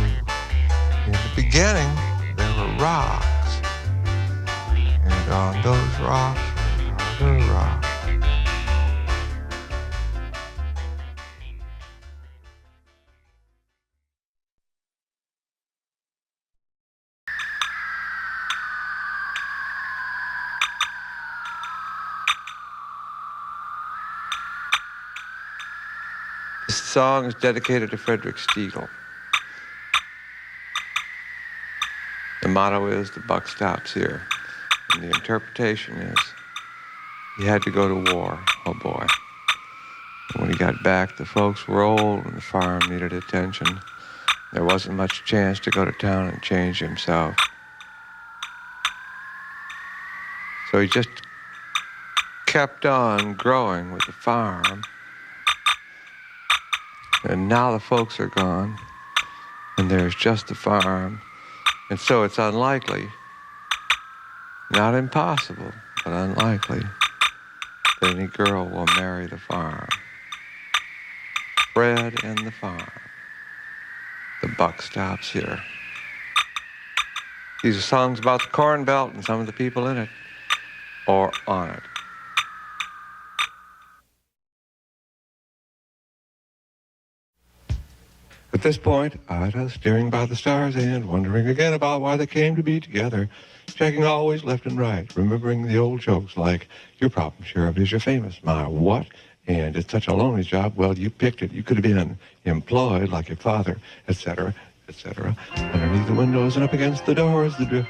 In the beginning, there were rocks. And on those rocks were other rocks. This song is dedicated to Frederick Steele. The motto is, the buck stops here. And the interpretation is, he had to go to war, oh boy. And when he got back, the folks were old and the farm needed attention. There wasn't much chance to go to town and change himself. So he just kept on growing with the farm. And now the folks are gone, and there's just the farm. And so it's unlikely, not impossible, but unlikely, that any girl will marry the farm. Fred and the farm. The buck stops here. These are songs about the Corn Belt and some of the people in it, or on it. At this point, Ida, staring by the stars and wondering again about why they came to be together, checking always left and right, remembering the old jokes like, your problem, Sheriff, is you're famous. My what? And it's such a lonely job. Well, you picked it. You could have been employed like your father, etc., etc. Underneath the windows and up against the doors, the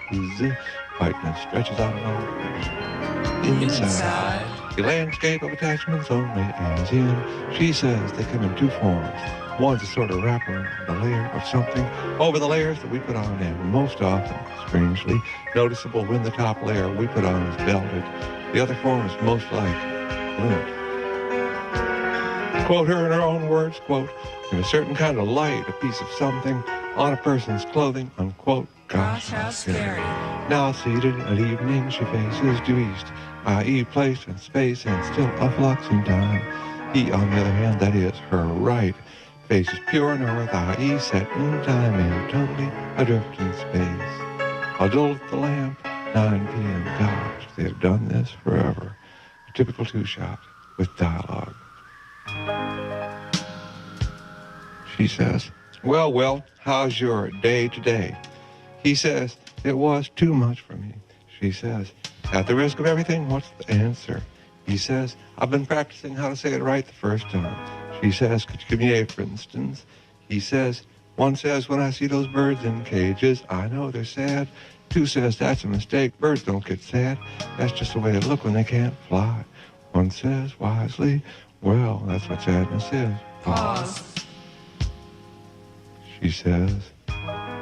whiteness stretches out in all directions. Inside, the landscape of attachments only as in, she says they come in two forms. One's a sort of wrapper, the layer of something over the layers that we put on, and most often, strangely, noticeable when the top layer we put on is belted. The other form is most like lint. Quote her in her own words, quote, in a certain kind of light, a piece of something on a person's clothing, unquote. Gosh, how scary. Now seated at evening, she faces due east, i.e. place and space, and still a flux in time. He, on the other hand, that is, her right, face is pure north, i.e. set in time and totally adrift in space. I'll jolt the lamp, 9 p.m. Gosh, they have done this forever. A typical two-shot with dialogue. She says, well, how's your day today? He says, it was too much for me. She says, at the risk of everything, what's the answer? He says, I've been practicing how to say it right the first time. She says, could you give me a, for instance? He says, one says, when I see those birds in cages, I know they're sad. Two says, that's a mistake. Birds don't get sad. That's just the way they look when they can't fly. One says, wisely, well, that's what sadness is. Pause. She says,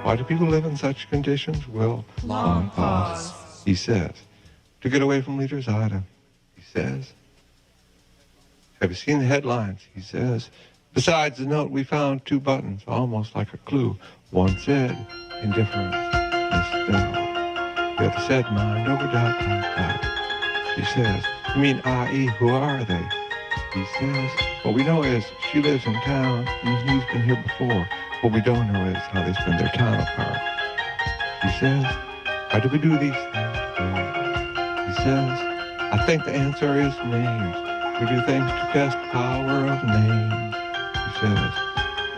why do people live in such conditions? Well, long pause. He says, to get away from leaders, Ida. He says, have you seen the headlines? He says, besides the note, we found 2 buttons, almost like a clue. One said, indifference, misspelled. The other said, mind over ... She says, you mean i.e., who are they? He says, what we know is she lives in town and he's been here before. What we don't know is how they spend their time apart. He says, how do we do these things? He says, I think the answer is names. We do things to test the power of names. He says,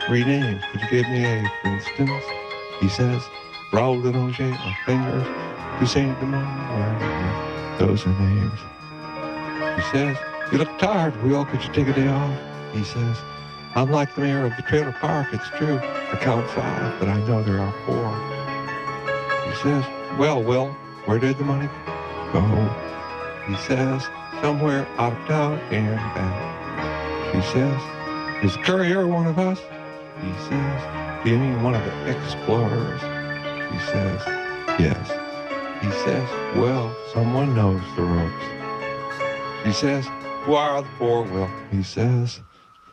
3 names. Could you give me a, for instance? He says, Raoul de Noger, or Fingers, Hussein de Montmorency. Those are names. He says, you look tired, Will. Could you take a day off? He says, I'm like the mayor of the trailer park. It's true. I count 5, but I know there are 4. He says, well, Will, where did the money go? He says, somewhere out of town and back. She says, is the courier one of us? He says, do you mean one of the explorers? She says, yes. He says, well, someone knows the ropes. She says, who are the four? Well, he says,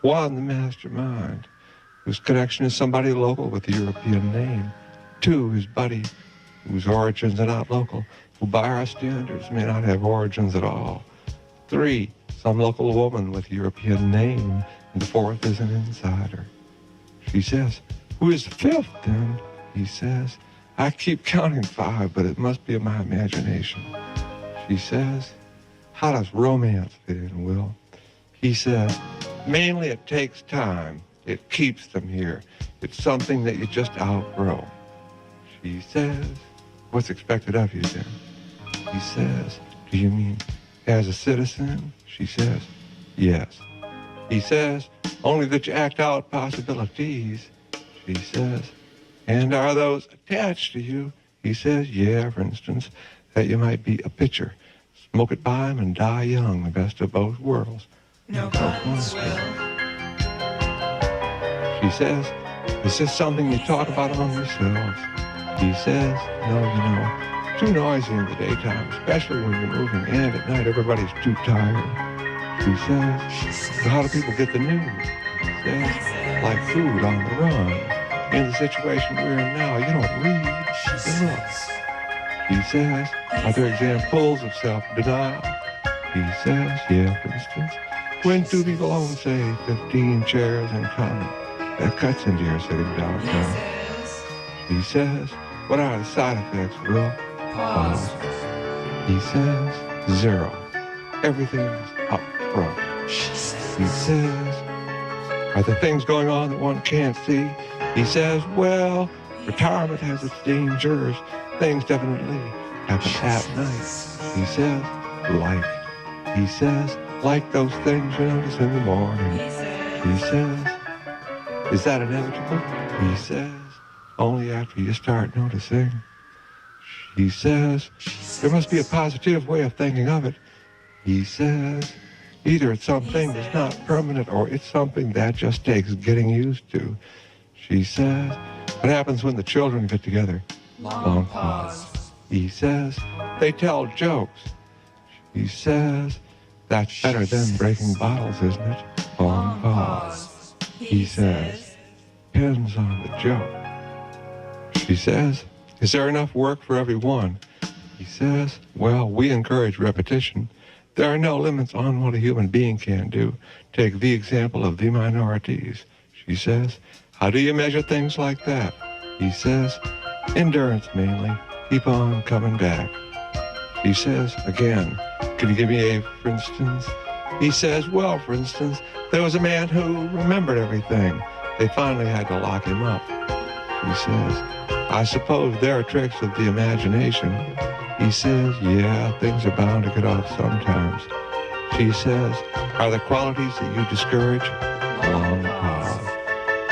one, the mastermind, whose connection is somebody local with a European name. Two, his buddy, whose origins are not local, who by our standards may not have origins at all. Three, some local woman with a European name. And the fourth is an insider. She says, who is the fifth then? He says, I keep counting 5, but it must be in my imagination. She says, how does romance fit in, Will? He says, mainly it takes time. It keeps them here. It's something that you just outgrow. She says, what's expected of you then? He says, do you mean as a citizen? She says, yes. He says, only that you act out possibilities. She says, and are those attached to you? He says, yeah, for instance, that you might be a pitcher. Smoke it by him and die young, the best of both worlds. No buttons will. She says, is this something you talk about among yourselves? He says, no, you know, too noisy in the daytime, especially when you're moving, and at night everybody's too tired. She says, so how do people get the news? He says, like food on the run. In the situation we're in now, you don't read, you look. He says, are there examples of self-denial? He says, yeah, for instance, when two people own, say, 15 chairs in common, that cuts into your sitting downtown. He says, what are the side effects, Will? Pause. He says, 0. Everything's up front. He says, are there things going on that one can't see? He says, well, retirement has its dangers. Things definitely happen at night. He says, like. He says, like those things you notice in the morning. He says, is that inevitable? He says, only after you start noticing. He says, there must be a positive way of thinking of it. He says, either it's something that's not permanent or it's something that just takes getting used to. She says, what happens when the children get together? Long pause. He says, they tell jokes. She says, that's better than breaking bottles, isn't it? Long pause. He says, depends on the joke. She says, is there enough work for everyone? He says, well, we encourage repetition. There are no limits on what a human being can do. Take the example of the minorities. She says, how do you measure things like that? He says, endurance mainly. Keep on coming back. He says, again, could you give me a for instance? He says, well, for instance, there was a man who remembered everything. They finally had to lock him up. He says, I suppose there are tricks of the imagination. He says, yeah, things are bound to get off sometimes. She says, are there qualities that you discourage? Long pause.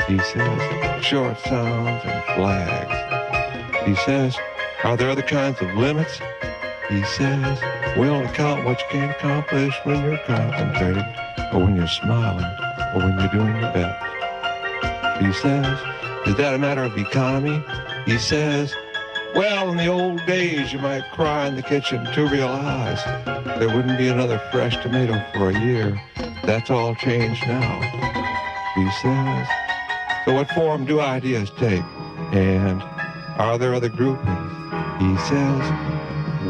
He says, short sounds and flags. He says, are there other kinds of limits? He says, we only count what you can accomplish when you're concentrated, or when you're smiling, or when you're doing your best. He says, is that a matter of economy? He says, well, in the old days, you might cry in the kitchen to realize there wouldn't be another fresh tomato for a year. That's all changed now. He says, so what form do ideas take? And are there other groupings? He says,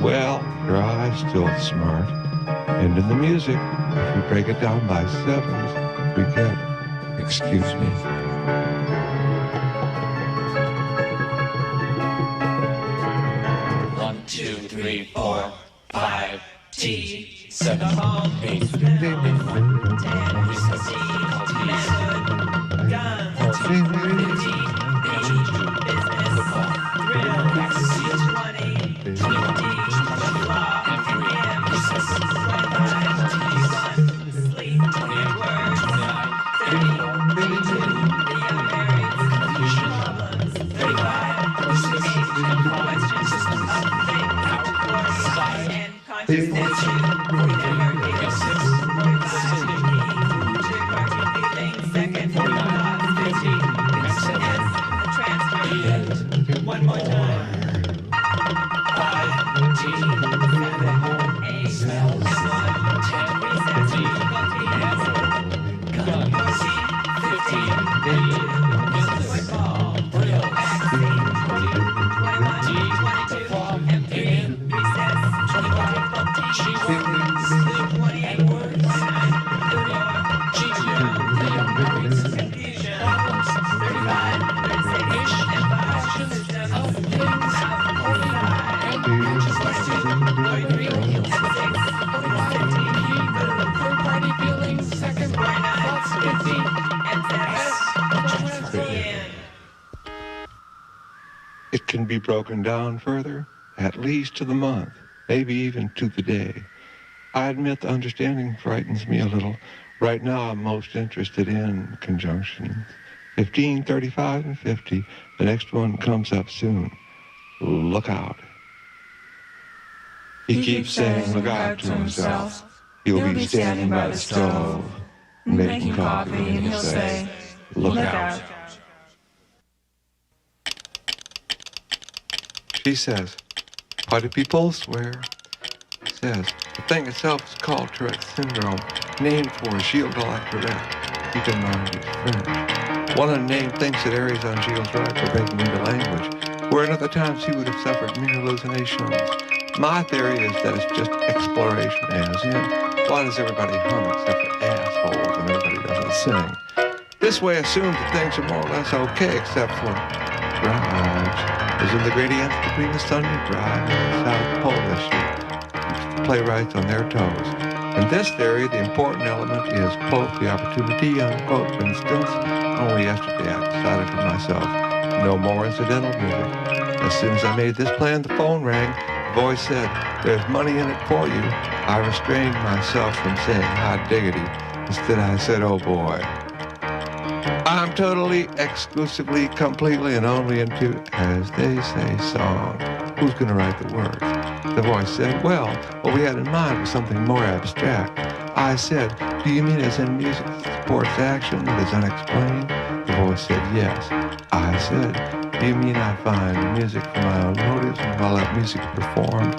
well, your eye's still smart. And in the music, if we break it down by sevens, we get, excuse me. One, two, three, 4, 5, T, 7, 8, One more time. 5, can be broken down further, at least to the month, maybe even to the day. I admit the understanding frightens me a little. Right now, I'm most interested in conjunctions. 15, 35, and 50. The next one comes up soon. Look out. He keeps saying look out to himself. He'll be standing by the stove, making coffee, and he'll say, look out. She says, why do people swear? She says, the thing itself is called Tourette's syndrome, named for Gilles de la Tourette. Keep in mind it's French. One unnamed thinks that Aries on Gilles' right for breaking into language, where in other times he would have suffered mere hallucinations. My theory is that it's just exploration, as in, why does everybody hum except for assholes and everybody doesn't sing? This way assumes that things are more or less okay except for drives, as in the gradients between the Sunday drive and the South Pole issue. Keeps the playwrights on their toes. In this theory, the important element is, quote, the opportunity, unquote. For instance, only yesterday I decided for myself, no more incidental music. As soon as I made this plan, the phone rang. The voice said, there's money in it for you. I restrained myself from saying hot diggity. Instead, I said, oh boy. I'm totally, exclusively, completely, and only into, as they say, song. Who's going to write the words? The voice said, well, what we had in mind was something more abstract. I said, do you mean as in music that supports action that is unexplained? The voice said, yes. I said, do you mean I find music for my own motives, and while that music is performed,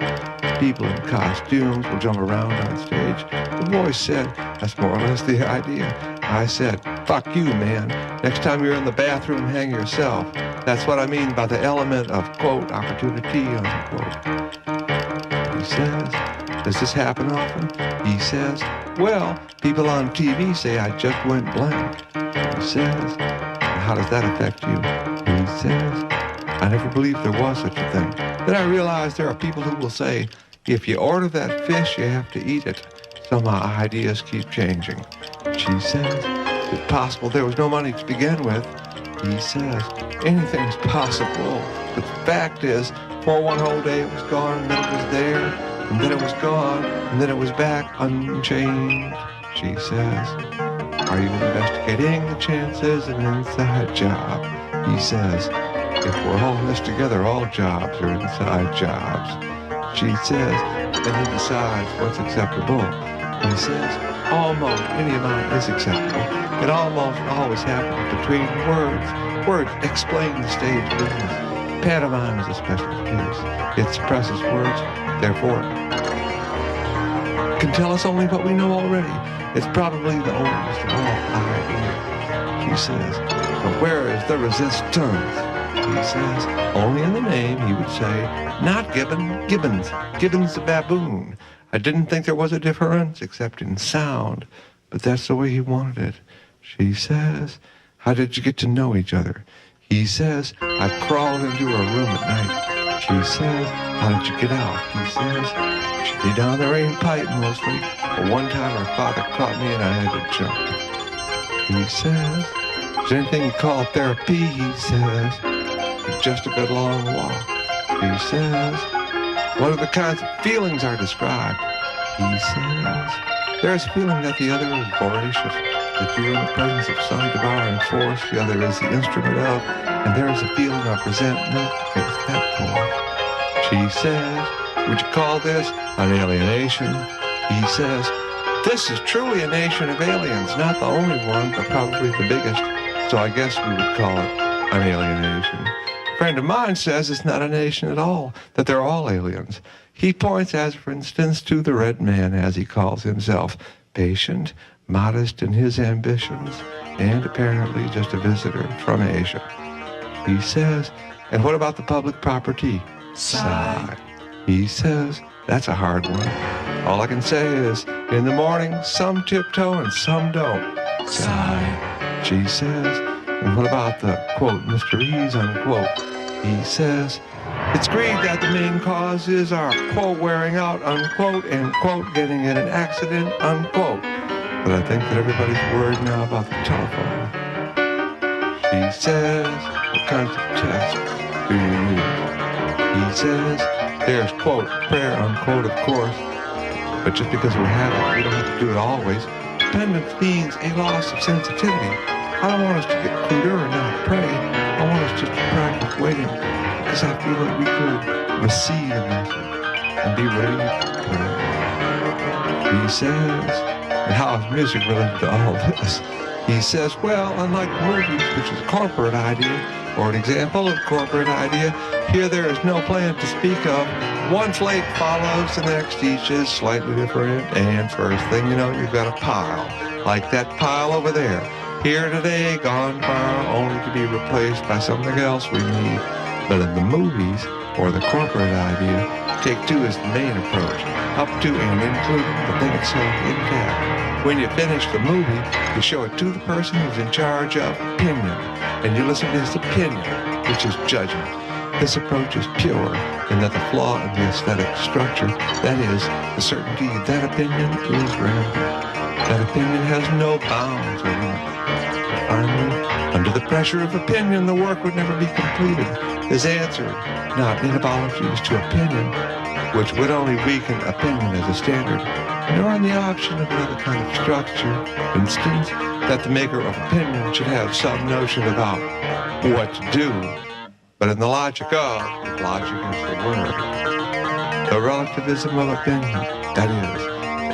people in costumes will jump around on stage? The voice said, that's more or less the idea. I said, fuck you, man. Next time you're in the bathroom, hang yourself. That's what I mean by the element of, quote, opportunity, unquote. He says, does this happen often? He says, well, people on TV say I just went blank. He says, how does that affect you? He says, I never believed there was such a thing. Then I realized there are people who will say, if you order that fish, you have to eat it. So my ideas keep changing. She says, is it possible there was no money to begin with? He says, anything's possible. But the fact is, for one whole day it was gone, and then it was there, and then it was gone, and then it was back unchanged. She says, are you investigating the chances of an inside job? He says, if we're holding this together, all jobs are inside jobs. She says, and he decides what's acceptable. He says, almost any amount is acceptable. It almost always happens between words. Words explain the stage business. Pantomime is a special case. It suppresses words, therefore can tell us only what we know already. It's probably the oldest of all ideas. She says, but where is the resistance? He says, only in the name, he would say, not Gibbon, Gibbons. Gibbons the baboon. I didn't think there was a difference except in sound, but that's the way he wanted it. She says, how did you get to know each other? He says, I crawled into her room at night. She says, how did you get out? He says, she lay down the rain pipe mostly, but one time her father caught me and I had to jump. He says, is there anything you call therapy? He says, just a good long walk. He says, what are the kinds of feelings are described? He says, there's a feeling that the other is voracious, that you're in the presence of some devouring force, the other is the instrument of, and there is a feeling of resentment against that force. She says, would you call this an alienation? He says, this is truly a nation of aliens, not the only one, but probably the biggest, so I guess we would call it an alienation. A friend of mine says it's not a nation at all, that they're all aliens. He points, as for instance, to the red man, as he calls himself, patient, modest in his ambitions, and apparently just a visitor from Asia. He says, and what about the public property? Sigh. He says, that's a hard one. All I can say is, in the morning, some tiptoe and some don't. Sigh. She says, and what about the, quote, mysteries, unquote? He says, it's greed that the main cause is our, quote, wearing out, unquote, and, quote, getting in an accident, unquote. But I think that everybody's worried now about the telephone. She says, what kinds of tests? do you use? He says, there's, quote, prayer, unquote, of course, but just because we have it, we don't have to do it always. Dependence means a loss of sensitivity. I don't want us to get cruder and not pray. I want us just to practice waiting, because I feel that we could receive a message and be ready to pray. He says, and how is music related to all this? He says, well, unlike movies, which is a corporate idea, or an example of a corporate idea, here there is no plan to speak of. One flake follows the next, each is slightly different, and first thing you know, you've got a pile, like that pile over there. Here today, gone tomorrow, only to be replaced by something else we need. But in the movies, or the corporate idea, take two is the main approach, up to and including the thing itself intact. When you finish the movie, you show it to the person who's in charge of opinion, and you listen to his opinion, which is judgment. This approach is pure in that the flaw in the aesthetic structure, that is, the certainty that opinion is random. That opinion has no bounds or limits. But finally, under the pressure of opinion, the work would never be completed. Is answered, not in apologies to opinion, which would only weaken opinion as a standard, nor in the option of another kind of structure, for instance, that the maker of opinion should have some notion about what to do, but in the logic of, if logic is the word, the relativism of opinion, that is,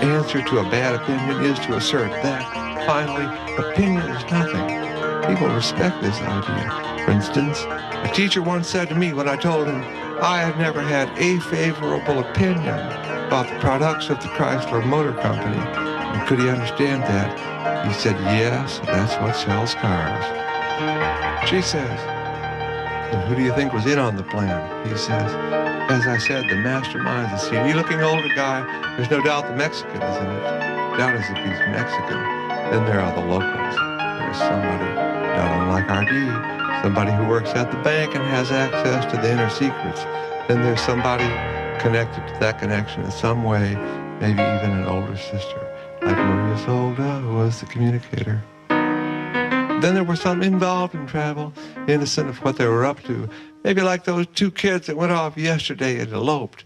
the answer to a bad opinion is to assert that, finally, opinion is nothing. People respect this idea. For instance, a teacher once said to me when I told him I had never had a favorable opinion about the products of the Chrysler Motor Company, and could he understand that? He said, yes, that's what sells cars. She says, and who do you think was in on the plan? He says, as I said, the mastermind, the CD-looking older guy, there's no doubt the Mexican is in it. Doubt as if he's Mexican. Then there are the locals. There's somebody, not unlike R.D., somebody who works at the bank and has access to the inner secrets. Then there's somebody connected to that connection in some way, maybe even an older sister, like Maria Isolde, who was the communicator. Then there were some involved in travel, innocent of what they were up to, maybe like those two kids that went off yesterday and eloped.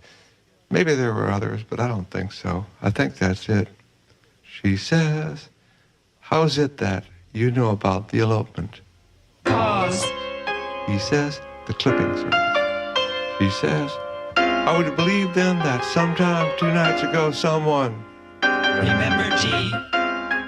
Maybe there were others, but I don't think so. I think that's it. She says, how's it that you know about the elopement? Pause. He says, the clipping service. She says, I would believe then that sometime 2 nights ago someone, Remember G.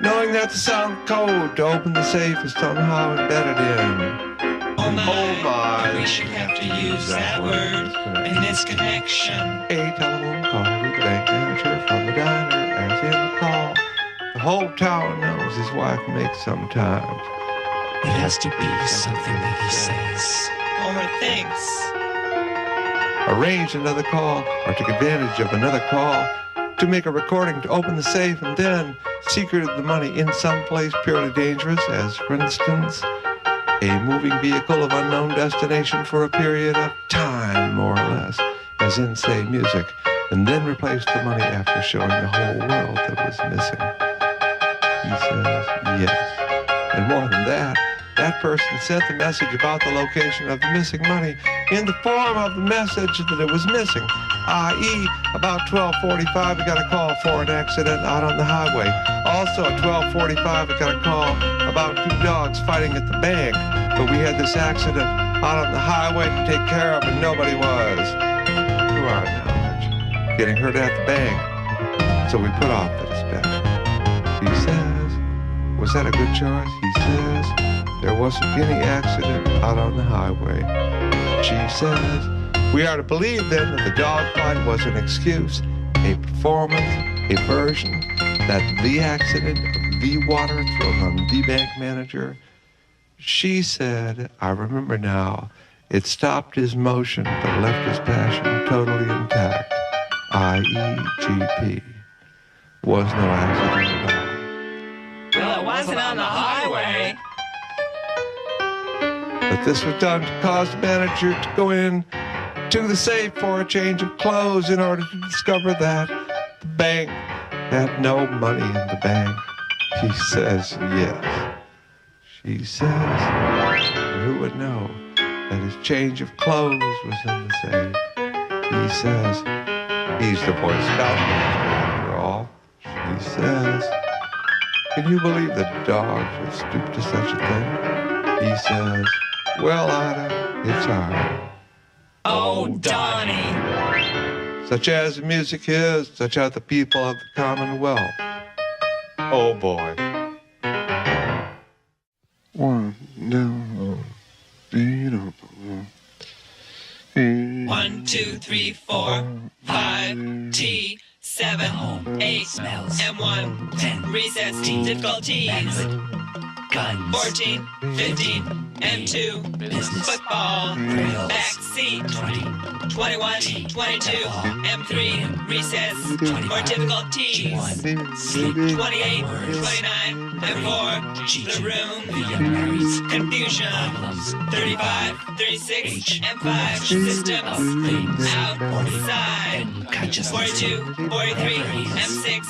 knowing that the sound code to open the safe is somehow embedded in. Oh my, my. we should have to use that word in this connection. A telephone call to the bank manager from the diner as in the call. The whole town knows his wife makes sometimes. It has to be something that he says or thinks. Arranged another call or took advantage of another call to make a recording to open the safe and then secreted the money in some place purely dangerous, as for instance, a moving vehicle of unknown destination for a period of time, more or less, as in, say, music, and then replaced the money after showing the whole world that was missing. He says yes. And more than that, that person sent the message about the location of the missing money in the form of the message that it was missing, i.e., about 12:45, we got a call for an accident out on the highway. Also at 12:45, we got a call about 2 dogs fighting at the bank, but we had this accident out on the highway to take care of, and nobody was, to our knowledge, getting hurt at the bank. So we put off the dispatch. He says, was that a good choice? He says, there wasn't any accident out on the highway. She says, we are to believe then that the dogfight was an excuse, a performance, a version, that the accident of the water thrown on the bank manager. She said, I remember now, it stopped his motion but left his passion totally intact, i.e. GP. Was no accident at all. Well, it wasn't on the highway. But this was done to cause the manager to go in to the safe for a change of clothes in order to discover that the bank had no money in the bank. He says yes. She says, who would know? that his change of clothes was in the safe. He says, he's the Boy Scout master after all. She says, can you believe the dogs would stoop to such a thing? He says, well, Ida, it's hard. Oh, Donnie. Such as music is, such are the people of the Commonwealth. Oh, boy. 1, 2, 3, 4, 5, T, 7, 8, M1, 10, recess, difficulties, 14, 15, M2, business, football, backseat, 21, 22, M3, recess, more difficulties, 28, 29, M4, the room, confusion, 35, 36, M5, systems, outside, 42, 43, M6,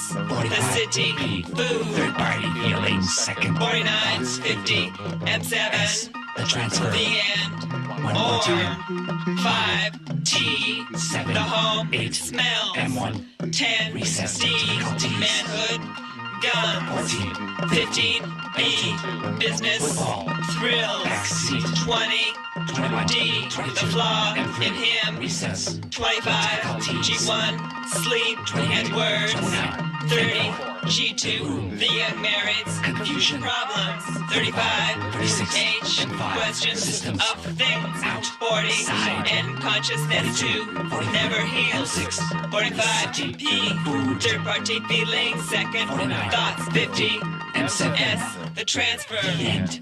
the city, food, third party feelings, second, 49, 50, M7, the transfer, the end, or 5, T, 7, the home, 8, smell, M1, 10, recess, D, manhood, guns, 14, 15, B, business, thrills, backseat, 20, 21, D, the flaw in him, recess, 25, G1, sleep, and words, 30, G2, the young marrieds, confusion, problems, 35, 36, H, questions system of things, 40, N, consciousness, 2, never heals, 45, P, third party feelings, second, thoughts, 50, S, the transfer, the end.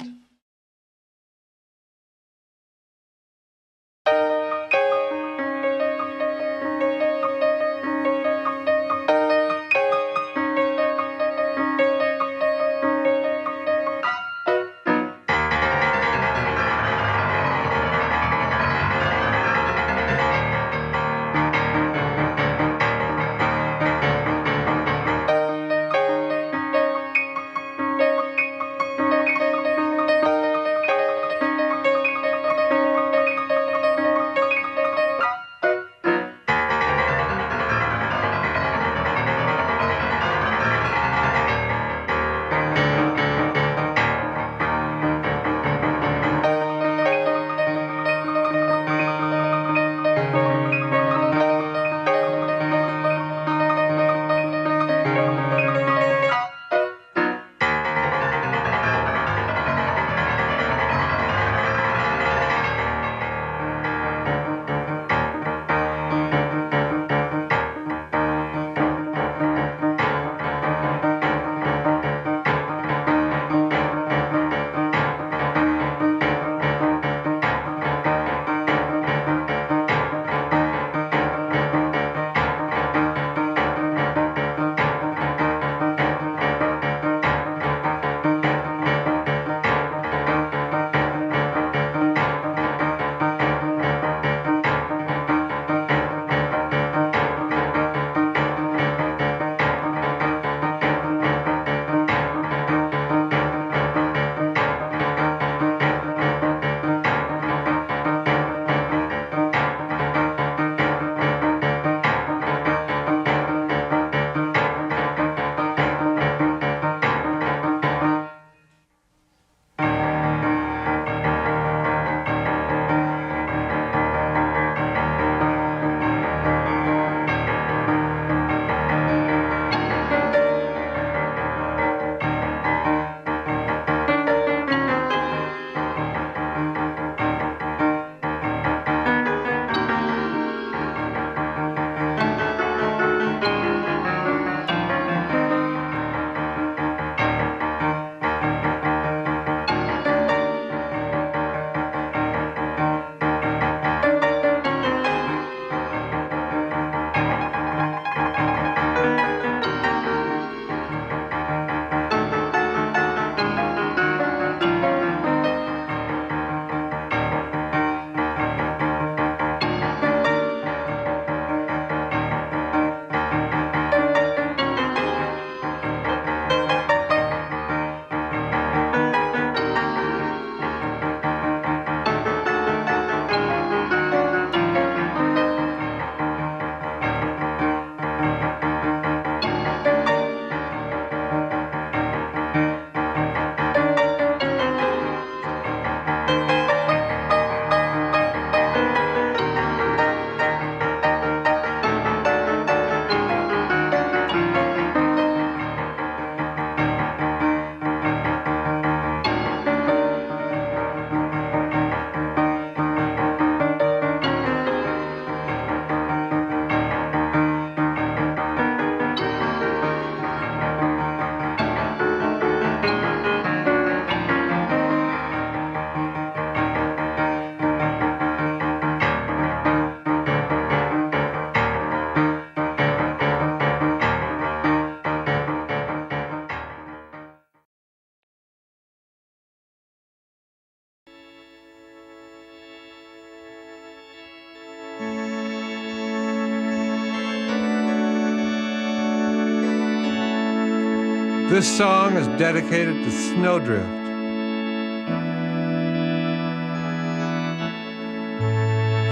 This song is dedicated to Snowdrift.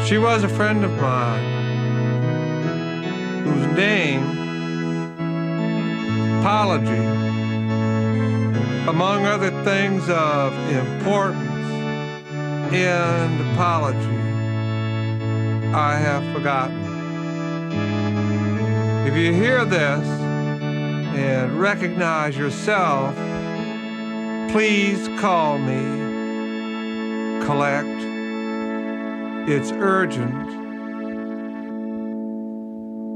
She was a friend of mine whose name, Apology, among other things of importance and apology, I have forgotten. If you hear this and recognize yourself, please call me. Collect. It's urgent.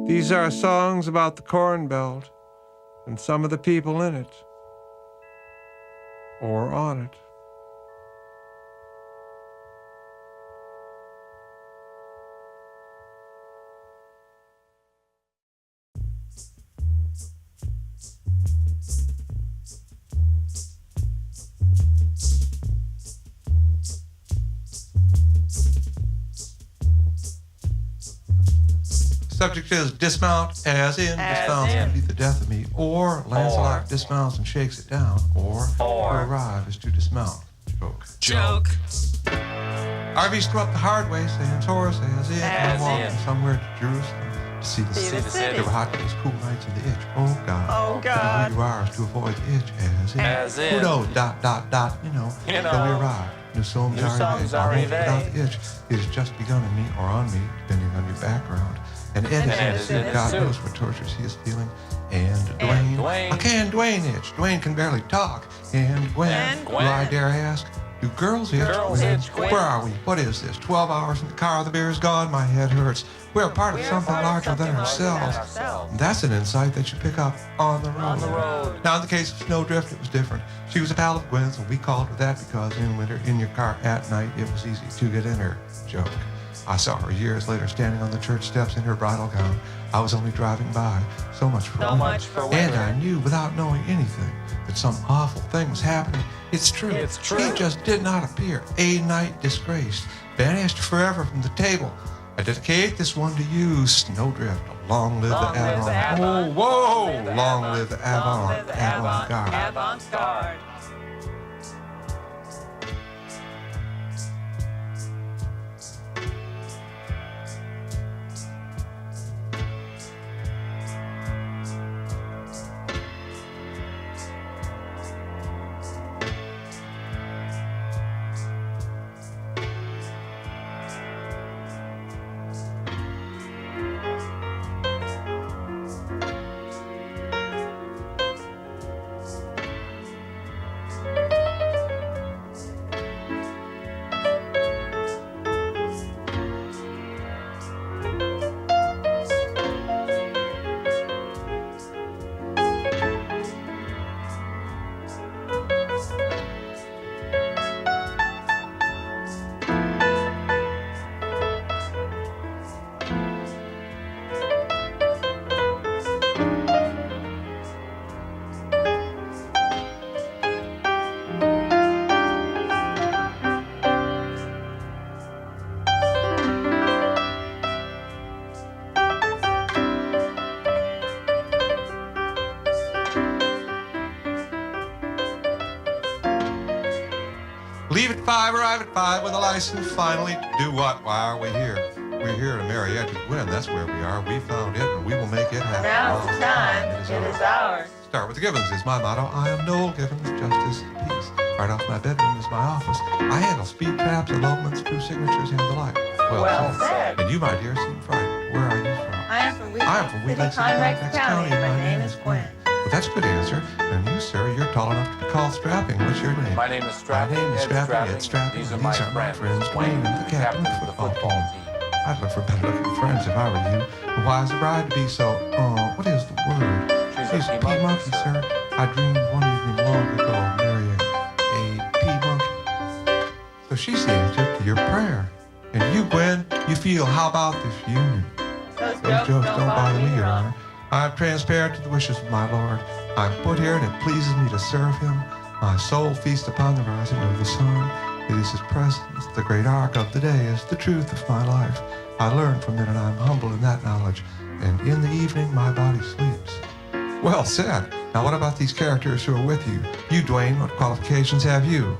These are songs about the Corn Belt and some of the people in it, or on it. Subject is dismount, as in dismounts and be the death of me, or Lancelot dismounts and shakes it down, or to arrive is to dismount. Joke. RV's come up the hard way, saying horse as in, and walking somewhere to Jerusalem to see the city. There were hot days, cool nights, and the itch. Oh God. Who you are is to avoid the itch, as in. Who knows? ... You know. Though we arrive. New songs are made. Without the itch, it has just begun in me or on me, depending on your background. And Edison, God knows what tortures he is feeling. And Dwayne. I can Dwayne itch. Dwayne can barely talk. And Gwen. Do I dare ask? Do girls itch? Where are we? What is this? 12 hours in the car, the beer is gone, my head hurts. We're part of something larger than ourselves. And that's an insight that you pick up on the road. Now, in the case of Snowdrift, it was different. She was a pal of Gwen's, and we called her that because in winter, in your car at night, it was easy to get in her. Joke. I saw her years later standing on the church steps in her bridal gown. I was only driving by. So much for winter. And I knew, without knowing anything, that some awful thing was happening. It's true. He just did not appear. A night disgraced. Vanished forever from the table. I dedicate this one to you, Snowdrift. Long live the avant. Oh, whoa! Long live the avant-garde. Avant-garde. Leave at 5, arrive at 5 with a license finally. Do what? Why are we here? We're here to Marietta to win. That's where we are. We found it, and we will make it happen. Now's the time. It is ours. Start with the Givens is my motto. I am Noel Givens, justice, peace. Right off my bedroom is my office. I handle speed traps, elopements, true signatures, and the like. Well said. And you, my dear, seem frightened. Where are you from? I am from Wheat County, County. My name is Gwen. Well, that's a good answer. And you, sir, you're tall enough to be called Strapping. What's your name? My name is Strapping. My name is Strapping. Ed Strapping. These are my friends, Dwayne and the captain of the football team. I'd look for better-looking friends if I were you. And why is the bride to be so, what is the word? She's a pea monkey, sir. I dreamed one evening long ago of marrying a pea monkey. So she's the answer to your prayer. And you, Gwen, you feel, how about this union? Those jokes don't bother me, Your Honor. I'm transparent to the wishes of my Lord. I'm put here and it pleases me to serve him. My soul feasts upon the rising of the sun. It is his presence, the great arc of the day, is the truth of my life. I learn from it and I'm humble in that knowledge. And in the evening my body sleeps. Well said. Now, what about these characters who are with you? You, Dwayne, what qualifications have you?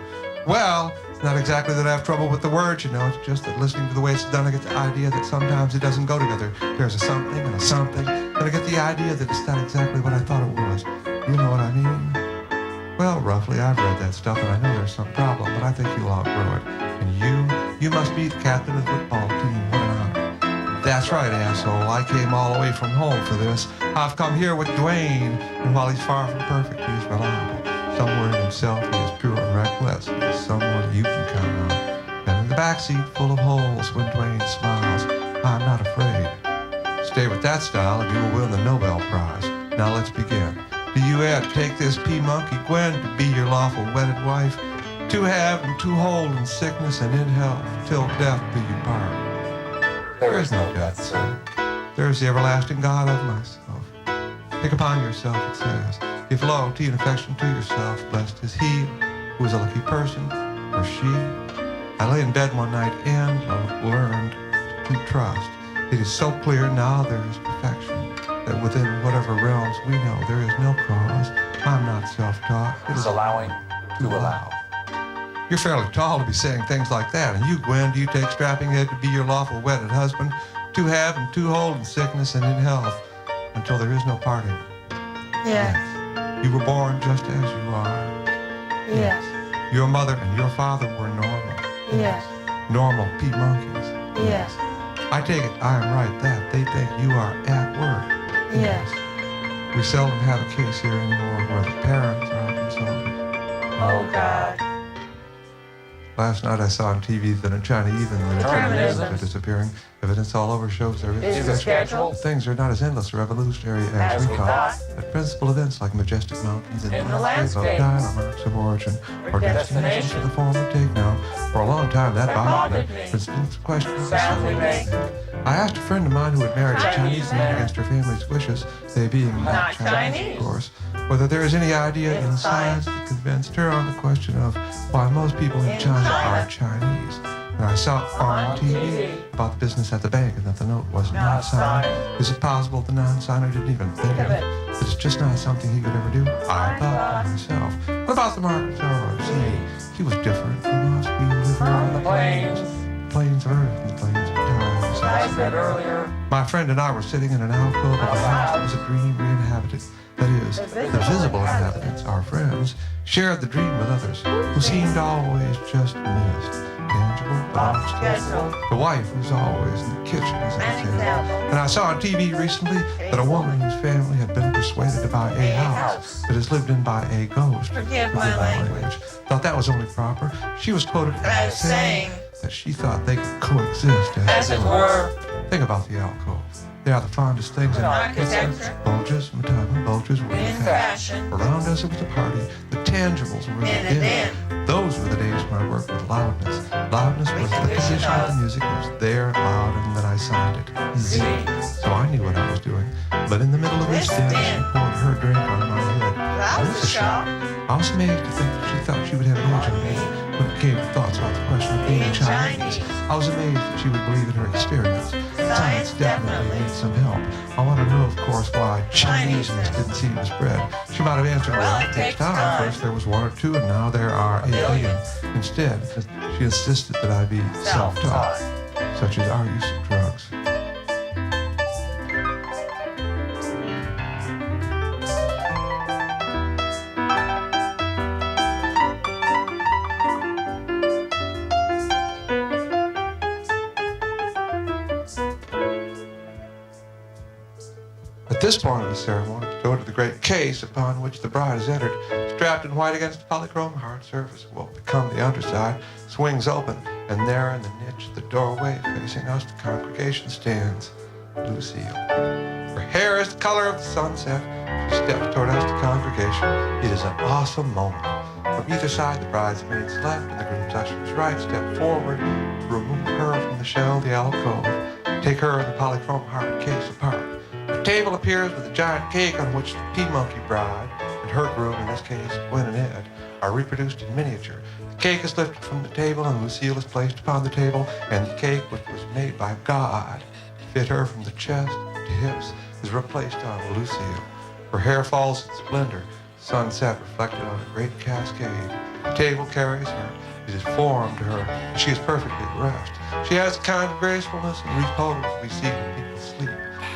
Well, it's not exactly that I have trouble with the words, you know. It's just that listening to the way it's done, I get the idea that sometimes it doesn't go together. There's a something and a something, and I get the idea that it's not exactly what I thought it was. You know what I mean? Well, roughly, I've read that stuff, and I know there's some problem, but I think you'll outgrow it. And you must be the captain of the football team. What an honor. That's right, asshole. I came all the way from home for this. I've come here with Dwayne, and while he's far from perfect, he's reliable. Somewhere in himself, he is pure and reckless. He is someone you can count on. And in the backseat, full of holes, when Dwayne smiles, I'm not afraid. Stay with that style, and you will win the Nobel Prize. Now let's begin. Do you take this P-Monkey Gwen to be your lawful wedded wife? To have and to hold in sickness and in health, till death do you part. There is no death, son. There is the everlasting God of myself. Take upon yourself, it says. Give loyalty and affection to yourself. Blessed is he who is a lucky person, or she. I lay in bed one night and learned to trust. It is so clear now there is perfection, that within whatever realms we know there is no cause. I'm not self-taught. It is allowing to allow. You're fairly tall to be saying things like that. And you, Gwen, do you take strapping head to be your lawful wedded husband? To have and to hold in sickness and in health, until there is no parting. Yes. You were born just as you are. Yes. Your mother and your father were normal. Yes. Normal P-monkeys. Yes. I take it I am right that they think you are at work. Yes. We seldom have a case here anymore where the parents are consulted. Oh, God. Last night I saw on TV that in China even the determinism are disappearing. Evidence all over shows there is a schedule. Things are not as endless or revolutionary as we thought. But principal events like majestic mountains in the landscape of time or marks of origin or destinations of the form we take now. For a long time that bothered me. For instance, questions. I asked a friend of mine who had married a Chinese man against her family's wishes, they being not Chinese, of course, whether there is any idea in science that convinced her on the question of why most people in China are Chinese. And I saw on TV about the business at the bank and that the note was not signed. Is it possible the non-signer didn't even think of it? That it's just not something he could ever do? I thought to myself. What about the market sorrow? See, he was different from us. We live here on the plains. Plains of earth and the plains of time. As I said earlier. My friend and I were sitting in an alcove of a house that was a dream re-inhabited. That is, the visible inhabitants, our friends, shared the dream with others who seemed always just missed. Tangible, but unstable. The wife was always in the kitchen, as I said. And I saw on TV recently that a woman whose family had been persuaded to buy a house that is lived in by a ghost. Forgive my language. Thought that was only proper. She was quoted as saying that she thought they could coexist as it were. Think about the alcove. They are the fondest things in architecture. Bulges, Mataba, bulges were in fashion. Around us it was a party. The tangibles were the din. Those were the days when I worked with loudness. Loudness was the position of the music. It was there, loud, and then I signed it. Z. So I knew what I was doing. But in the middle of this din, she poured her drink on my head. That was a shock. I was amazed to think that she thought she would have an edge on me when it came to thoughts about the question of being Chinese. I was amazed that she would believe in her experience. Science definitely needs some help. I want to know, of course, why Chineseness didn't seem to spread. She might have answered, well, it takes time. First there was one or two, and now there are 8 billion. Instead, she insisted that I be self-taught, such as our use of drugs. At this point of the ceremony, we go to the great case upon which the bride is entered. Strapped in white against the polychrome hard surface of what will become the underside, swings open, and there in the niche, the doorway facing us, the congregation stands Lucille. Her hair is the color of the sunset. She steps toward us, the congregation. It is an awesome moment. From either side, the bridesmaids left and the groom's ushers right step forward to remove her from the shell of the alcove, take her and the polychrome hard case apart. A table appears with a giant cake on which the P-Monkey bride and her groom, in this case Gwen and Ed, are reproduced in miniature. The cake is lifted from the table and Lucille is placed upon the table, and the cake, which was made by God to fit her from the chest to hips, is replaced on Lucille. Her hair falls in splendor, sunset reflected on a great cascade. The table carries her. It is formed to her, and she is perfectly at rest. She has a kind of gracefulness and repose we see when people sleep.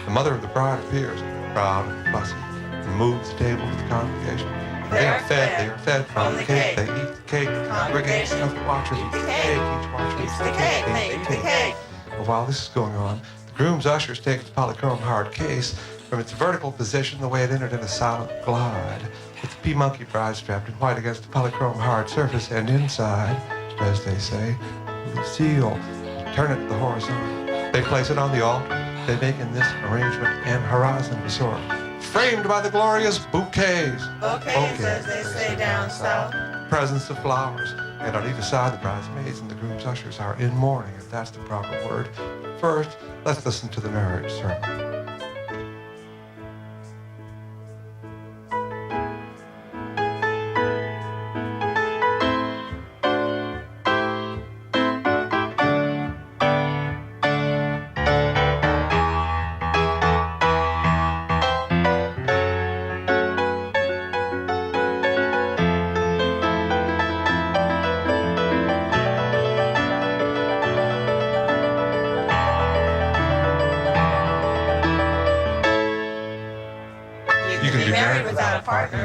The mother of the bride appears, proud and fussy, and moves the table with the congregation. They are fed from the cake. They eat the cake. The congregation of the watchers eats the cake. Each watcher eats the cake. They eat the cake. But while this is going on, the groom's ushers take the polychrome hard case from its vertical position the way it entered in a silent glide, with the P-monkey bride strapped in white against the polychrome hard surface, and inside, as they say, Lucille, turn it to the horizontal. They place it on the altar. They make in this arrangement an horizon resort, framed by the glorious bouquets. Bouquets, as they say down south. Presents of flowers. And on either side, the bridesmaids and the groom's ushers are in mourning, if that's the proper word. First, let's listen to the marriage sermon.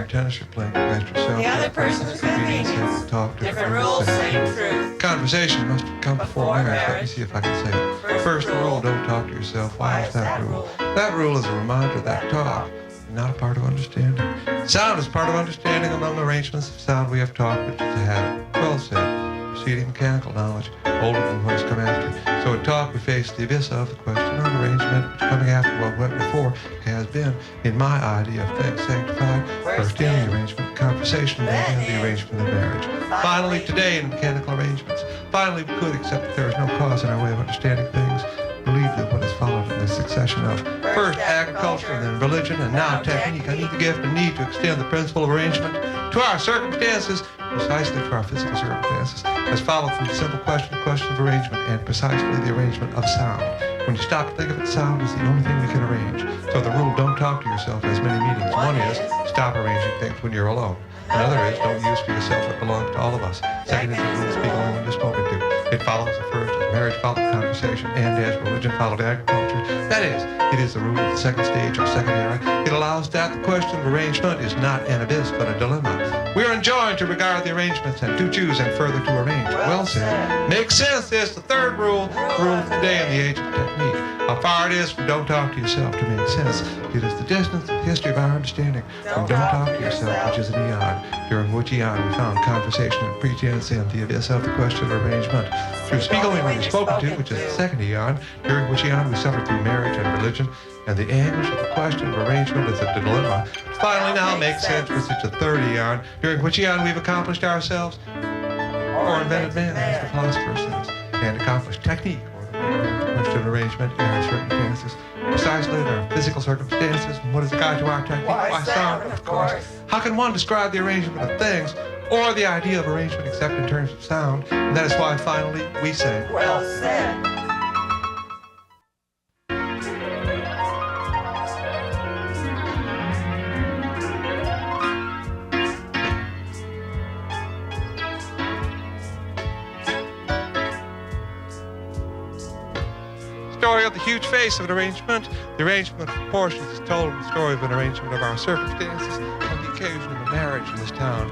Tennis, you're playing against yourself. The other person's convenience. Talk Different rules, same truth. Conversation must come before marriage. Let me see if I can say it. First rule, don't talk to yourself. Why is that rule? That rule is a reminder that talk is not a part of understanding. Sound is part of understanding. Among arrangements of sound we have talk, which is a habit. Well said. Preceding mechanical knowledge, older than what has come after. So in talk we face the abyss of the question on arrangement, which coming after what went before has been, in my idea of things, sanctified. First in the arrangement, conversation, then in the arrangement of marriage. Finally, today in mechanical arrangements. Finally, we could, except that there is no cause in our way of understanding things, believe that what has followed in this succession of first agriculture, and then religion, and now technique. I need the gift and need to extend the principle of arrangement to our circumstances, precisely to our physical circumstances, has followed from the simple question of arrangement, and precisely the arrangement of sound. When you stop to think of it, sound is the only thing we can arrange. So the rule, don't talk to yourself, has many meanings. One is, stop arranging things when you're alone. Another is, don't use for yourself what belongs to all of us. Second is, the rule, speak only when you're spoken to. It follows the first as marriage followed conversation, and as religion followed agriculture. That is, it is the rule of the second stage or second era. It allows that the question of arrangement is not an abyss, but a dilemma. We are enjoined to regard the arrangements and to choose and further to arrange. Well said. Makes sense. This the third rule, the rule of the day in the age of technique. How far it is from don't talk to yourself to make sense. It is the distance of the history of our understanding from don't talk to yourself, which is an eon, during which eon we found conversation and pretense in the abyss of the question of arrangement. To speak only when you're spoken to, which is the second eon, during which eon we suffer through marriage and religion, and the anguish of the question of arrangement is a dilemma. Finally now makes sense, which is the third eon, during which eon we've accomplished ourselves, or invented man, as the philosopher says, and accomplished technique, or the question of arrangement in our circumstances, precisely in our physical circumstances. And what is the guide to our technique? Why sound, of course. How can one describe the arrangement of things, or the idea of arrangement except in terms of sound? And that is why finally we say, well said. Story of the huge face of an arrangement. The arrangement of proportions is told in the story of an arrangement of our circumstances on the occasion of a marriage in this town.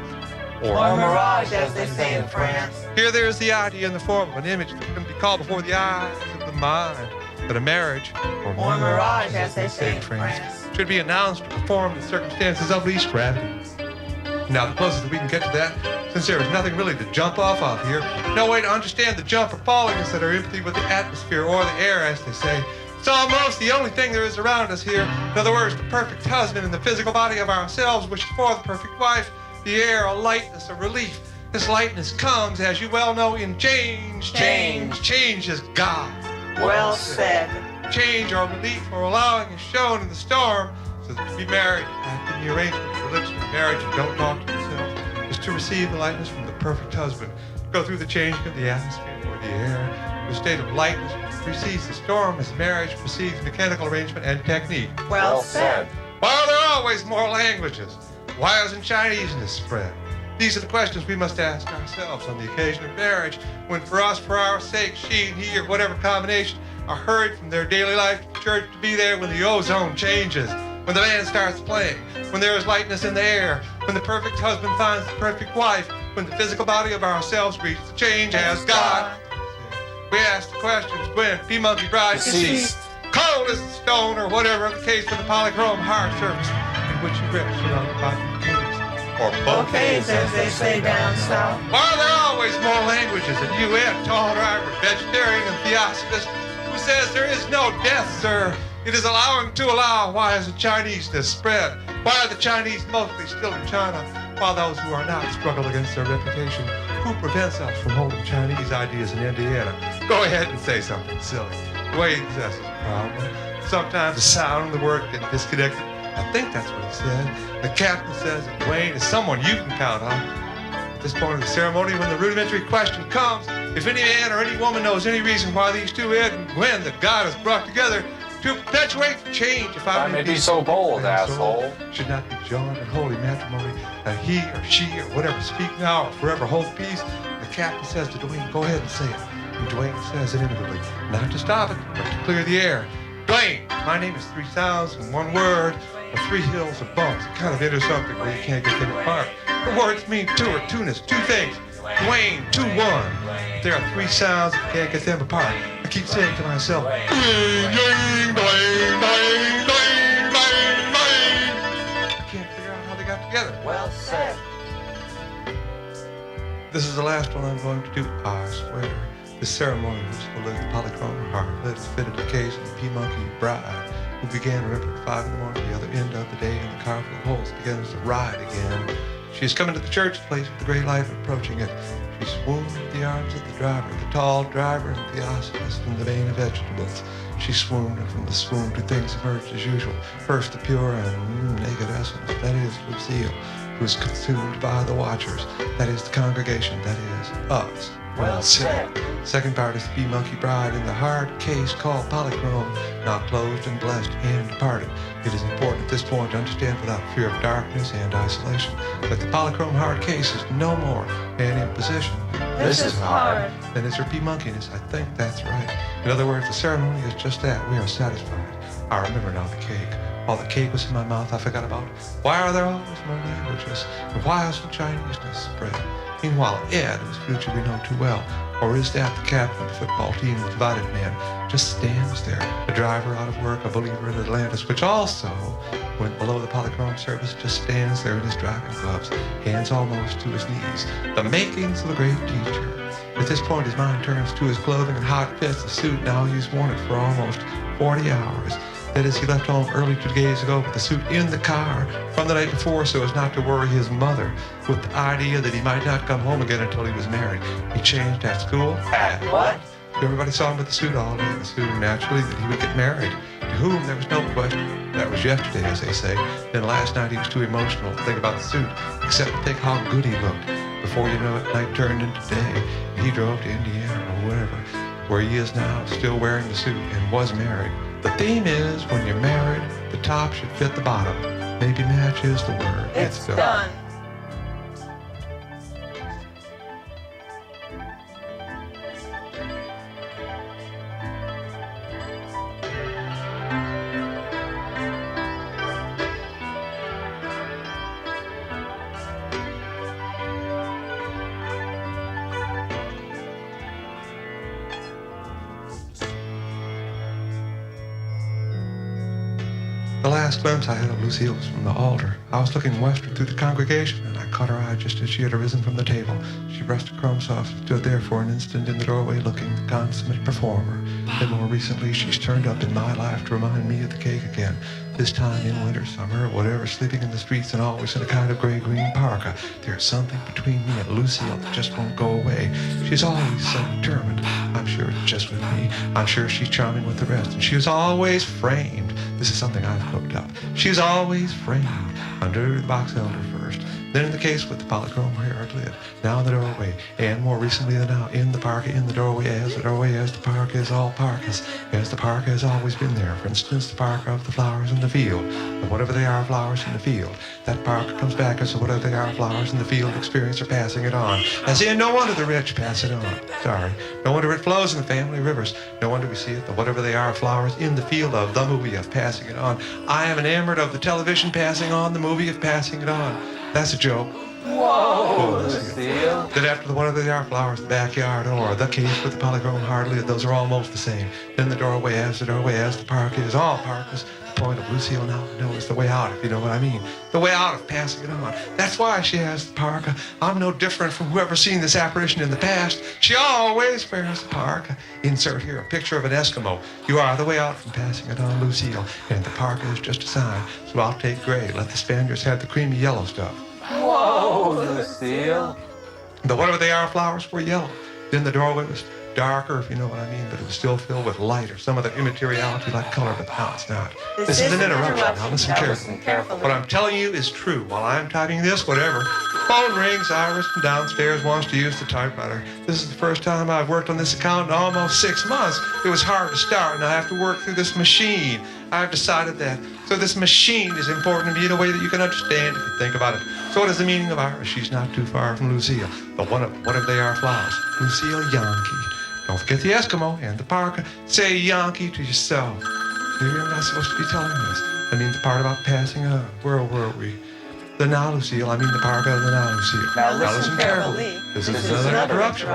Or mirage, as they say in France. Here there is the idea in the form of an image that can be called before the eyes of the mind, that a marriage, or mirage, as they say in France, should be announced or performed in circumstances of least gravity. Now, the closest that we can get to that, since there is nothing really to jump off of here, no way to understand the jump or falling is that our empathy with the atmosphere or the air, as they say. It's almost the only thing there is around us here. In other words, the perfect husband and the physical body of ourselves, which is for the perfect wife. The air, a lightness, a relief. This lightness comes, as you well know, in change. Change is God. Well said. Change or relief or allowing is shown in the storm. So that to be married, after the arrangement of religion and marriage, and don't talk to yourself, is to receive the lightness from the perfect husband. Go through the changing of the atmosphere or the air. The state of lightness which precedes the storm as marriage precedes mechanical arrangement and technique. Well said. While there always more languages? Why hasn't Chineseness spread? These are the questions we must ask ourselves on the occasion of marriage, when for us, for our sake, she and he, or whatever combination, are hurried from their daily life to church to be there when the ozone changes, when the band starts playing, when there is lightness in the air, when the perfect husband finds the perfect wife, when the physical body of ourselves reaches the change as God. We ask the questions when P-Monkey Bride deceased, cold as a stone, or whatever the case for the polychrome heart surface in which she grips surrounded by bouquets, or bouquets as they say down south. Why are there always more languages than UN, tall driver, vegetarian, and theosophist who says there is no death, sir? It is allowing to allow. Why has the Chineseness spread? Why are the Chinese mostly still in China, while those who are not struggle against their reputation? Who prevents us from holding Chinese ideas in Indiana? Go ahead and say something silly. Dwayne says it's a problem. Sometimes the sound of the word gets disconnected. I think that's what he said. The captain says that Dwayne is someone you can count on. At this point of the ceremony, when the rudimentary question comes, if any man or any woman knows any reason why these two Ed and Gwen that God has brought together to perpetuate change, if I may be so bold, asshole, should not be joined in holy matrimony, he or she or whatever speak now or forever hold peace, the captain says to Dwayne, go ahead and say it. And Dwayne says it inwardly, not to stop it, but to clear the air. Dwayne, my name is three sounds and one word, or three hills of bumps. It kind of enters something where you can't get them apart. The words mean two or two-ness, two things. Dwayne, 2-1. There are three sounds, you can't get them apart. I keep saying to myself, Dwayne, Dwayne, Dwayne, Dwayne, Dwayne, Dwayne, Dwayne. I can't figure out how they got together. Well said. This is the last one I'm going to do, I swear. The ceremony which will live the polychrome heart, let us fit a occasion of P-Monkey Bride, who began remember at 5 in the morning, the other end of the day, and the car full of holes begins to ride again. She is coming to the church place with the great light approaching it. She swooned in the arms of the driver, the tall driver, and the osseous in the vein of vegetables. She swooned, and from the swoon two things emerged as usual. First, the pure and naked essence, that is Lucille, who is consumed by the watchers, that is the congregation, that is us. Well said. Second part is the P-Monkey Bride in the hard case called polychrome, now closed and blessed and departed. It is important at this point to understand without fear of darkness and isolation that the polychrome hard case is no more an imposition. This is hard. Then it's her P-Monkeyness. I think that's right. In other words, the ceremony is just that. We are satisfied. I remember now the cake. While the cake was in my mouth, I forgot about it. Why are there always more languages? And why hasn't Chineseness spread? Meanwhile, Ed, whose future we know too well, or is that the captain of the football team, the divided man, just stands there, a driver out of work, a believer in Atlantis, which also went below the polychrome surface, just stands there in his driving gloves, hands almost to his knees, the makings of a great teacher. At this point, his mind turns to his clothing and hot fits the suit. Now he's worn it for almost 40 hours. That is, he left home early 2 days ago with the suit in the car from the night before so as not to worry his mother with the idea that he might not come home again until he was married. He changed at school. At what? Everybody saw him with the suit all day, assuming naturally that he would get married, to whom there was no question. That was yesterday, as they say. Then last night he was too emotional to think about the suit, except to think how good he looked. Before you know it, night turned into day, and he drove to Indiana or wherever, where he is now, still wearing the suit and was married. The theme is, when you're married, the top should fit the bottom. Maybe match is the word. It's done. The last glimpse I had of Lucille was from the altar. I was looking westward through the congregation, and I caught her eye just as she had arisen from the table. She brushed her crumbs off and stood there for an instant in the doorway looking the consummate performer. Then more recently, she's turned up in my life to remind me of the cake again. This time in winter, summer, or whatever, sleeping in the streets and always in a kind of gray-green parka. There's something between me and Lucille that just won't go away. She's always so determined. I'm sure it's just with me. I'm sure she's charming with the rest. And she was always framed. This is something I've hooked up. She was always framed under the box elder first. Then in the case with the polychrome hard lid, now in the doorway, and more recently than now, in the parka, in the doorway, as the parka is all parkas, as the parka has always been there. For instance, the parka of the flowers in the field, and whatever they are, flowers in the field. That parka comes back as whatever they are, flowers in the field experience are passing it on. As in, no wonder the rich pass it on. Sorry. No wonder it flows in the family rivers. No wonder we see it, the whatever they are, flowers in the field of the movie of passing it on. I am enamored of the television passing on the movie of passing it on. That's a joke. Whoa, Lucille. Then after the whatever they are, flowers in the backyard, or the case with the polychrome hard lid, those are almost the same. Then the doorway, as the park is, all parkas. The point of Lucille now to know is the way out, if you know what I mean. The way out of passing it on. That's why she has the parka. I'm no different from whoever's seen this apparition in the past. She always wears the parka. Insert here a picture of an Eskimo. You are the way out from passing it on, Lucille. And the parka is just a sign. So I'll take gray. Let the Spaniards have the creamy yellow stuff. Whoa, Lucille. The whatever they are, flowers were yellow. Then the doorway was darker, if you know what I mean, but it was still filled with light or some other immateriality like color, but now it's not. This is an interruption. Now listen carefully. What I'm telling you is true. While I'm typing this, whatever. Phone rings, Iris from downstairs wants to use the typewriter. This is the first time I've worked on this account in almost 6 months. It was hard to start, and I have to work through this machine. I've decided that. So this machine is important to me in a way that you can understand if you think about it. So what is the meaning of Iris? She's not too far from Lucille. The whatever they are, flowers. Lucille Yankee. Don't forget the Eskimo and the parka. Say Yankee to yourself. Maybe I'm not supposed to be telling this. I mean the part about passing on. Where were we? The now Lucille, I mean the parka and the now Lucille. Now listen carefully. This is another interruption.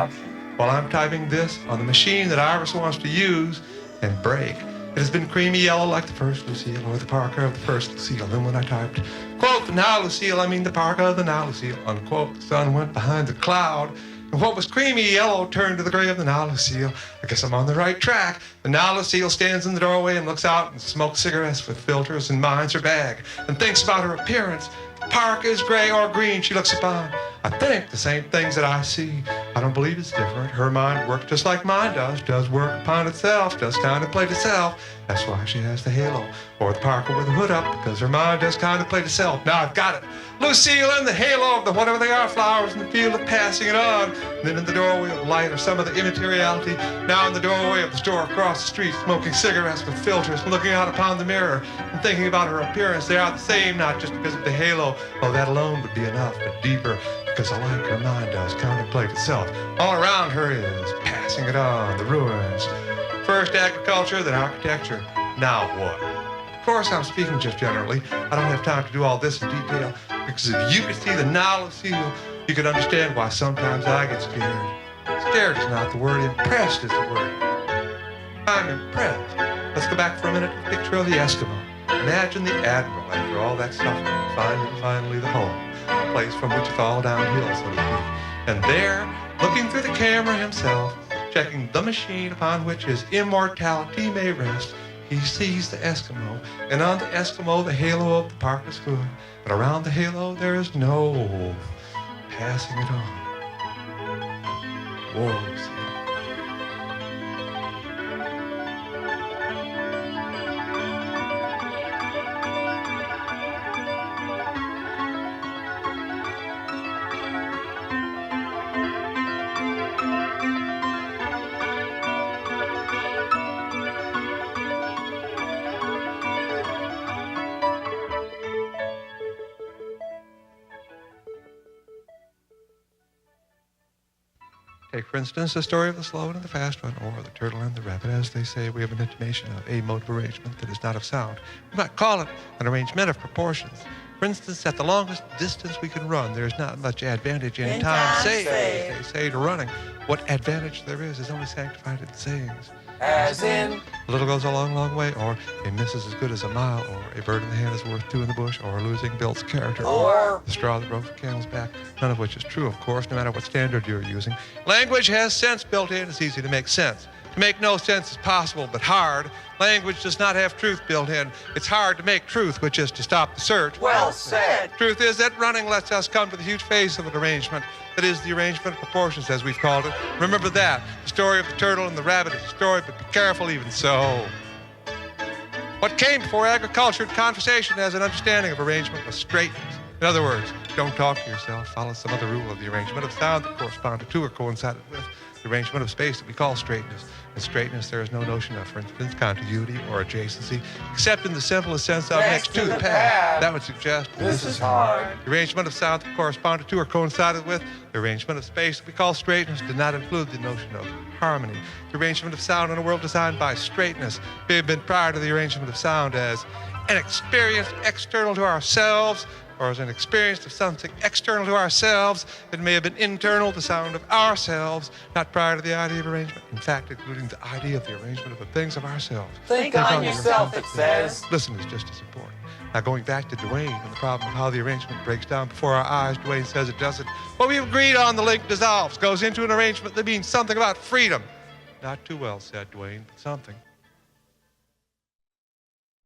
While I'm typing this on the machine that Iris wants to use and break, it has been creamy yellow like the first Lucille, or the parka of the first Lucille. Then when I typed, quote, the now Lucille, I mean the parka of the now Lucille, unquote. The sun went behind the cloud, and what was creamy yellow turned to the gray of the now Lucille. I guess I'm on the right track. The now Lucille stands in the doorway and looks out and smokes cigarettes with filters and minds her bag and thinks about her appearance. Parka is gray or green, she looks upon. I think the same things that I see. I don't believe it's different. Her mind works just like mine does work upon itself, does contemplate itself. That's why she has the halo, or the parka with the hood up, because her mind does contemplate itself. Now I've got it. Lucille in the halo of the whatever they are, flowers in the field of passing it on. And then in the doorway of light or some of the immateriality. Now in the doorway of the store across the street, smoking cigarettes with filters, looking out upon the mirror and thinking about her appearance. They are the same, not just because of the halo. Oh, that alone would be enough, but deeper, because alike her mind does contemplate itself. All around her is passing it on, the ruins. First agriculture, then architecture. Now what? Of course, I'm speaking just generally. I don't have time to do all this in detail, because if you could see the now Lucille, you could understand why sometimes I get scared. Scared is not the word, impressed is the word. I'm impressed. Let's go back for a minute to the picture of the Eskimo. Imagine the Admiral after all that suffering, finding finally the home, a place from which it's all downhill, so to speak. And there, looking through the camera himself, checking the machine upon which his immortality may rest, he sees the Eskimo, and on the Eskimo the halo of the parka's hood, but around the halo there is no passing it on. Whoa, see. Take, for instance, the story of the slow one and the fast one, or the turtle and the rabbit. As they say, we have an intimation of a mode of arrangement that is not of sound. We might call it an arrangement of proportions. For instance, at the longest distance we can run, there is not much advantage in time saved, as they say, to running. What advantage there is only sanctified in sayings. As in, a little goes a long, long way, or a miss is as good as a mile, or a bird in the hand is worth two in the bush, or losing builds character, or the straw that broke the camel's back, none of which is true, of course, no matter what standard you're using. Language has sense built in. It's easy to make sense. To make no sense is possible, but hard. Language does not have truth built in. It's hard to make truth, which is to stop the search. Well said. Truth is that running lets us come to the huge face of an arrangement. That is the arrangement of proportions, as we've called it. Remember that. The story of the turtle and the rabbit is a story, but be careful even so. What came before agriculture and conversation as an understanding of arrangement was straightness. In other words, don't talk to yourself. Follow some other rule of the arrangement of sound that corresponded to or coincided with the arrangement of space that we call straightness. In straightness, there is no notion of, for instance, contiguity or adjacency, except in the simplest sense of next to the pad. That would suggest This is hard. the arrangement of sound that corresponded to or coincided with the arrangement of space that we call straightness did not include the notion of harmony. The arrangement of sound in a world designed by straightness may have been prior to the arrangement of sound as an experience external to ourselves, or as an experience of something external to ourselves that may have been internal, the sound of ourselves, not prior to the idea of arrangement. In fact, including the idea of the arrangement of the things of ourselves. Think on yourself, it says. Listen is just as important. Now, going back to Dwayne and the problem of how the arrangement breaks down before our eyes, Dwayne says it doesn't. What we've agreed on, the link dissolves, goes into an arrangement that means something about freedom. Not too well said, Dwayne, but something.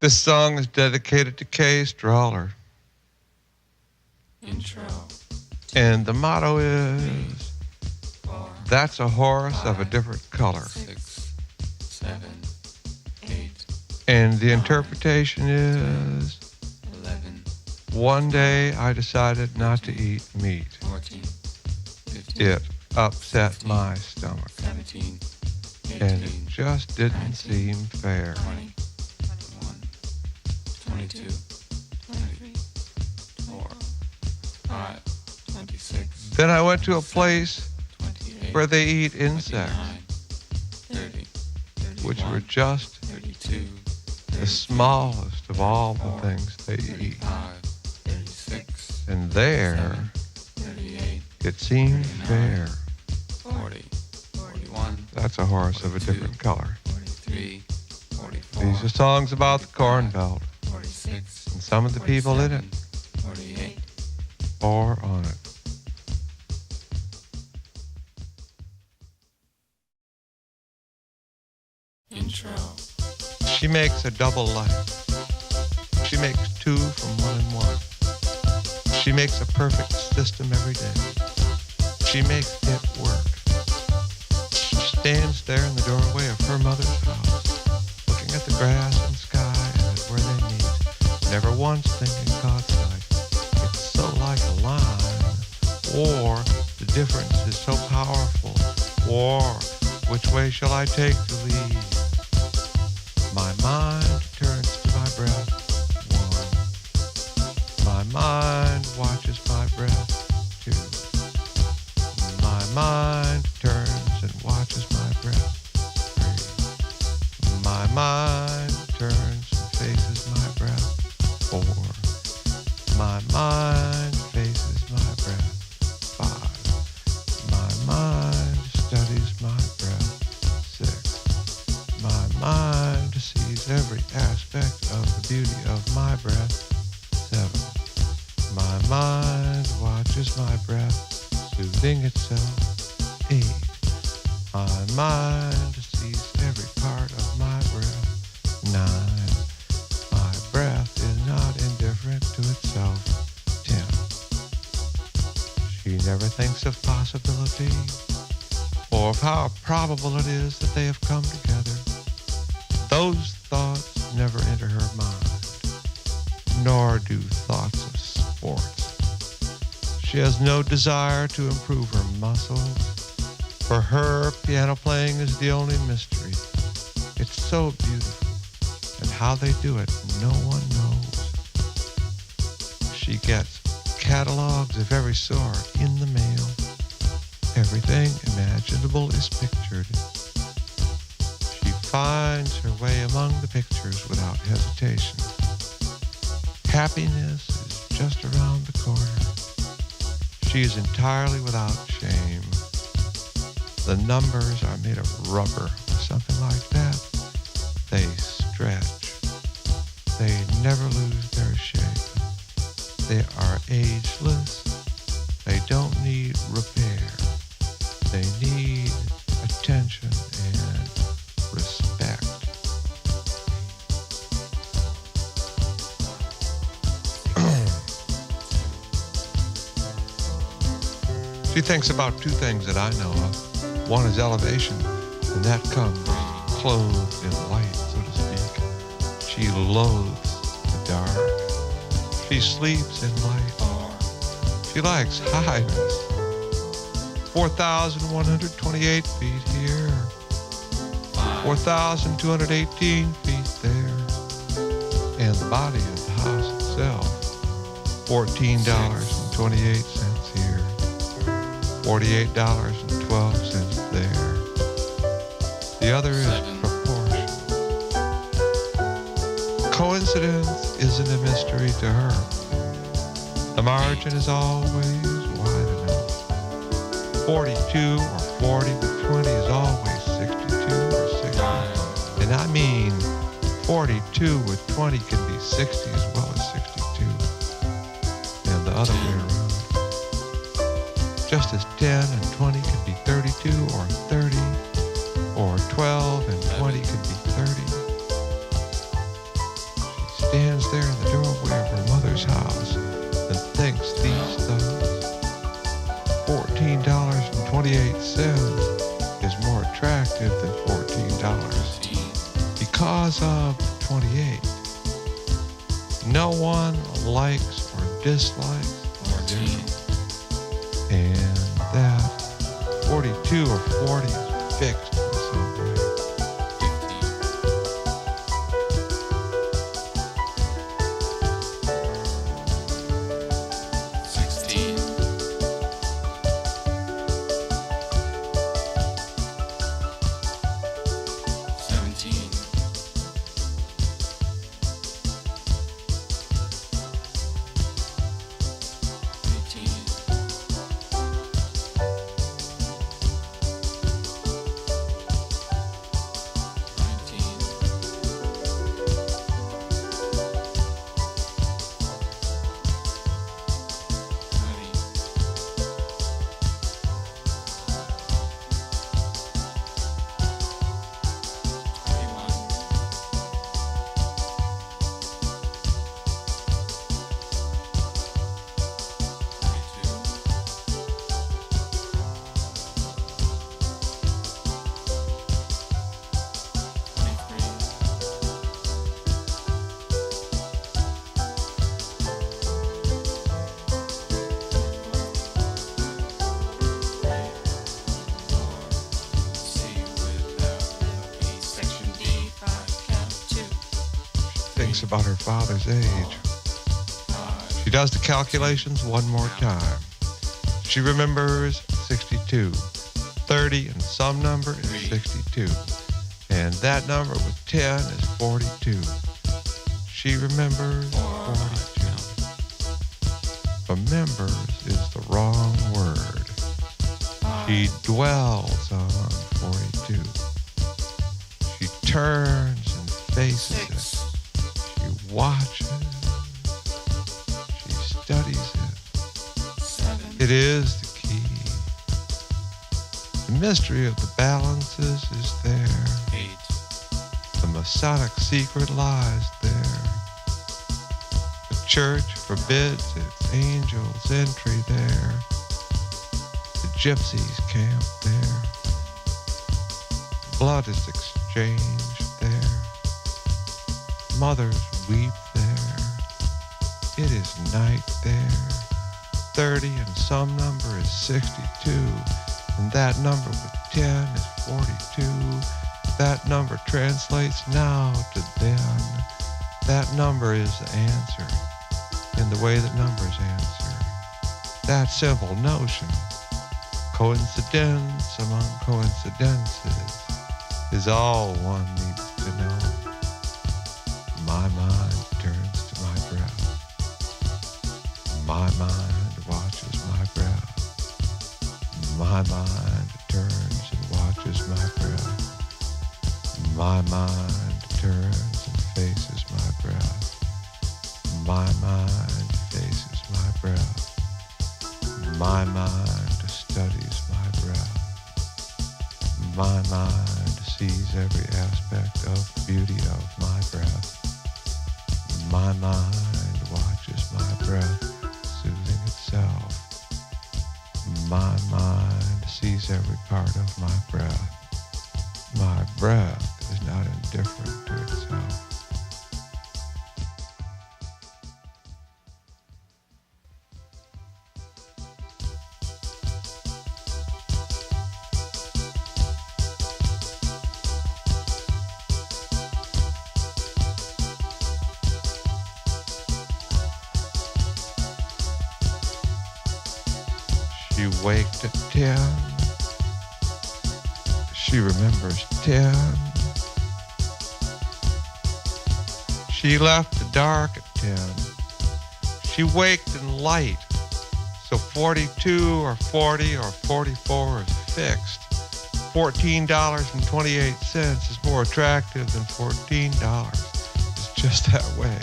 This song is dedicated to Kay Strawler. Intro. And the motto is, that's a horse of a different color. 6, 7, 8, And the interpretation is, 11, one day I decided not to eat meat. 14, 15, It upset my stomach. 17, And 18, it just didn't seem fair. 20, 21, 22, 23, 4, 5, 26, Then I went to a place 28, where they eat insects, 29, 30, 31, which were just 32, the smallest of all the things they eat. 35, 36, And there, 38, it seemed fair. 40, 41, That's a horse of a different color. 43, 44, These are songs about the Corn Belt 46, and some of the people in it 48. or on it. Intro. She makes a double life. She makes 2 from 1 and 1. She makes a perfect system every day. She makes it work. She stands there in the doorway of her mother's house, looking at the grass and sky and at where they meet, never once thinking God's sight. It's so like a line. Or the difference is so powerful. Or which way shall I take to lead? My mind turns to my breath. 1. My mind watches my breath. 2. My mind turns and watches my breath. 3. My mind turns and faces my breath. 4. My mind faces my breath. 5. My mind studies my breath. 6. My mind sees every aspect of the beauty of my breath. 7. My mind watches my breath, soothing itself. 8. My mind sees every part of my breath. 9. My breath is not indifferent to itself. 10. She never thinks of possibility or of how probable it is that they have come together. Those thoughts never enter her mind, nor do thoughts of sports. She has no desire to improve her muscles. For her, piano playing is the only mystery. It's so beautiful, and how they do it, no one knows. She gets catalogs of every sort in the mail. Everything imaginable is pictured. She finds her way among the pictures without hesitation. Happiness is just around the corner. She is entirely without shame. The numbers are made of rubber or something like that. They stretch. They never lose their shape. They are ageless. They don't need repair. They need attention and respect. She thinks about 2 things that I know of. One is elevation, and that comes clothed in light, so to speak. She loathes the dark. She sleeps in light. She likes highness. 4,128 feet here. 4,218 feet there. And the body of the house itself, $14.28 here. $48.12 there. The other is proportion. Coincidence isn't a mystery to her. The margin is always wide enough. 42 or 40 with 20 is always 62 or 60. And I mean 42 with 20 can be 60 as well as 62. And the other way around. Just as 10 and 20 can be 32 or 30, or 12 and 20 can be 30. She stands there in the doorway of her mother's house and thinks these thoughts. $14.28 is more attractive than $14 because of 28. No one likes or dislikes or different. And that 42 or 40 is fixed in some way. 16. 17. 18. thinks about her father's age. She does the calculations one more time. She remembers 62. 30 and some number is 62. And that number with 10 is 42. She remembers 42. Remembers is the wrong word. She dwells on 42. She turns and faces it. She watches. She studies it. It is the key. The mystery of the balances is there. The Masonic secret lies there. The church forbids its angels' entry there. The gypsies camp there. Blood is exchanged there. Mothers weep there. It is night there. 30 and some number is 62. And that number with 10 is 42. That number translates now to then. That number is the answer in the way that numbers answer. That simple notion, coincidence among coincidences, is all one needs to know. My mind turns to my breath. My mind watches my breath. My mind turns and watches my breath. My mind turns and faces my breath. My mind faces my breath. My mind studies my breath. My mind sees every aspect of the beauty of my breath. My mind watches my breath soothing itself. My mind sees every part of my breath. My breath is not indifferent to itself. She waked at 10. She remembers 10. She left the dark at 10. She waked in light. So 42 or 40 or 44 is fixed. $14.28 is more attractive than $14. It's just that way.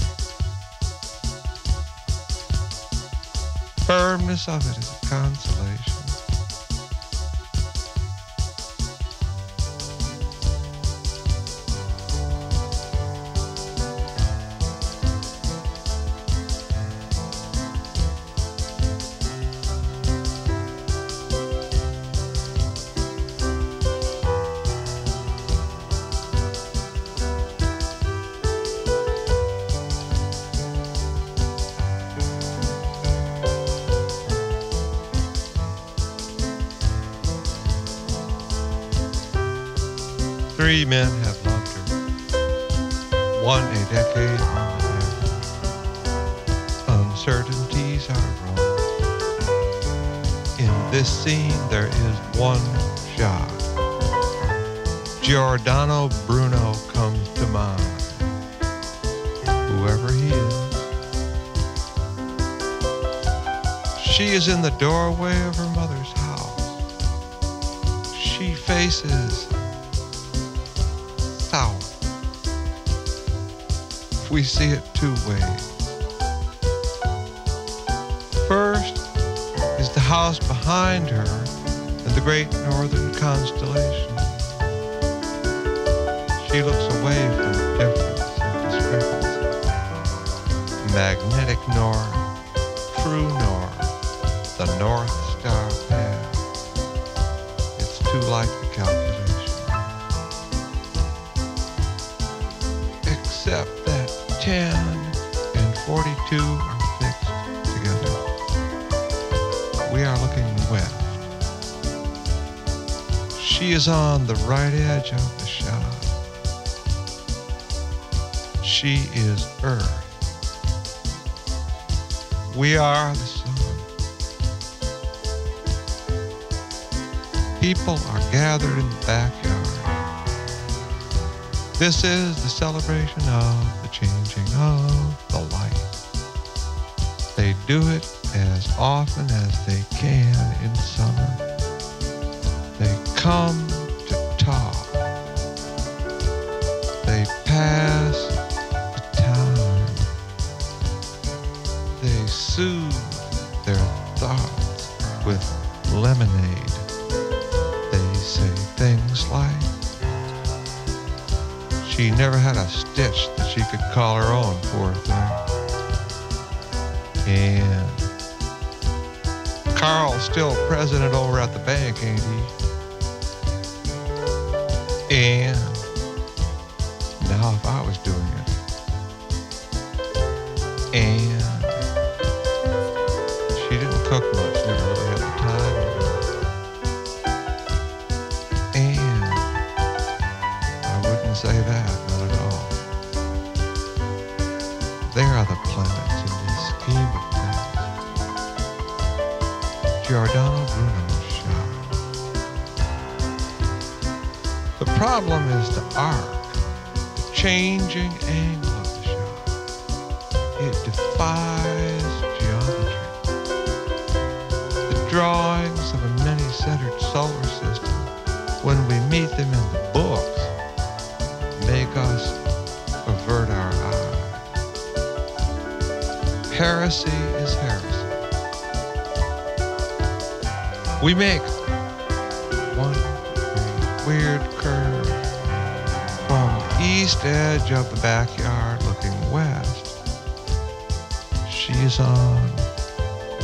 Firmness of it is a consolation. 3 men have loved her, 1 a decade on the air. Uncertainties are wrong. In this scene there is one shot. Giordano Bruno comes to mind. Whoever he is. She is in the doorway of her mother's house. She faces south. We see it 2 ways. First is the house behind her and the great northern constellation. She looks away from difference and discrepancy. Magnetic north, true north, the North Star path. It's too like the calculation. Except that 10 and 42 are fixed together. We are looking west. She is on the right edge of the shot. She is Earth. We are the sun. People are gathered in the backyard. This is the celebration of the changing of the light. They do it as often as they can in summer. They come to talk. They pass the time. They soothe their thoughts with lemonade. They say things like, she never had a stitch that she could call her own, poor thing. And Carl's still president over at the bank, ain't he? And now if I was doing it. And she didn't cook much, never really had the time to do it. And I wouldn't say that, not at all. They are the planets in this scheme of things. Giordano Bruno's shot. The problem is the arc, the changing angle of the shot. It defies geometry. The drawings of a many-centered solar system, when we meet them in the books, make us avert our eyes. Heresy is heresy. We make one weird curve from the east edge of the backyard looking west. She is on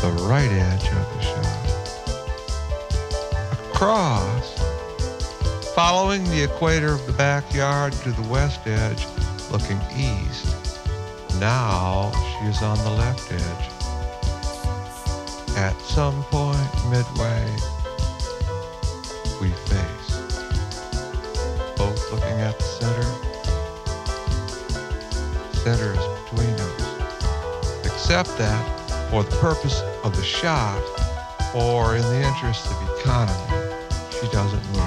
the right edge of the shot. Across, following the equator of the backyard to the west edge, looking east. Now she is on the left edge. At some point midway, we face. Both looking at the center. Center is between us. Except that, for the purpose of the shot, for in the interest of economy, she doesn't move.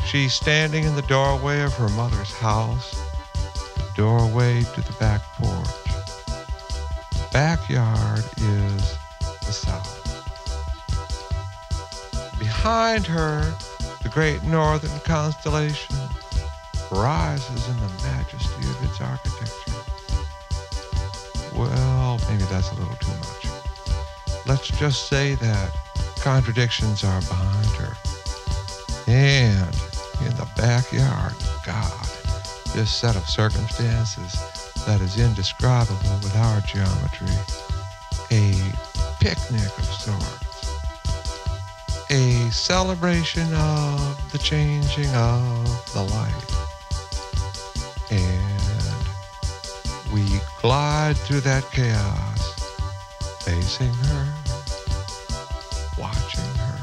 She's standing in the doorway of her mother's house, the doorway to the back porch. The backyard is the south. Behind her, the great northern constellation rises in the majesty of its architecture. Well, maybe that's a little too much. Let's just say that contradictions are behind her. And in the backyard, God, this set of circumstances that is indescribable with our geometry, a picnic of sorts, a celebration of the changing of the light. And we glide through that chaos, facing her, watching her,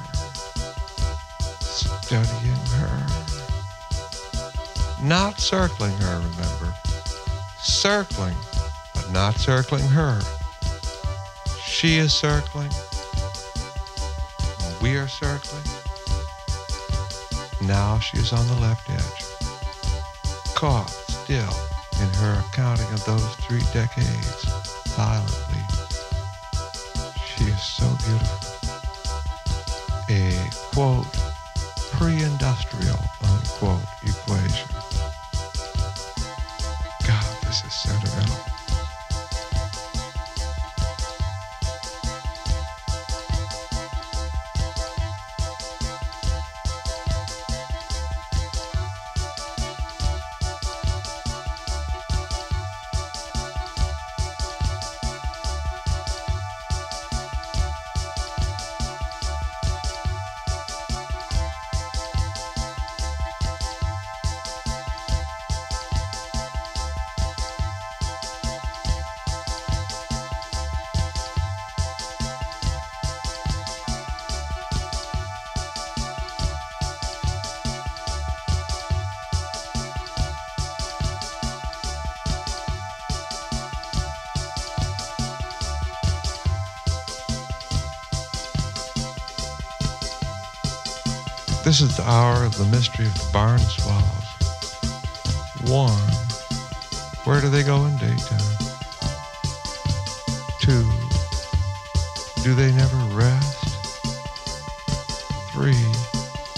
studying her. Not circling her, remember. Circling, but not circling her. She is circling. We are circling. Now she is on the left edge. Caught still in her accounting of those 3 decades, silently. She is so beautiful. A, quote, pre-industrial, unquote, equation. God, this is sentimental. This is the hour of the mystery of the barn swallows. 1, where do they go in daytime? 2, do they never rest? 3,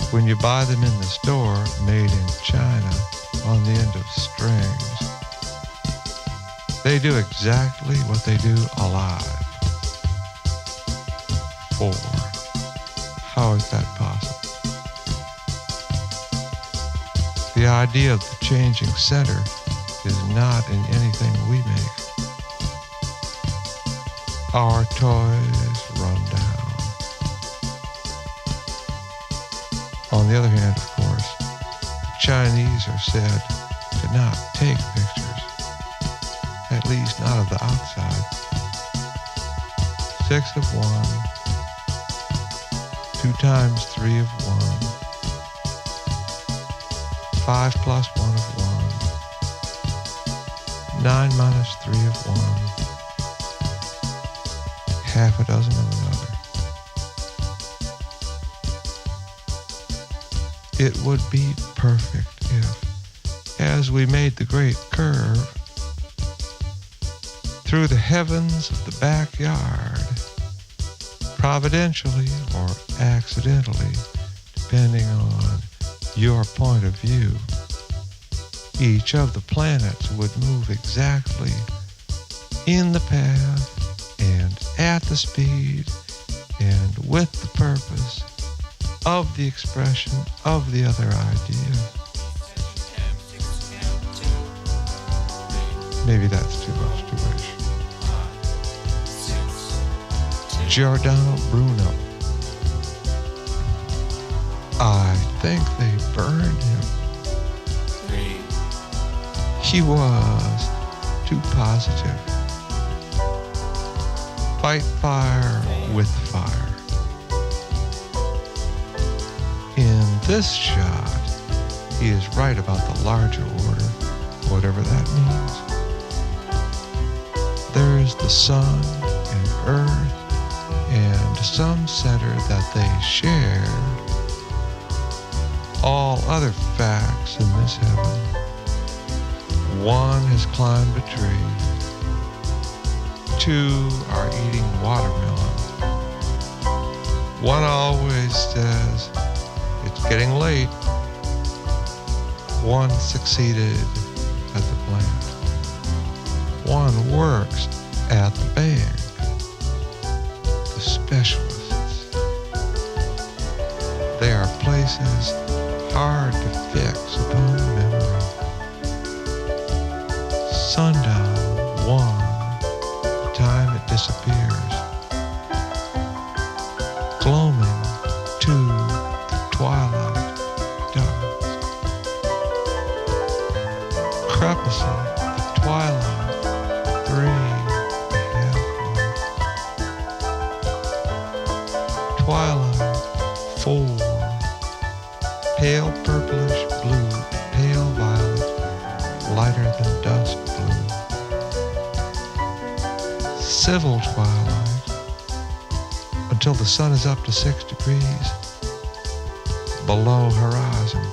when you buy them in the store, made in China, on the end of strings, they do exactly what they do alive. 4, how is that possible? The idea of the changing center is not in anything we make. Our toys run down. On the other hand, of course, the Chinese are said to not take pictures, at least not of the outside. 6 of 1, 2 times 3 of 1, 5 plus 1 of 1, 9 minus 3 of 1, half a dozen of another. It would be perfect if, as we made the great curve through the heavens of the backyard, providentially or accidentally, depending on your point of view, each of the planets would move exactly in the path and at the speed and with the purpose of the expression of the other idea. Maybe that's too much to wish. Giordano Bruno. I think they burned him. He was too positive. Fight fire with fire. In this shot, he is right about the larger order, whatever that means. There is the sun and earth and some center that they share. All other facts in this heaven. One has climbed a tree. 2 are eating watermelon. 1 always says, "It's getting late." 1 succeeded at the plant. 1 works at the bank. The specialists. They are places hard to fix upon memory. Sundown 1, the time it disappears. Gloaming 2, the twilight dusk. Crepuscent, the twilight 3, the half-light. Twilight 4, pale purplish blue, pale violet, lighter than dusk blue. Civil twilight, until the sun is up to 6 degrees. Below horizon,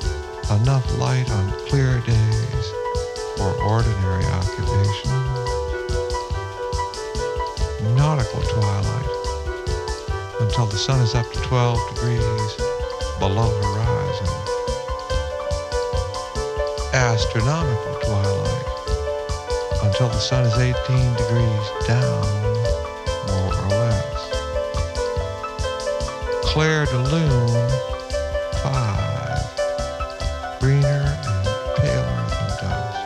enough light on clear days for ordinary occupation. Nautical twilight, until the sun is up to 12 degrees below horizon. Astronomical twilight, until the sun is 18 degrees down, more or less. Clair de lune, 5, greener and paler than dusk.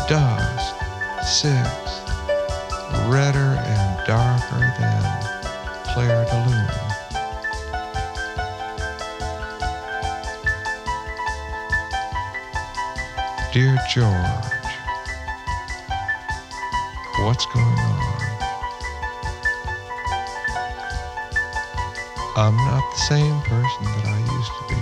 Dusk, 6, redder and darker than clair de lune. Dear George, what's going on? I'm not the same person that I used to be.